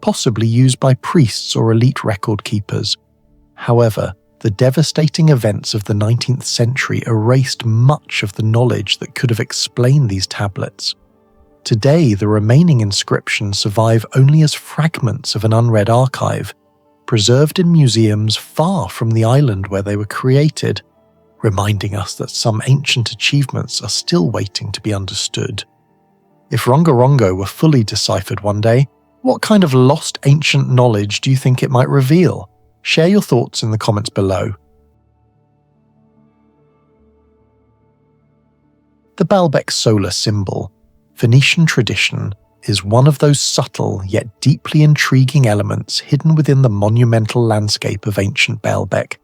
possibly used by priests or elite record keepers. However, the devastating events of the 19th century erased much of the knowledge that could have explained these tablets. Today, the remaining inscriptions survive only as fragments of an unread archive, preserved in museums far from the island where they were created, reminding us that some ancient achievements are still waiting to be understood. If Rongorongo were fully deciphered one day, what kind of lost ancient knowledge do you think it might reveal? Share your thoughts in the comments below. The Baalbek solar symbol, Phoenician tradition, is one of those subtle yet deeply intriguing elements hidden within the monumental landscape of ancient Baalbek,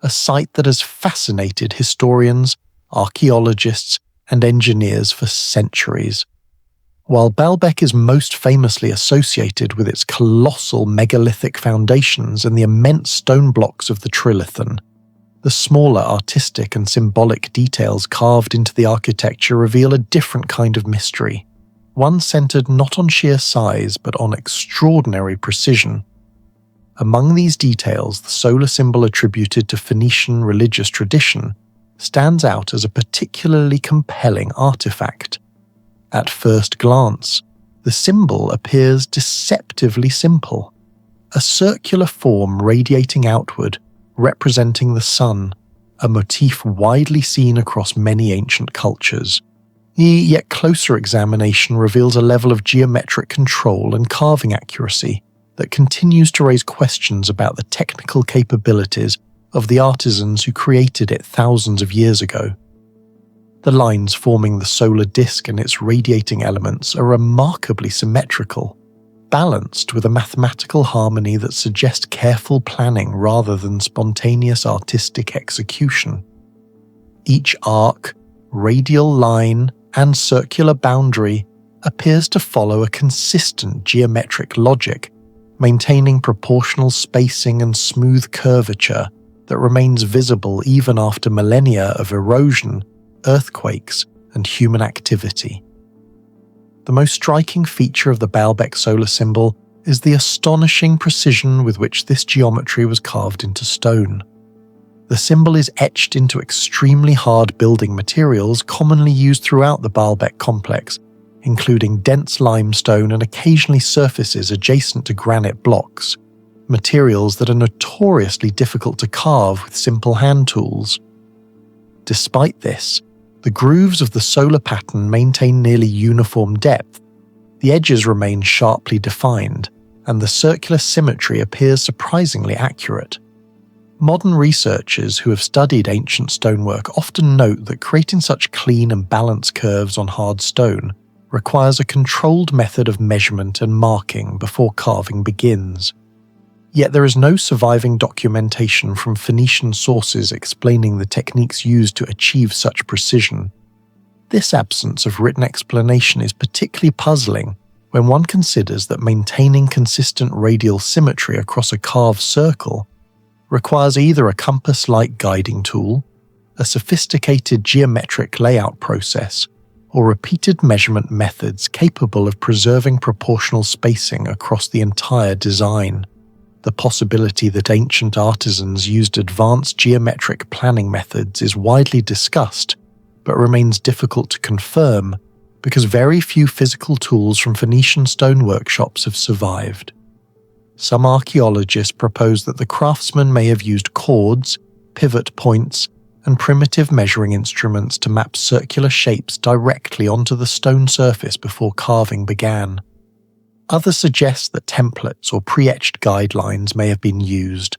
a site that has fascinated historians, archaeologists, and engineers for centuries. While Baalbek is most famously associated with its colossal megalithic foundations and the immense stone blocks of the Trilithon, the smaller artistic and symbolic details carved into the architecture reveal a different kind of mystery, one centered not on sheer size but on extraordinary precision. Among these details, the solar symbol attributed to Phoenician religious tradition stands out as a particularly compelling artifact. At first glance, the symbol appears deceptively simple, a circular form radiating outward, representing the sun, a motif widely seen across many ancient cultures. Yet closer examination reveals a level of geometric control and carving accuracy that continues to raise questions about the technical capabilities of the artisans who created it thousands of years ago. The lines forming the solar disk and its radiating elements are remarkably symmetrical, balanced with a mathematical harmony that suggests careful planning rather than spontaneous artistic execution. Each arc, radial line, and circular boundary appears to follow a consistent geometric logic, maintaining proportional spacing and smooth curvature that remains visible even after millennia of erosion, earthquakes, and human activity. The most striking feature of the Baalbek solar symbol is the astonishing precision with which this geometry was carved into stone. The symbol is etched into extremely hard building materials commonly used throughout the Baalbek complex, including dense limestone and occasionally surfaces adjacent to granite blocks, materials that are notoriously difficult to carve with simple hand tools. Despite this, the grooves of the solar pattern maintain nearly uniform depth, the edges remain sharply defined, and the circular symmetry appears surprisingly accurate. Modern researchers who have studied ancient stonework often note that creating such clean and balanced curves on hard stone requires a controlled method of measurement and marking before carving begins. Yet there is no surviving documentation from Phoenician sources explaining the techniques used to achieve such precision. This absence of written explanation is particularly puzzling when one considers that maintaining consistent radial symmetry across a carved circle requires either a compass-like guiding tool, a sophisticated geometric layout process, or repeated measurement methods capable of preserving proportional spacing across the entire design. The possibility that ancient artisans used advanced geometric planning methods is widely discussed, but remains difficult to confirm because very few physical tools from Phoenician stone workshops have survived. Some archaeologists propose that the craftsmen may have used chords, pivot points, and primitive measuring instruments to map circular shapes directly onto the stone surface before carving began. Others suggest that templates or pre-etched guidelines may have been used,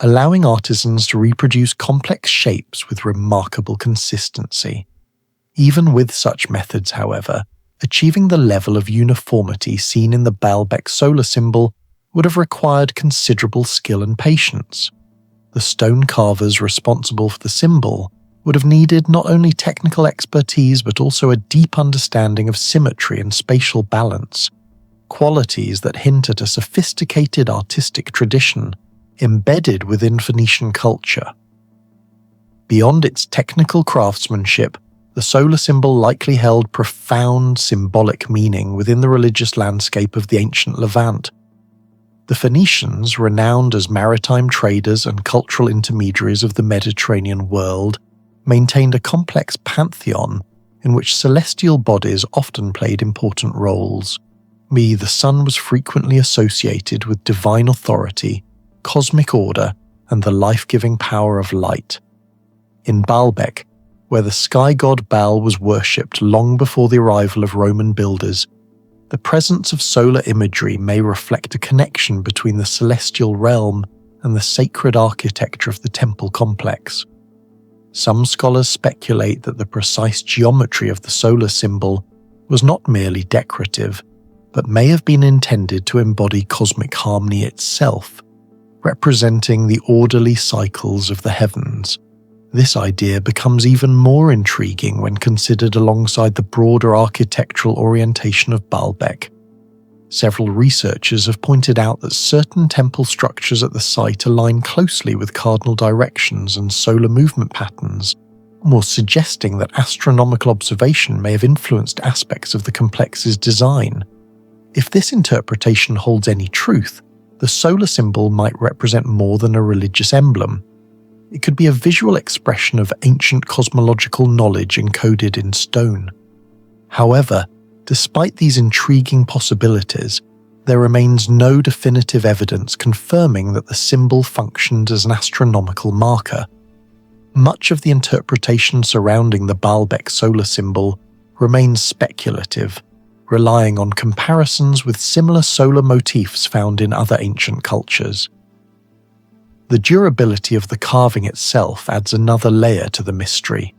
allowing artisans to reproduce complex shapes with remarkable consistency. Even with such methods, however, achieving the level of uniformity seen in the Baalbek solar symbol would have required considerable skill and patience. The stone carvers responsible for the symbol would have needed not only technical expertise but also a deep understanding of symmetry and spatial balance, qualities that hint at a sophisticated artistic tradition embedded within Phoenician culture. Beyond its technical craftsmanship, the solar symbol likely held profound symbolic meaning within the religious landscape of the ancient Levant. The Phoenicians, renowned as maritime traders and cultural intermediaries of the Mediterranean world, maintained a complex pantheon in which celestial bodies often played important roles. The sun was frequently associated with divine authority, cosmic order, and the life-giving power of light. In Baalbek, where the sky god Baal was worshipped long before the arrival of Roman builders, the presence of solar imagery may reflect a connection between the celestial realm and the sacred architecture of the temple complex. Some scholars speculate that the precise geometry of the solar symbol was not merely decorative, but may have been intended to embody cosmic harmony itself, representing the orderly cycles of the heavens. This idea becomes even more intriguing when considered alongside the broader architectural orientation of Baalbek. Several researchers have pointed out that certain temple structures at the site align closely with cardinal directions and solar movement patterns, more suggesting that astronomical observation may have influenced aspects of the complex's design. If this interpretation holds any truth, the solar symbol might represent more than a religious emblem. It could be a visual expression of ancient cosmological knowledge encoded in stone. However, despite these intriguing possibilities, there remains no definitive evidence confirming that the symbol functioned as an astronomical marker. Much of the interpretation surrounding the Baalbek solar symbol remains speculative, relying on comparisons with similar solar motifs found in other ancient cultures. The durability of the carving itself adds another layer to the mystery.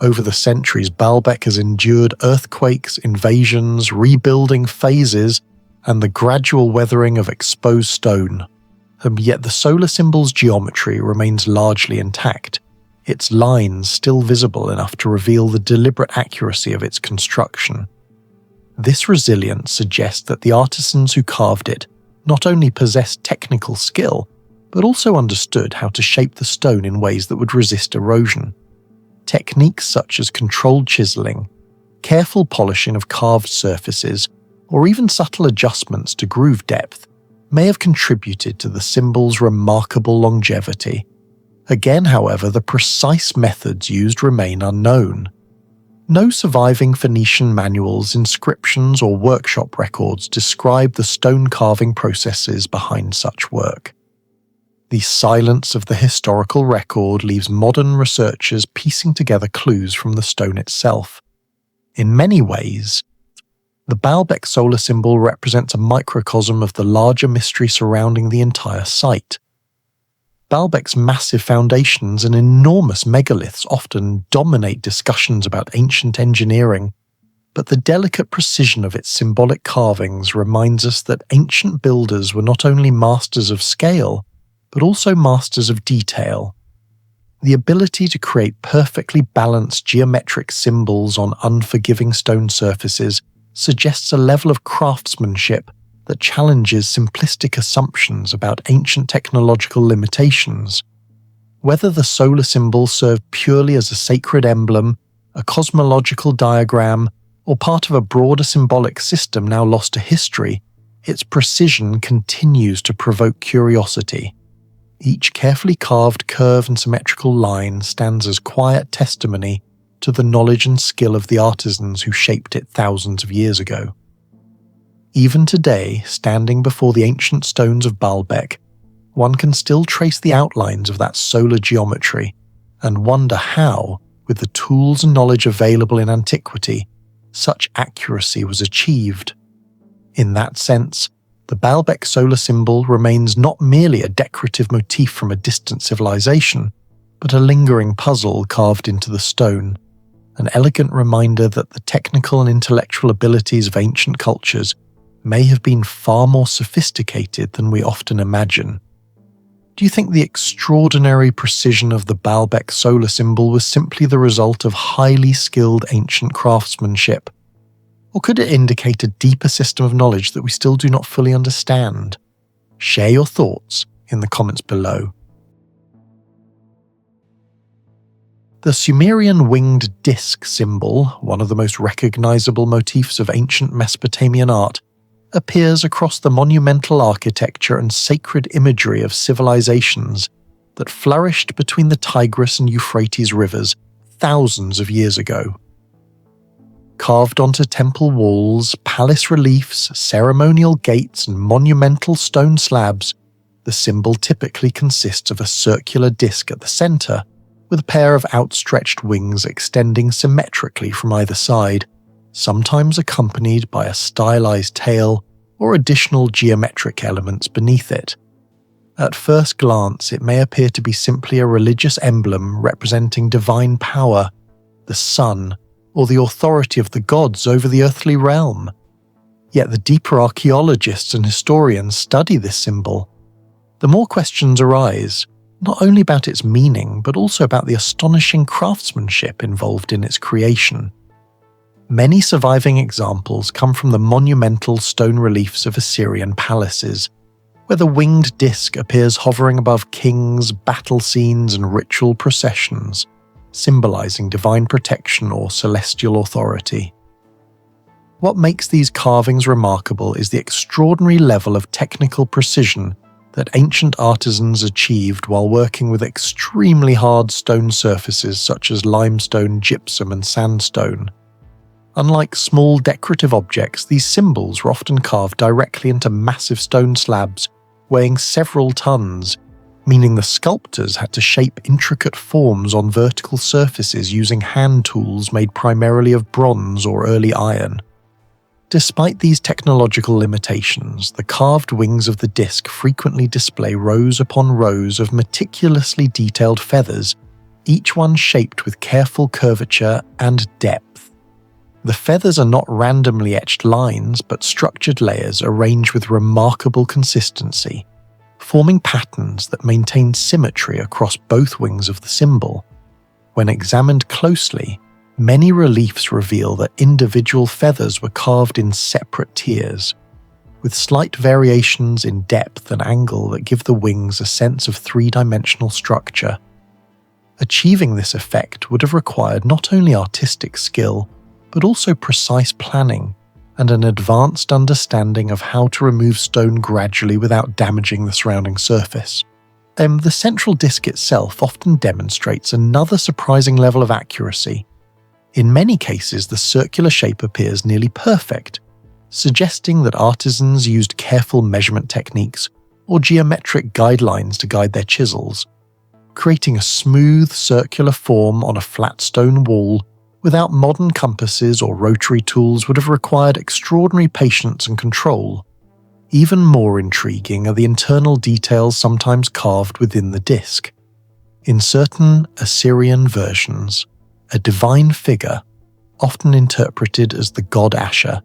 Over the centuries, Baalbek has endured earthquakes, invasions, rebuilding phases, and the gradual weathering of exposed stone. And yet the solar symbol's geometry remains largely intact, its lines still visible enough to reveal the deliberate accuracy of its construction. This resilience suggests that the artisans who carved it not only possessed technical skill, but also understood how to shape the stone in ways that would resist erosion. Techniques such as controlled chiseling, careful polishing of carved surfaces, or even subtle adjustments to groove depth may have contributed to the symbol's remarkable longevity. Again, however, the precise methods used remain unknown. No surviving Phoenician manuals, inscriptions, or workshop records describe the stone carving processes behind such work. The silence of the historical record leaves modern researchers piecing together clues from the stone itself. In many ways, the Baalbek solar symbol represents a microcosm of the larger mystery surrounding the entire site. Baalbek's massive foundations and enormous megaliths often dominate discussions about ancient engineering, but the delicate precision of its symbolic carvings reminds us that ancient builders were not only masters of scale, but also masters of detail. The ability to create perfectly balanced geometric symbols on unforgiving stone surfaces suggests a level of craftsmanship that challenges simplistic assumptions about ancient technological limitations. Whether the solar symbol served purely as a sacred emblem, a cosmological diagram, or part of a broader symbolic system now lost to history, its precision continues to provoke curiosity. Each carefully carved curve and symmetrical line stands as quiet testimony to the knowledge and skill of the artisans who shaped it thousands of years ago. Even today, standing before the ancient stones of Baalbek, one can still trace the outlines of that solar geometry and wonder how, with the tools and knowledge available in antiquity, such accuracy was achieved. In that sense, the Baalbek solar symbol remains not merely a decorative motif from a distant civilization, but a lingering puzzle carved into the stone, an elegant reminder that the technical and intellectual abilities of ancient cultures may have been far more sophisticated than we often imagine. Do you think the extraordinary precision of the Baalbek solar symbol was simply the result of highly skilled ancient craftsmanship? Or could it indicate a deeper system of knowledge that we still do not fully understand? Share your thoughts in the comments below. The Sumerian winged disc symbol, one of the most recognizable motifs of ancient Mesopotamian art, appears across the monumental architecture and sacred imagery of civilizations that flourished between the Tigris and Euphrates rivers thousands of years ago. Carved onto temple walls, palace reliefs, ceremonial gates, and monumental stone slabs, the symbol typically consists of a circular disc at the center, with a pair of outstretched wings extending symmetrically from either side, sometimes accompanied by a stylized tail or additional geometric elements beneath it. At first glance, it may appear to be simply a religious emblem representing divine power, the sun, or the authority of the gods over the earthly realm. Yet the deeper archaeologists and historians study this symbol, the more questions arise, not only about its meaning, but also about the astonishing craftsmanship involved in its creation. Many surviving examples come from the monumental stone reliefs of Assyrian palaces, where the winged disc appears hovering above kings, battle scenes, and ritual processions, symbolizing divine protection or celestial authority. What makes these carvings remarkable is the extraordinary level of technical precision that ancient artisans achieved while working with extremely hard stone surfaces such as limestone, gypsum, and sandstone. Unlike small decorative objects, these symbols were often carved directly into massive stone slabs weighing several tons, meaning the sculptors had to shape intricate forms on vertical surfaces using hand tools made primarily of bronze or early iron. Despite these technological limitations, the carved wings of the disc frequently display rows upon rows of meticulously detailed feathers, each one shaped with careful curvature and depth. The feathers are not randomly etched lines, but structured layers arranged with remarkable consistency, forming patterns that maintain symmetry across both wings of the symbol. When examined closely, many reliefs reveal that individual feathers were carved in separate tiers, with slight variations in depth and angle that give the wings a sense of three-dimensional structure. Achieving this effect would have required not only artistic skill, but also precise planning and an advanced understanding of how to remove stone gradually without damaging the surrounding surface. The central disc itself often demonstrates another surprising level of accuracy. In many cases, the circular shape appears nearly perfect, suggesting that artisans used careful measurement techniques or geometric guidelines to guide their chisels. Creating a smooth, circular form on a flat stone wall without modern compasses or rotary tools would have required extraordinary patience and control. Even more intriguing are the internal details sometimes carved within the disc. In certain Assyrian versions, a divine figure, often interpreted as the god Asher,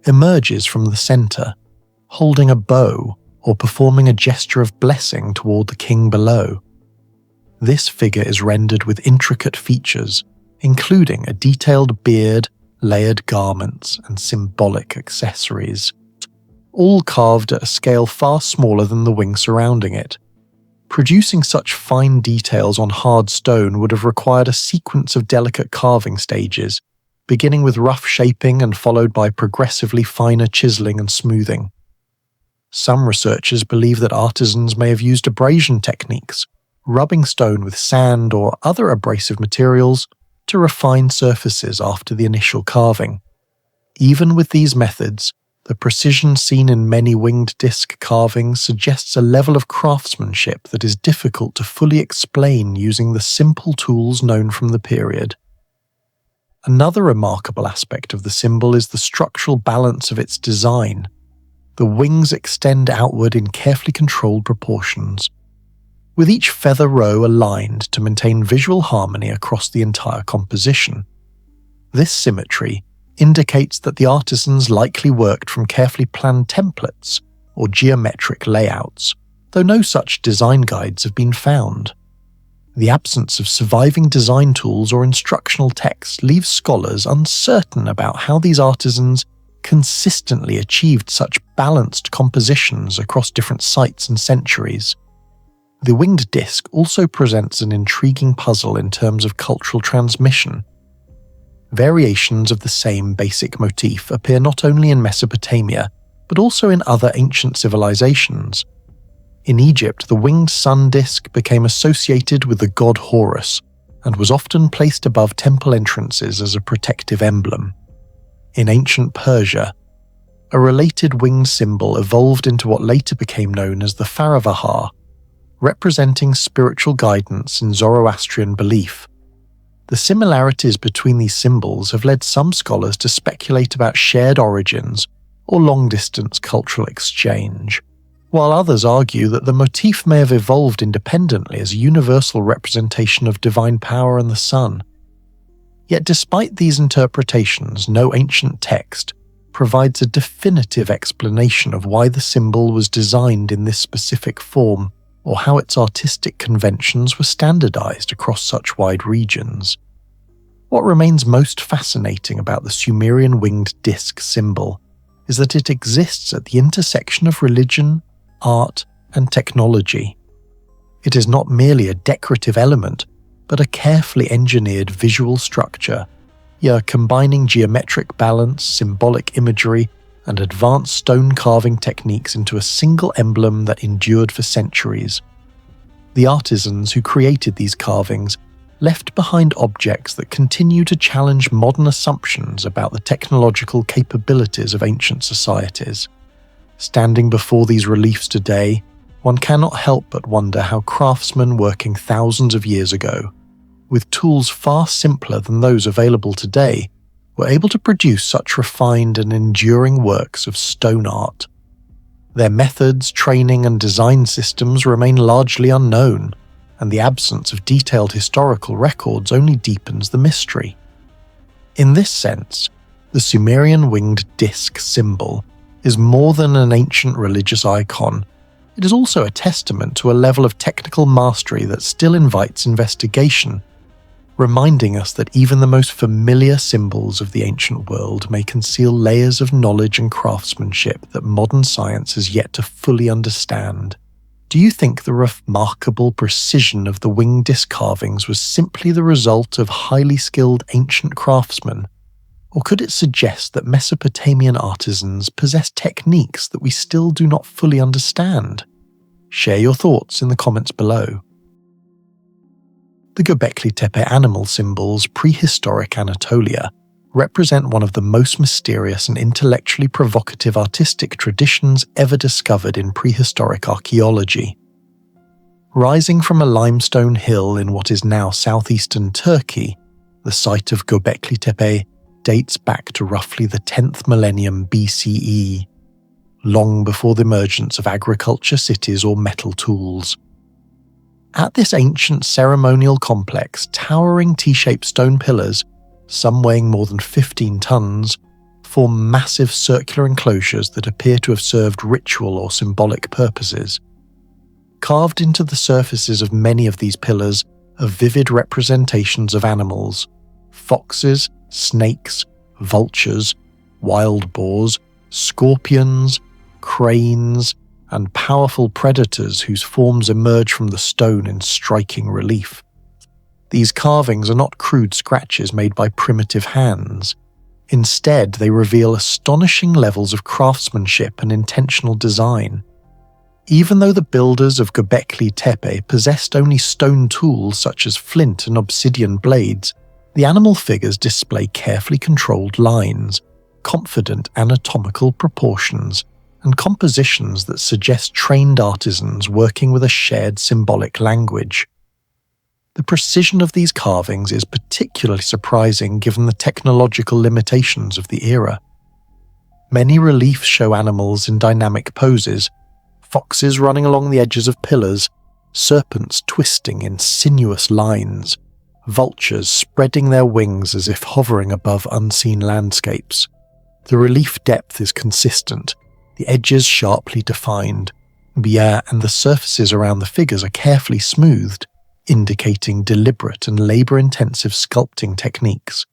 emerges from the center, holding a bow or performing a gesture of blessing toward the king below. This figure is rendered with intricate features, including a detailed beard, layered garments, and symbolic accessories, all carved at a scale far smaller than the wing surrounding it. Producing such fine details on hard stone would have required a sequence of delicate carving stages, beginning with rough shaping and followed by progressively finer chiseling and smoothing. Some researchers believe that artisans may have used abrasion techniques, rubbing stone with sand or other abrasive materials to refine surfaces after the initial carving. Even with these methods, the precision seen in many winged disc carvings suggests a level of craftsmanship that is difficult to fully explain using the simple tools known from the period. Another remarkable aspect of the symbol is the structural balance of its design. The wings extend outward in carefully controlled proportions, with each feather row aligned to maintain visual harmony across the entire composition. This symmetry indicates that the artisans likely worked from carefully planned templates or geometric layouts, though no such design guides have been found. The absence of surviving design tools or instructional text leaves scholars uncertain about how these artisans consistently achieved such balanced compositions across different sites and centuries. The winged disc also presents an intriguing puzzle in terms of cultural transmission. Variations of the same basic motif appear not only in Mesopotamia, but also in other ancient civilizations. In Egypt, the winged sun disk became associated with the god Horus, and was often placed above temple entrances as a protective emblem. In ancient Persia, a related winged symbol evolved into what later became known as the Faravahar, representing spiritual guidance in Zoroastrian belief. The similarities between these symbols have led some scholars to speculate about shared origins or long-distance cultural exchange, while others argue that the motif may have evolved independently as a universal representation of divine power and the sun. Yet despite these interpretations, no ancient text, provides a definitive explanation of why the symbol was designed in this specific form, or how its artistic conventions were standardized across such wide regions. What remains most fascinating about the Sumerian winged disc symbol is that it exists at the intersection of religion, art, and technology. It is not merely a decorative element, but a carefully engineered visual structure, combining geometric balance, symbolic imagery, and advanced stone carving techniques into a single emblem that endured for centuries. The artisans who created these carvings left behind objects that continue to challenge modern assumptions about the technological capabilities of ancient societies. Standing before these reliefs today, one cannot help but wonder how craftsmen working thousands of years ago, with tools far simpler than those available today, were able to produce such refined and enduring works of stone art. Their methods, training, and design systems remain largely unknown, and the absence of detailed historical records only deepens the mystery. In this sense, the Sumerian winged disc symbol is more than an ancient religious icon. It is also a testament to a level of technical mastery that still invites investigation, reminding us that even the most familiar symbols of the ancient world may conceal layers of knowledge and craftsmanship that modern science has yet to fully understand. Do you think the remarkable precision of the winged disc carvings was simply the result of highly skilled ancient craftsmen? Or could it suggest that Mesopotamian artisans possess techniques that we still do not fully understand? Share your thoughts in the comments below. The Göbekli Tepe animal symbols, prehistoric Anatolia, represent one of the most mysterious and intellectually provocative artistic traditions ever discovered in prehistoric archaeology. Rising from a limestone hill in what is now southeastern Turkey, the site of Göbekli Tepe dates back to roughly the 10th millennium BCE, long before the emergence of agriculture cities or metal tools. At this ancient ceremonial complex, towering T-shaped stone pillars, some weighing more than 15 tons, form massive circular enclosures that appear to have served ritual or symbolic purposes. Carved into the surfaces of many of these pillars are vivid representations of animals: foxes, snakes, vultures, wild boars, scorpions, cranes, and powerful predators whose forms emerge from the stone in striking relief. These carvings are not crude scratches made by primitive hands. Instead, they reveal astonishing levels of craftsmanship and intentional design. Even though the builders of Göbekli Tepe possessed only stone tools such as flint and obsidian blades, the animal figures display carefully controlled lines, confident anatomical proportions, and compositions that suggest trained artisans working with a shared symbolic language. The precision of these carvings is particularly surprising given the technological limitations of the era. Many reliefs show animals in dynamic poses, foxes running along the edges of pillars, serpents twisting in sinuous lines, vultures spreading their wings as if hovering above unseen landscapes. The relief depth is consistent, the edges sharply defined, and the surfaces around the figures are carefully smoothed, indicating deliberate and labour-intensive sculpting techniques.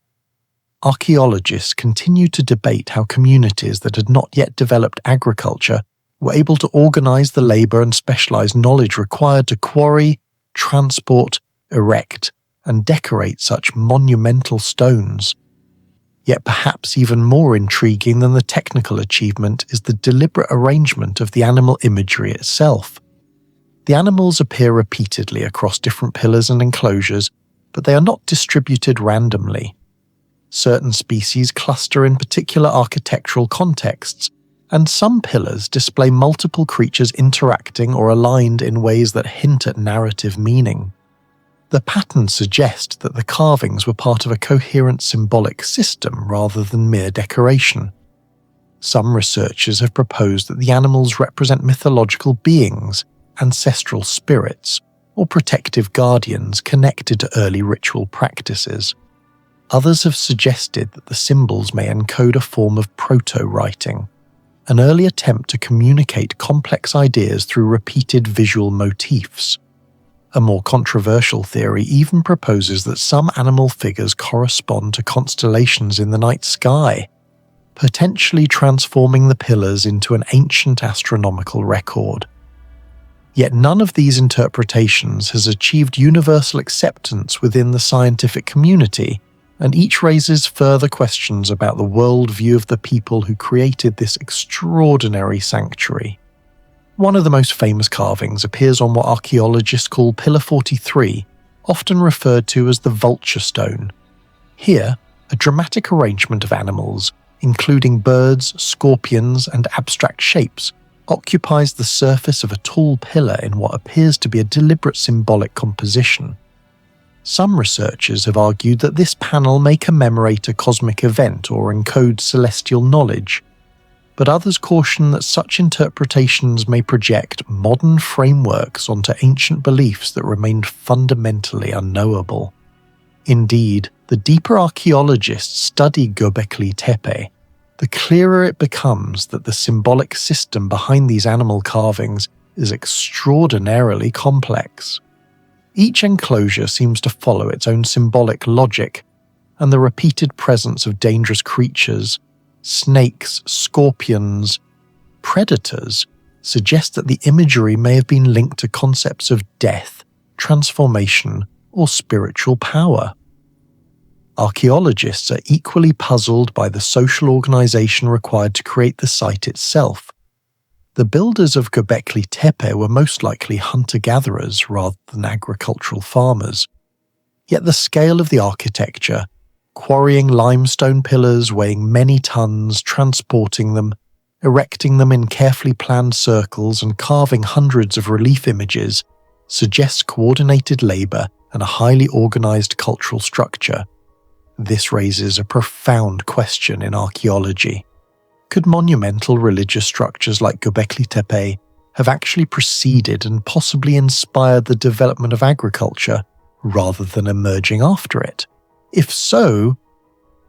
Archaeologists continue to debate how communities that had not yet developed agriculture were able to organise the labour and specialised knowledge required to quarry, transport, erect, and decorate such monumental stones. Yet perhaps even more intriguing than the technical achievement is the deliberate arrangement of the animal imagery itself. The animals appear repeatedly across different pillars and enclosures, but they are not distributed randomly. Certain species cluster in particular architectural contexts, and some pillars display multiple creatures interacting or aligned in ways that hint at narrative meaning. The patterns suggest that the carvings were part of a coherent symbolic system rather than mere decoration. Some researchers have proposed that the animals represent mythological beings, ancestral spirits, or protective guardians connected to early ritual practices. Others have suggested that the symbols may encode a form of proto-writing, an early attempt to communicate complex ideas through repeated visual motifs. A more controversial theory even proposes that some animal figures correspond to constellations in the night sky, potentially transforming the pillars into an ancient astronomical record. Yet none of these interpretations has achieved universal acceptance within the scientific community, and each raises further questions about the worldview of the people who created this extraordinary sanctuary. One of the most famous carvings appears on what archaeologists call Pillar 43, often referred to as the vulture stone. Here, a dramatic arrangement of animals, including birds, scorpions, and abstract shapes, occupies the surface of a tall pillar in what appears to be a deliberate symbolic composition. Some researchers have argued that this panel may commemorate a cosmic event or encode celestial knowledge, but others caution that such interpretations may project modern frameworks onto ancient beliefs that remained fundamentally unknowable. Indeed, the deeper archaeologists study Göbekli Tepe, the clearer it becomes that the symbolic system behind these animal carvings is extraordinarily complex. Each enclosure seems to follow its own symbolic logic, and the repeated presence of dangerous creatures, snakes, scorpions, predators, suggest that the imagery may have been linked to concepts of death, transformation, or spiritual power. Archaeologists are equally puzzled by the social organization required to create the site itself. The builders of Göbekli Tepe were most likely hunter-gatherers rather than agricultural farmers. Yet the scale of the architecture, quarrying limestone pillars weighing many tons, transporting them, erecting them in carefully planned circles and carving hundreds of relief images, suggests coordinated labor and a highly organized cultural structure. This raises a profound question in archaeology. Could monumental religious structures like Göbekli Tepe have actually preceded and possibly inspired the development of agriculture rather than emerging after it? If so,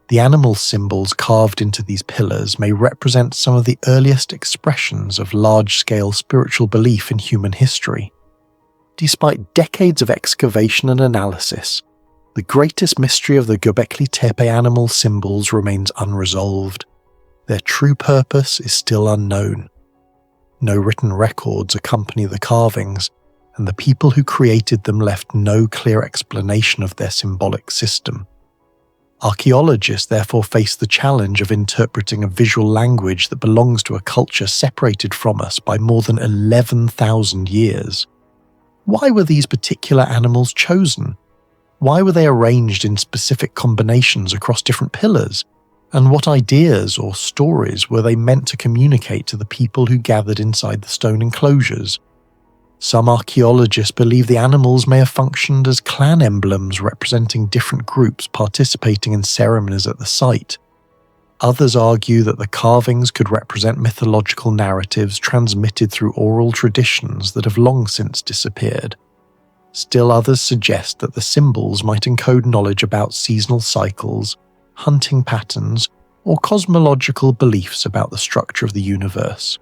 the animal symbols carved into these pillars may represent some of the earliest expressions of large-scale spiritual belief in human history. Despite decades of excavation and analysis, the greatest mystery of the Göbekli Tepe animal symbols remains unresolved. Their true purpose is still unknown. No written records accompany the carvings, and the people who created them left no clear explanation of their symbolic system. Archaeologists therefore face the challenge of interpreting a visual language that belongs to a culture separated from us by more than 11,000 years. Why were these particular animals chosen? Why were they arranged in specific combinations across different pillars? And what ideas or stories were they meant to communicate to the people who gathered inside the stone enclosures? Some archaeologists believe the animals may have functioned as clan emblems representing different groups participating in ceremonies at the site. Others argue that the carvings could represent mythological narratives transmitted through oral traditions that have long since disappeared. Still others suggest that the symbols might encode knowledge about seasonal cycles, hunting patterns, or cosmological beliefs about the structure of the universe.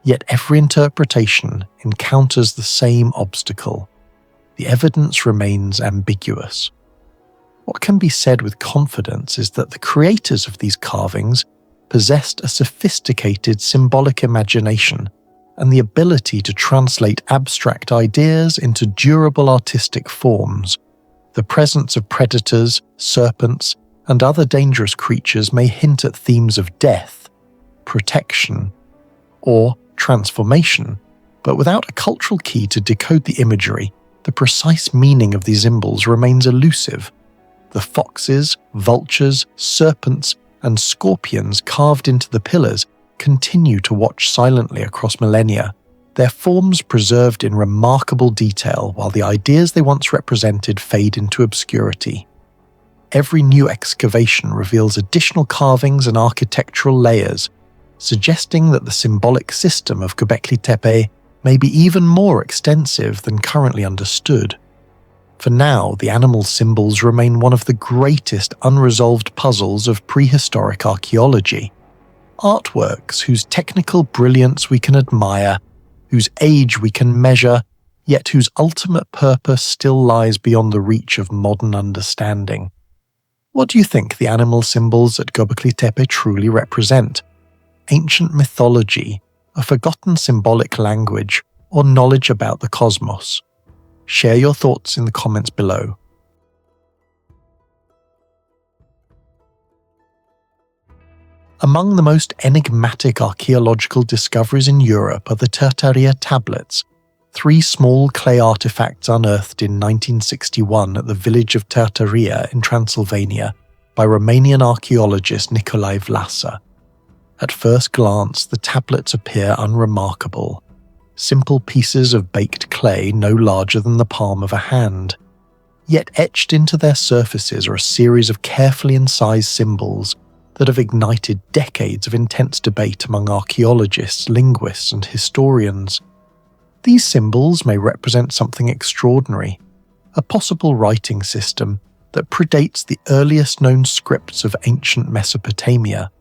Yet every interpretation encounters the same obstacle. The evidence remains ambiguous. What can be said with confidence is that the creators of these carvings possessed a sophisticated symbolic imagination and the ability to translate abstract ideas into durable artistic forms. The presence of predators, serpents, and other dangerous creatures may hint at themes of death, protection, or transformation, but without a cultural key to decode the imagery, the precise meaning of these symbols remains elusive. The foxes, vultures, serpents, and scorpions carved into the pillars continue to watch silently across millennia, their forms preserved in remarkable detail while the ideas they once represented fade into obscurity. Every new excavation reveals additional carvings and architectural layers, suggesting that the symbolic system of Göbekli Tepe may be even more extensive than currently understood. For now, the animal symbols remain one of the greatest unresolved puzzles of prehistoric archaeology. Artworks whose technical brilliance we can admire, whose age we can measure, yet whose ultimate purpose still lies beyond the reach of modern understanding. What do you think the animal symbols at Göbekli Tepe truly represent? Ancient mythology, a forgotten symbolic language, or knowledge about the cosmos? Share your thoughts in the comments below. Among the most enigmatic archaeological discoveries in Europe are the Tărtăria tablets, 3 small clay artifacts unearthed in 1961 at the village of Tărtăria in Transylvania by Romanian archaeologist Nicolae Vlasa. At first glance, the tablets appear unremarkable. Simple pieces of baked clay no larger than the palm of a hand. Yet etched into their surfaces are a series of carefully incised symbols that have ignited decades of intense debate among archaeologists, linguists, and historians. These symbols may represent something extraordinary, a possible writing system that predates the earliest known scripts of ancient Mesopotamia.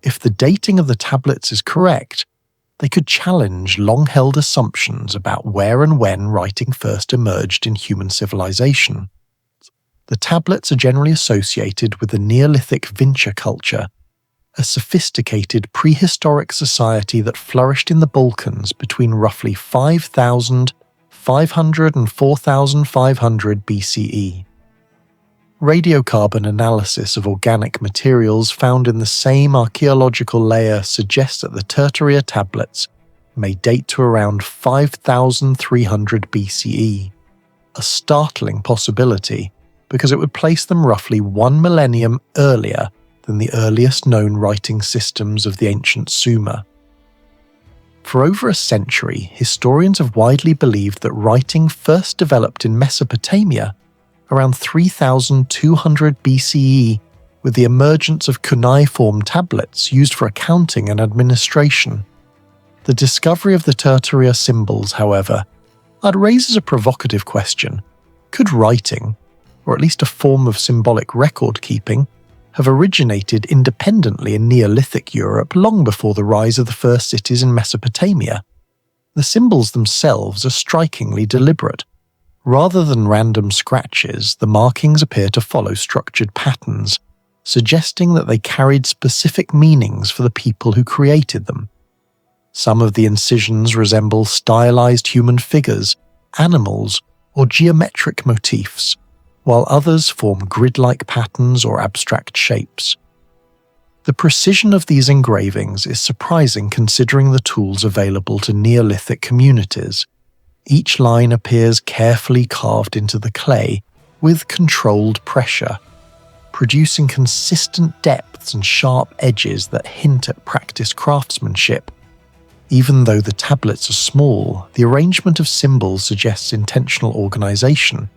If the dating of the tablets is correct, they could challenge long-held assumptions about where and when writing first emerged in human civilization. The tablets are generally associated with the Neolithic Vinča culture, a sophisticated prehistoric society that flourished in the Balkans between roughly 5,500 and 4,500 BCE. Radiocarbon analysis of organic materials found in the same archaeological layer suggests that the Tărtăria tablets may date to around 5,300 BCE, a startling possibility because it would place them roughly 1 millennium earlier than the earliest known writing systems of the ancient Sumer. For over a century, historians have widely believed that writing first developed in Mesopotamia around 3,200 BCE with the emergence of cuneiform tablets used for accounting and administration. The discovery of the Tărtăria symbols, however, raises a provocative question. Could writing, or at least a form of symbolic record-keeping, have originated independently in Neolithic Europe long before the rise of the first cities in Mesopotamia? The symbols themselves are strikingly deliberate. Rather than random scratches, the markings appear to follow structured patterns, suggesting that they carried specific meanings for the people who created them. Some of the incisions resemble stylized human figures, animals, or geometric motifs, while others form grid-like patterns or abstract shapes. The precision of these engravings is surprising considering the tools available to Neolithic communities. Each line appears carefully carved into the clay with controlled pressure, producing consistent depths and sharp edges that hint at practiced craftsmanship. Even though the tablets are small, the arrangement of symbols suggests intentional organization,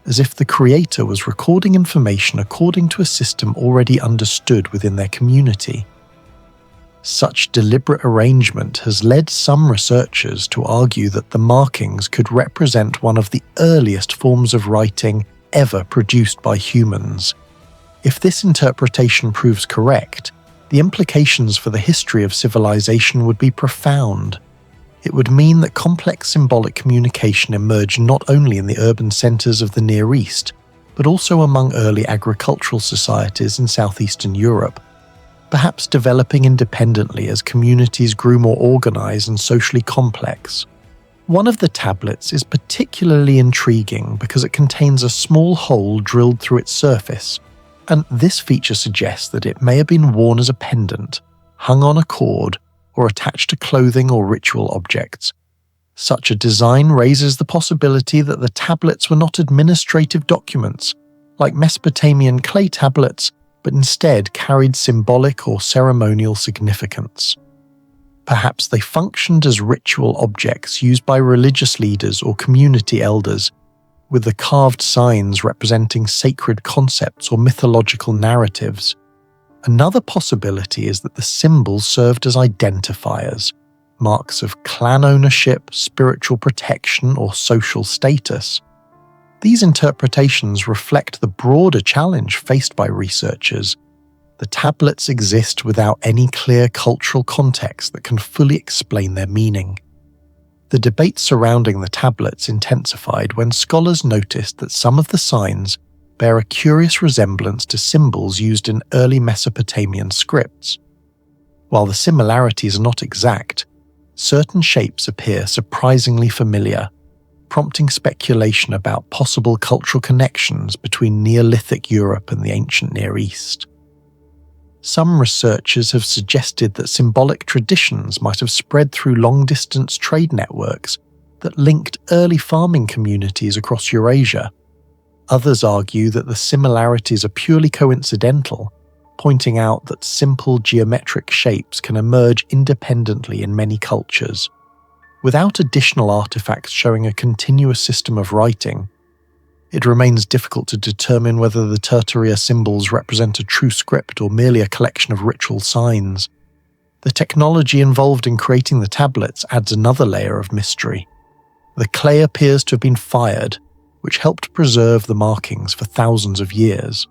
as if the creator was recording information according to a system already understood within their community. Such deliberate arrangement has led some researchers to argue that the markings could represent one of the earliest forms of writing ever produced by humans. If this interpretation proves correct, the implications for the history of civilization would be profound. It would mean that complex symbolic communication emerged not only in the urban centers of the Near East, but also among early agricultural societies in southeastern Europe, perhaps developing independently as communities grew more organized and socially complex. One of the tablets is particularly intriguing because it contains a small hole drilled through its surface, and this feature suggests that it may have been worn as a pendant, hung on a cord, or attached to clothing or ritual objects. Such a design raises the possibility that the tablets were not administrative documents, like Mesopotamian clay tablets, but instead carried symbolic or ceremonial significance. Perhaps they functioned as ritual objects used by religious leaders or community elders, with the carved signs representing sacred concepts or mythological narratives. Another possibility is that the symbols served as identifiers, marks of clan ownership, spiritual protection, or social status. These interpretations reflect the broader challenge faced by researchers. The tablets exist without any clear cultural context that can fully explain their meaning. The debate surrounding the tablets intensified when scholars noticed that some of the signs bear a curious resemblance to symbols used in early Mesopotamian scripts. While the similarities are not exact, certain shapes appear surprisingly familiar, prompting speculation about possible cultural connections between Neolithic Europe and the ancient Near East. Some researchers have suggested that symbolic traditions might have spread through long-distance trade networks that linked early farming communities across Eurasia. Others argue that the similarities are purely coincidental, pointing out that simple geometric shapes can emerge independently in many cultures. Without additional artifacts showing a continuous system of writing, it remains difficult to determine whether the Tărtăria symbols represent a true script or merely a collection of ritual signs. The technology involved in creating the tablets adds another layer of mystery. The clay appears to have been fired, which helped preserve the markings for thousands of years.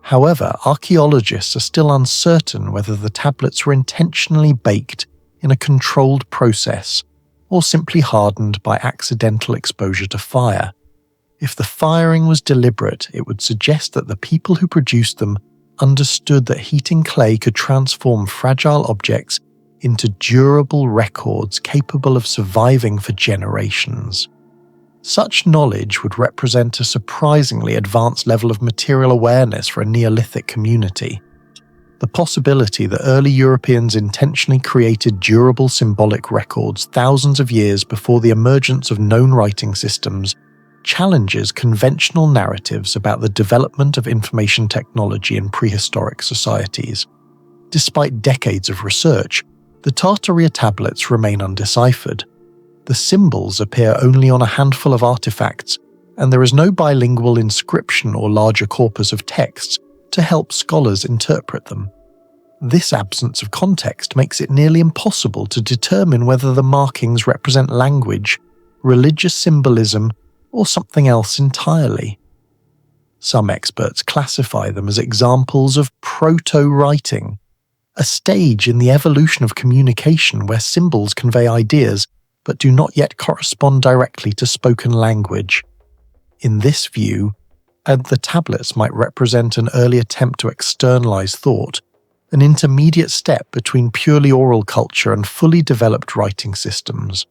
However, archaeologists are still uncertain whether the tablets were intentionally baked in a controlled process or simply hardened by accidental exposure to fire. If the firing was deliberate, it would suggest that the people who produced them understood that heating clay could transform fragile objects into durable records capable of surviving for generations. Such knowledge would represent a surprisingly advanced level of material awareness for a Neolithic community. The possibility that early Europeans intentionally created durable symbolic records thousands of years before the emergence of known writing systems challenges conventional narratives about the development of information technology in prehistoric societies. Despite decades of research, the Tărtăria tablets remain undeciphered. The symbols appear only on a handful of artifacts, and there is no bilingual inscription or larger corpus of texts to help scholars interpret them. This absence of context makes it nearly impossible to determine whether the markings represent language, religious symbolism, or something else entirely. Some experts classify them as examples of proto-writing, a stage in the evolution of communication where symbols convey ideas but do not yet correspond directly to spoken language. In this view, the tablets might represent an early attempt to externalize thought, an intermediate step between purely oral culture and fully developed writing systems.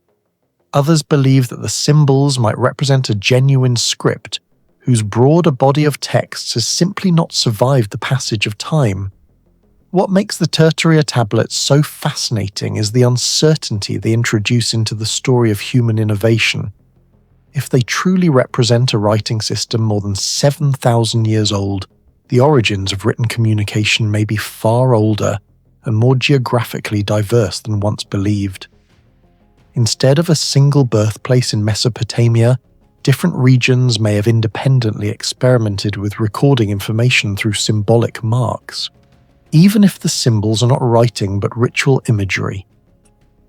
Others believe that the symbols might represent a genuine script whose broader body of texts has simply not survived the passage of time. What makes the Tărtăria tablets so fascinating is the uncertainty they introduce into the story of human innovation. If they truly represent a writing system more than 7,000 years old, the origins of written communication may be far older and more geographically diverse than once believed. Instead of a single birthplace in Mesopotamia, different regions may have independently experimented with recording information through symbolic marks. Even if the symbols are not writing but ritual imagery,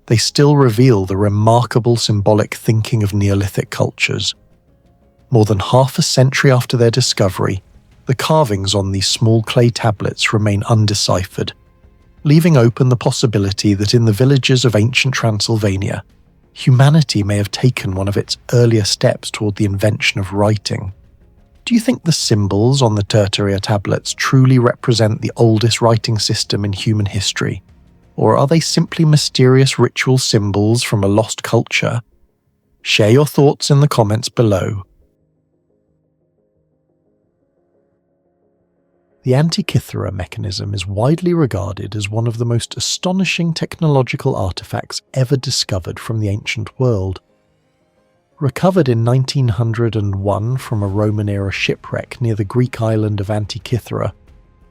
they still reveal the remarkable symbolic thinking of Neolithic cultures. More than half a century after their discovery, the carvings on these small clay tablets remain undeciphered, leaving open the possibility that in the villages of ancient Transylvania, humanity may have taken one of its earlier steps toward the invention of writing. Do you think the symbols on the Tărtăria tablets truly represent the oldest writing system in human history? Or are they simply mysterious ritual symbols from a lost culture? Share your thoughts in the comments below. The Antikythera mechanism is widely regarded as one of the most astonishing technological artifacts ever discovered from the ancient world. Recovered in 1901 from a Roman-era shipwreck near the Greek island of Antikythera,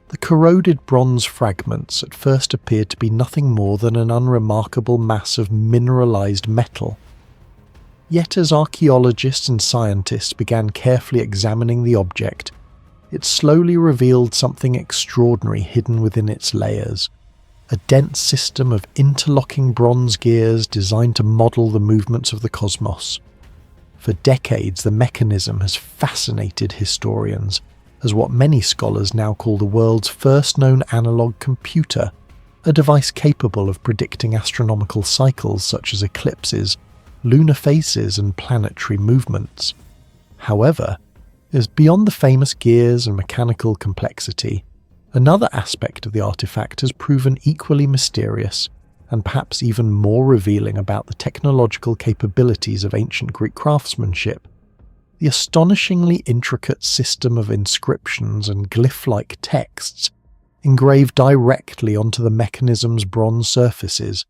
the corroded bronze fragments at first appeared to be nothing more than an unremarkable mass of mineralized metal. Yet as archaeologists and scientists began carefully examining the object, it slowly revealed something extraordinary hidden within its layers, a dense system of interlocking bronze gears designed to model the movements of the cosmos. For decades, the mechanism has fascinated historians as what many scholars now call the world's first known analog computer, a device capable of predicting astronomical cycles such as eclipses, lunar phases, and planetary movements. However, as beyond the famous gears and mechanical complexity, another aspect of the artifact has proven equally mysterious and perhaps even more revealing about the technological capabilities of ancient Greek craftsmanship. The astonishingly intricate system of inscriptions and glyph-like texts engraved directly onto the mechanism's bronze surfaces.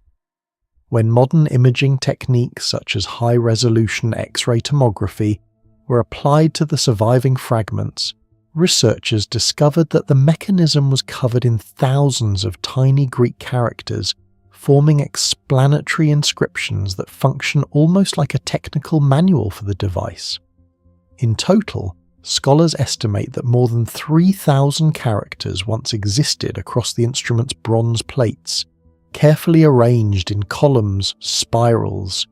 When modern imaging techniques such as high-resolution X-ray tomography were applied to the surviving fragments, researchers discovered that the mechanism was covered in thousands of tiny Greek characters, forming explanatory inscriptions that function almost like a technical manual for the device. In total, scholars estimate that more than 3,000 characters once existed across the instrument's bronze plates, carefully arranged in columns, spirals,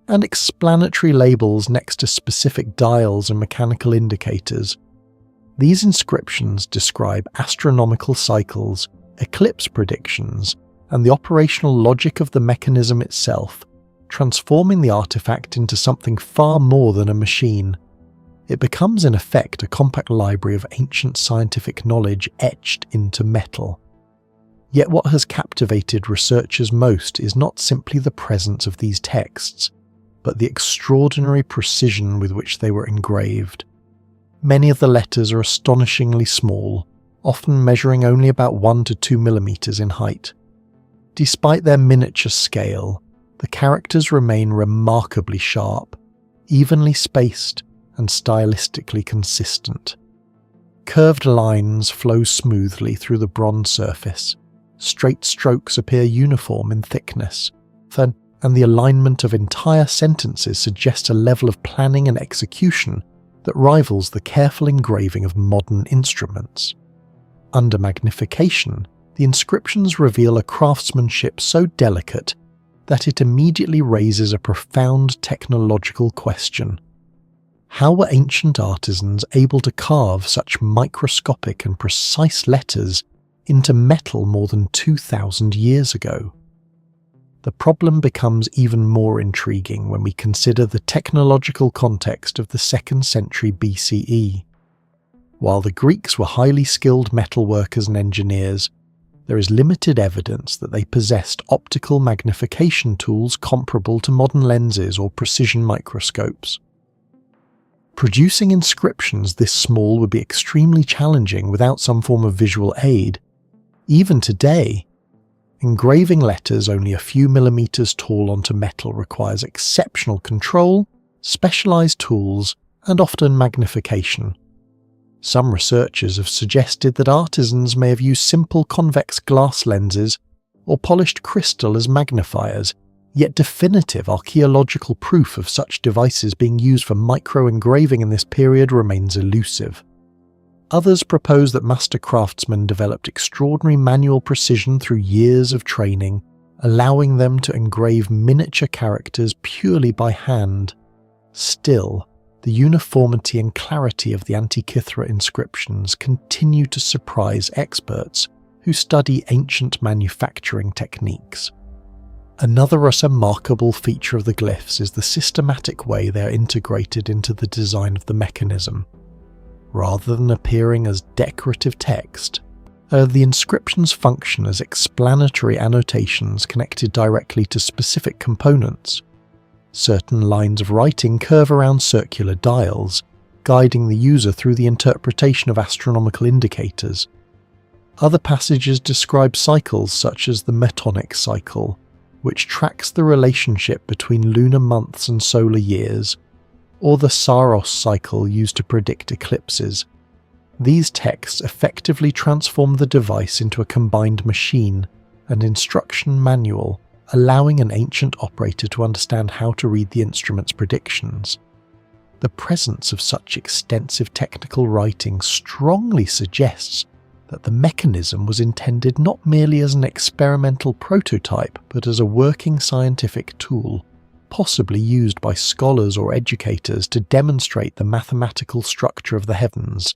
and explanatory labels next to specific dials and mechanical indicators. These inscriptions describe astronomical cycles, eclipse predictions, and the operational logic of the mechanism itself, transforming the artifact into something far more than a machine. It becomes in effect a compact library of ancient scientific knowledge etched into metal. Yet what has captivated researchers most is not simply the presence of these texts, but the extraordinary precision with which they were engraved. Many of the letters are astonishingly small, often measuring only about 1 to 2 millimeters in height. Despite their miniature scale, the characters remain remarkably sharp, evenly spaced, and stylistically consistent. Curved lines flow smoothly through the bronze surface, straight strokes appear uniform in thickness, and the alignment of entire sentences suggests a level of planning and execution that rivals the careful engraving of modern instruments. Under magnification, the inscriptions reveal a craftsmanship so delicate that it immediately raises a profound technological question. How were ancient artisans able to carve such microscopic and precise letters into metal more than 2,000 years ago? The problem becomes even more intriguing when we consider the technological context of the 2nd century BCE. While the Greeks were highly skilled metalworkers and engineers, there is limited evidence that they possessed optical magnification tools comparable to modern lenses or precision microscopes. Producing inscriptions this small would be extremely challenging without some form of visual aid. Even today, engraving letters only a few millimeters tall onto metal requires exceptional control, specialized tools, and often magnification. Some researchers have suggested that artisans may have used simple convex glass lenses or polished crystal as magnifiers, yet definitive archaeological proof of such devices being used for micro-engraving in this period remains elusive. Others propose that master craftsmen developed extraordinary manual precision through years of training, allowing them to engrave miniature characters purely by hand. Still, the uniformity and clarity of the Antikythera inscriptions continue to surprise experts who study ancient manufacturing techniques. Another remarkable feature of the glyphs is the systematic way they are integrated into the design of the mechanism. Rather than appearing as decorative text, the inscriptions function as explanatory annotations connected directly to specific components. Certain lines of writing curve around circular dials, guiding the user through the interpretation of astronomical indicators. Other passages describe cycles such as the Metonic cycle, which tracks the relationship between lunar months and solar years, or the Saros cycle used to predict eclipses. These texts effectively transform the device into a combined machine and instruction manual, allowing an ancient operator to understand how to read the instrument's predictions. The presence of such extensive technical writing strongly suggests that the mechanism was intended not merely as an experimental prototype, but as a working scientific tool. possibly used by scholars or educators to demonstrate the mathematical structure of the heavens.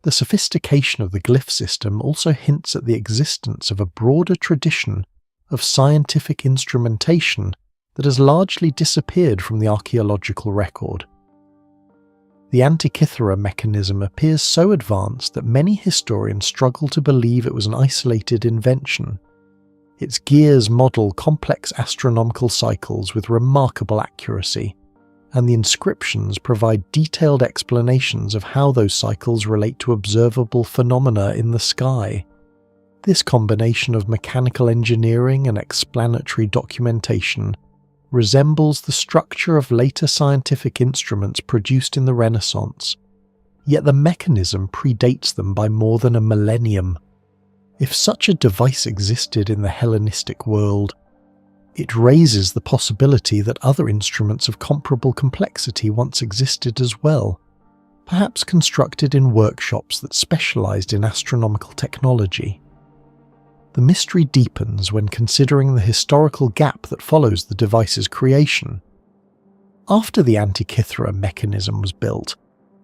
The sophistication of the glyph system also hints at the existence of a broader tradition of scientific instrumentation that has largely disappeared from the archaeological record. The Antikythera mechanism appears so advanced that many historians struggle to believe it was an isolated invention. Its gears model complex astronomical cycles with remarkable accuracy, and the inscriptions provide detailed explanations of how those cycles relate to observable phenomena in the sky. This combination of mechanical engineering and explanatory documentation resembles the structure of later scientific instruments produced in the Renaissance, yet the mechanism predates them by more than a millennium. If such a device existed in the Hellenistic world, it raises the possibility that other instruments of comparable complexity once existed as well, perhaps constructed in workshops that specialized in astronomical technology. The mystery deepens when considering the historical gap that follows the device's creation. After the Antikythera mechanism was built,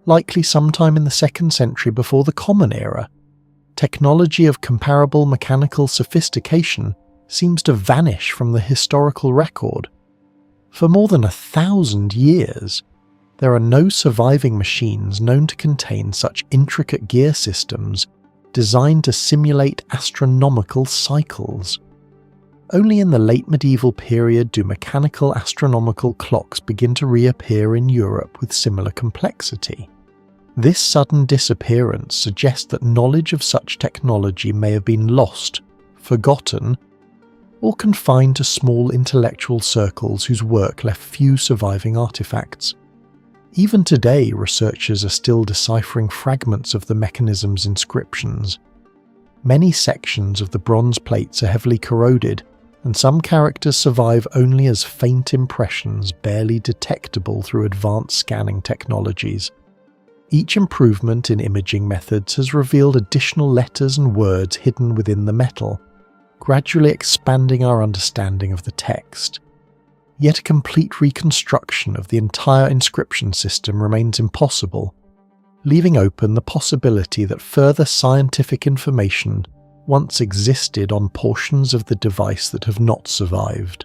likely sometime in the 2nd century before the Common Era, technology of comparable mechanical sophistication seems to vanish from the historical record. For more than 1,000 years, there are no surviving machines known to contain such intricate gear systems designed to simulate astronomical cycles. Only in the late medieval period do mechanical astronomical clocks begin to reappear in Europe with similar complexity. This sudden disappearance suggests that knowledge of such technology may have been lost, forgotten, or confined to small intellectual circles whose work left few surviving artifacts. Even today, researchers are still deciphering fragments of the mechanism's inscriptions. Many sections of the bronze plates are heavily corroded, and some characters survive only as faint impressions barely detectable through advanced scanning technologies. Each improvement in imaging methods has revealed additional letters and words hidden within the metal, gradually expanding our understanding of the text. Yet a complete reconstruction of the entire inscription system remains impossible, leaving open the possibility that further scientific information once existed on portions of the device that have not survived.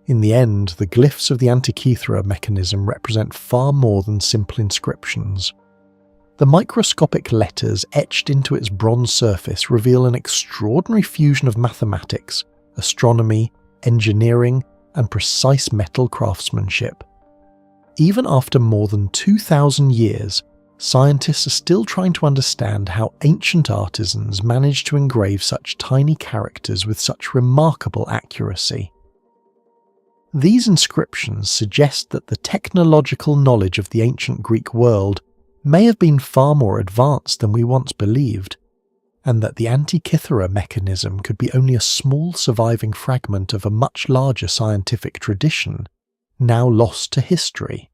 In the end, the glyphs of the Antikythera mechanism represent far more than simple inscriptions. The microscopic letters etched into its bronze surface reveal an extraordinary fusion of mathematics, astronomy, engineering, and precise metal craftsmanship. Even after more than 2,000 years, scientists are still trying to understand how ancient artisans managed to engrave such tiny characters with such remarkable accuracy. These inscriptions suggest that the technological knowledge of the ancient Greek world may have been far more advanced than we once believed, and that the Antikythera mechanism could be only a small surviving fragment of a much larger scientific tradition, now lost to history.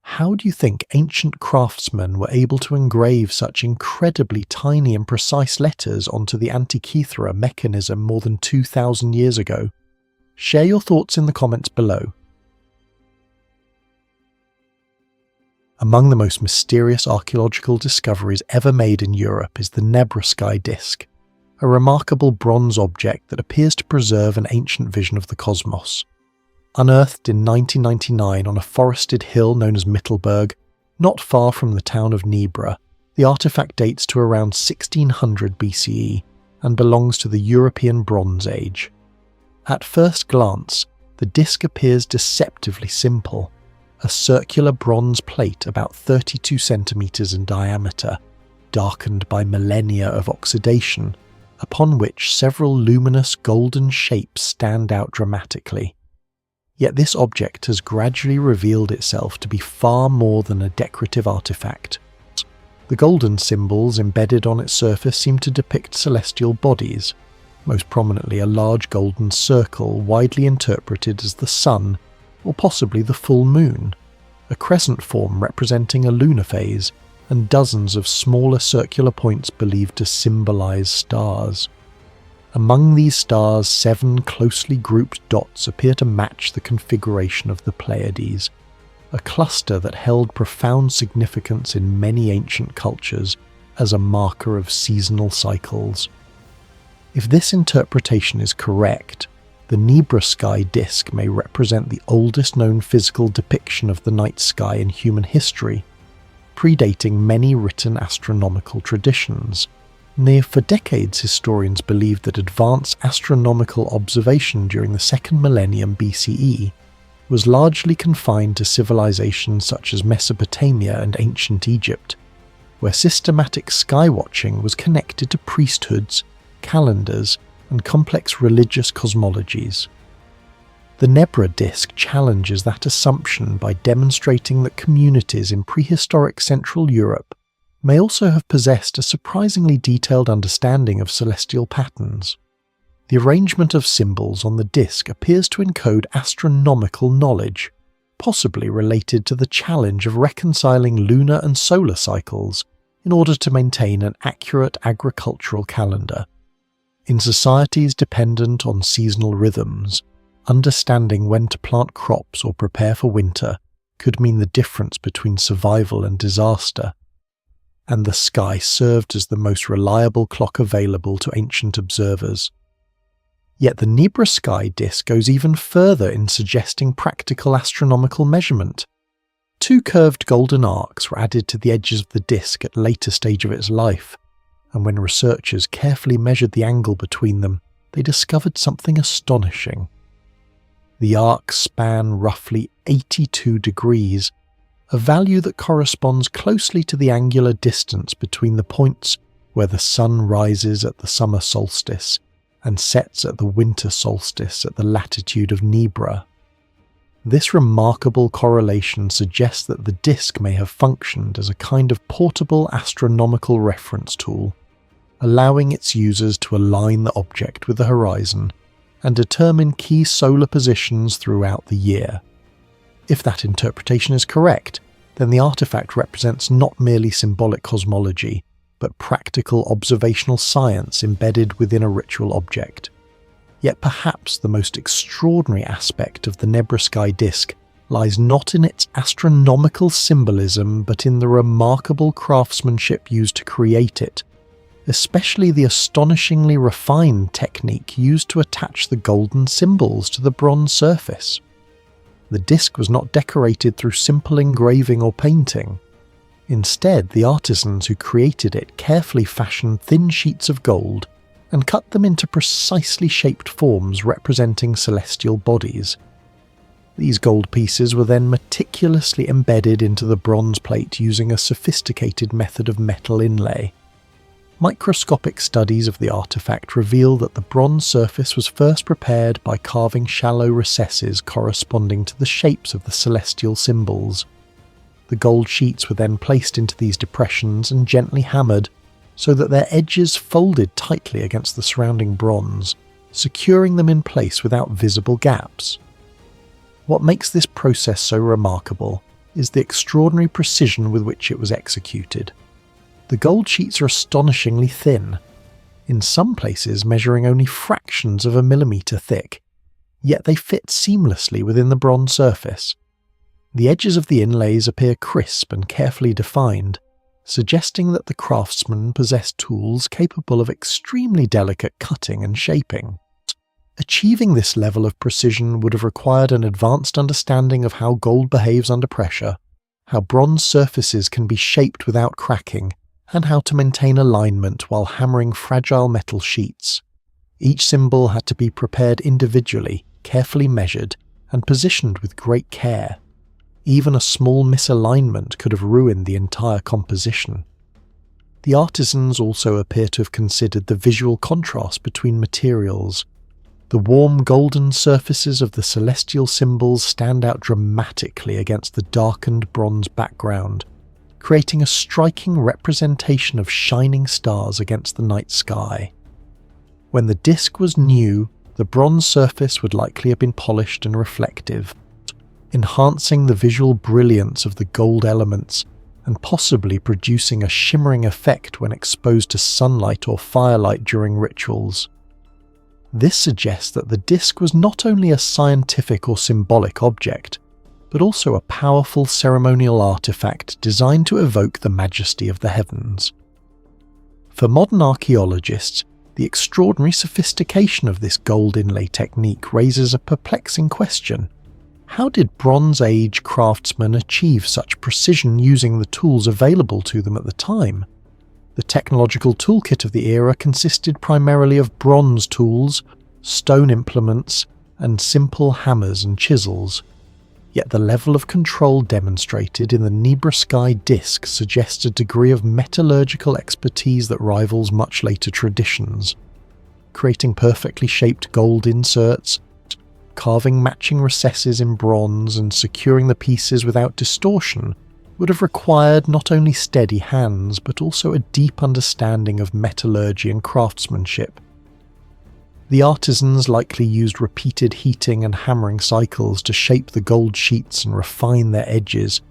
How do you think ancient craftsmen were able to engrave such incredibly tiny and precise letters onto the Antikythera mechanism more than 2,000 years ago? Share your thoughts in the comments below. Among the most mysterious archaeological discoveries ever made in Europe is the Nebra Sky Disc, a remarkable bronze object that appears to preserve an ancient vision of the cosmos. Unearthed in 1999 on a forested hill known as Mittelberg, not far from the town of Nebra, the artifact dates to around 1600 BCE and belongs to the European Bronze Age. At first glance, the disc appears deceptively simple. A circular bronze plate about 32 centimeters in diameter, darkened by millennia of oxidation, upon which several luminous golden shapes stand out dramatically. Yet this object has gradually revealed itself to be far more than a decorative artifact. The golden symbols embedded on its surface seem to depict celestial bodies, most prominently a large golden circle widely interpreted as the sun, or possibly the full moon, a crescent form representing a lunar phase, and dozens of smaller circular points believed to symbolize stars. Among these stars, 7 closely grouped dots appear to match the configuration of the Pleiades, a cluster that held profound significance in many ancient cultures as a marker of seasonal cycles. If this interpretation is correct, the Nebra Sky Disc may represent the oldest known physical depiction of the night sky in human history, predating many written astronomical traditions. For decades, historians believed that advanced astronomical observation during the 2nd millennium BCE was largely confined to civilizations such as Mesopotamia and ancient Egypt, where systematic skywatching was connected to priesthoods, calendars, and complex religious cosmologies. The Nebra Disc challenges that assumption by demonstrating that communities in prehistoric Central Europe may also have possessed a surprisingly detailed understanding of celestial patterns. The arrangement of symbols on the disc appears to encode astronomical knowledge, possibly related to the challenge of reconciling lunar and solar cycles in order to maintain an accurate agricultural calendar. In societies dependent on seasonal rhythms, understanding when to plant crops or prepare for winter could mean the difference between survival and disaster, and the sky served as the most reliable clock available to ancient observers. Yet the Nebra Sky Disc goes even further in suggesting practical astronomical measurement. 2 curved golden arcs were added to the edges of the disc at a later stage of its life, and when researchers carefully measured the angle between them, they discovered something astonishing. The arcs span roughly 82 degrees, a value that corresponds closely to the angular distance between the points where the sun rises at the summer solstice and sets at the winter solstice at the latitude of Nebra. This remarkable correlation suggests that the disc may have functioned as a kind of portable astronomical reference tool, allowing its users to align the object with the horizon and determine key solar positions throughout the year. If that interpretation is correct, then the artifact represents not merely symbolic cosmology, but practical observational science embedded within a ritual object. Yet perhaps the most extraordinary aspect of the Nebra Sky Disc lies not in its astronomical symbolism, but in the remarkable craftsmanship used to create it, especially the astonishingly refined technique used to attach the golden symbols to the bronze surface. The disc was not decorated through simple engraving or painting. Instead, the artisans who created it carefully fashioned thin sheets of gold and cut them into precisely shaped forms representing celestial bodies. These gold pieces were then meticulously embedded into the bronze plate using a sophisticated method of metal inlay. Microscopic studies of the artifact reveal that the bronze surface was first prepared by carving shallow recesses corresponding to the shapes of the celestial symbols. The gold sheets were then placed into these depressions and gently hammered so that their edges folded tightly against the surrounding bronze, securing them in place without visible gaps. What makes this process so remarkable is the extraordinary precision with which it was executed. The gold sheets are astonishingly thin, in some places measuring only fractions of a millimetre thick, yet they fit seamlessly within the bronze surface. The edges of the inlays appear crisp and carefully defined, suggesting that the craftsman possessed tools capable of extremely delicate cutting and shaping. Achieving this level of precision would have required an advanced understanding of how gold behaves under pressure, how bronze surfaces can be shaped without cracking, and how to maintain alignment while hammering fragile metal sheets. Each symbol had to be prepared individually, carefully measured, and positioned with great care. Even a small misalignment could have ruined the entire composition. The artisans also appear to have considered the visual contrast between materials. The warm golden surfaces of the celestial symbols stand out dramatically against the darkened bronze background, creating a striking representation of shining stars against the night sky. When the disc was new, the bronze surface would likely have been polished and reflective, enhancing the visual brilliance of the gold elements and possibly producing a shimmering effect when exposed to sunlight or firelight during rituals. This suggests that the disc was not only a scientific or symbolic object, but also a powerful ceremonial artifact designed to evoke the majesty of the heavens. For modern archaeologists, the extraordinary sophistication of this gold inlay technique raises a perplexing question. How did Bronze Age craftsmen achieve such precision using the tools available to them at the time? The technological toolkit of the era consisted primarily of bronze tools, stone implements, and simple hammers and chisels. Yet the level of control demonstrated in the Nebra Sky Disc suggests a degree of metallurgical expertise that rivals much later traditions. Creating perfectly shaped gold inserts, carving matching recesses in bronze, and securing the pieces without distortion would have required not only steady hands but also a deep understanding of metallurgy and craftsmanship. The artisans likely used repeated heating and hammering cycles to shape the gold sheets and refine their edges,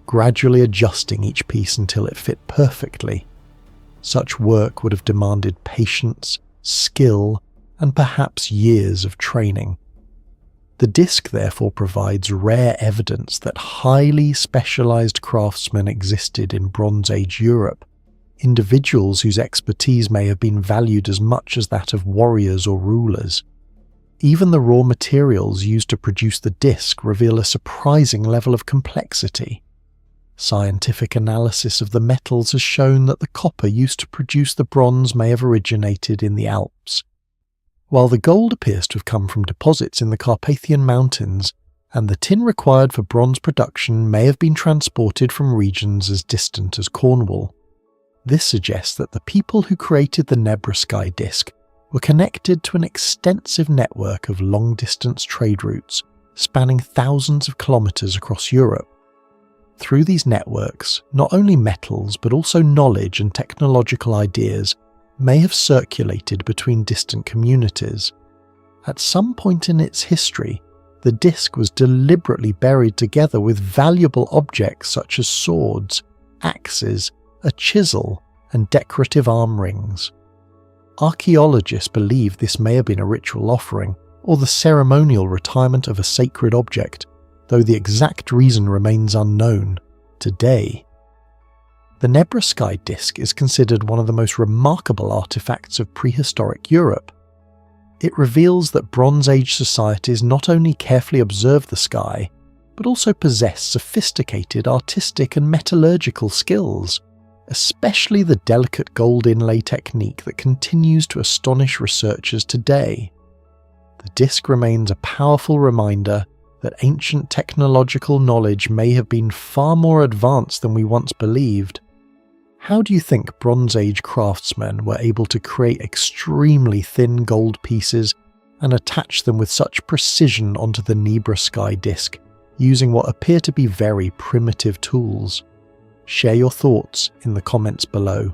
gradually adjusting each piece until it fit perfectly. Such work would have demanded patience, skill, and perhaps years of training. The disc therefore provides rare evidence that highly specialized craftsmen existed in Bronze Age Europe, individuals whose expertise may have been valued as much as that of warriors or rulers. Even the raw materials used to produce the disc reveal a surprising level of complexity. Scientific analysis of the metals has shown that the copper used to produce the bronze may have originated in the Alps, while the gold appears to have come from deposits in the Carpathian Mountains, and the tin required for bronze production may have been transported from regions as distant as Cornwall. This suggests that the people who created the Nebra Sky Disc were connected to an extensive network of long-distance trade routes spanning thousands of kilometres across Europe. Through these networks, not only metals but also knowledge and technological ideas may have circulated between distant communities. At some point in its history, the disc was deliberately buried together with valuable objects such as swords, axes, a chisel, and decorative arm rings. Archaeologists believe this may have been a ritual offering or the ceremonial retirement of a sacred object, though the exact reason remains unknown today. The Nebra Sky Disc is considered one of the most remarkable artifacts of prehistoric Europe. It reveals that Bronze Age societies not only carefully observed the sky, but also possessed sophisticated artistic and metallurgical skills, especially the delicate gold inlay technique that continues to astonish researchers today. The disc remains a powerful reminder that ancient technological knowledge may have been far more advanced than we once believed. How do you think Bronze Age craftsmen were able to create extremely thin gold pieces and attach them with such precision onto the Nebra Sky Disc, using what appear to be very primitive tools? Share your thoughts in the comments below.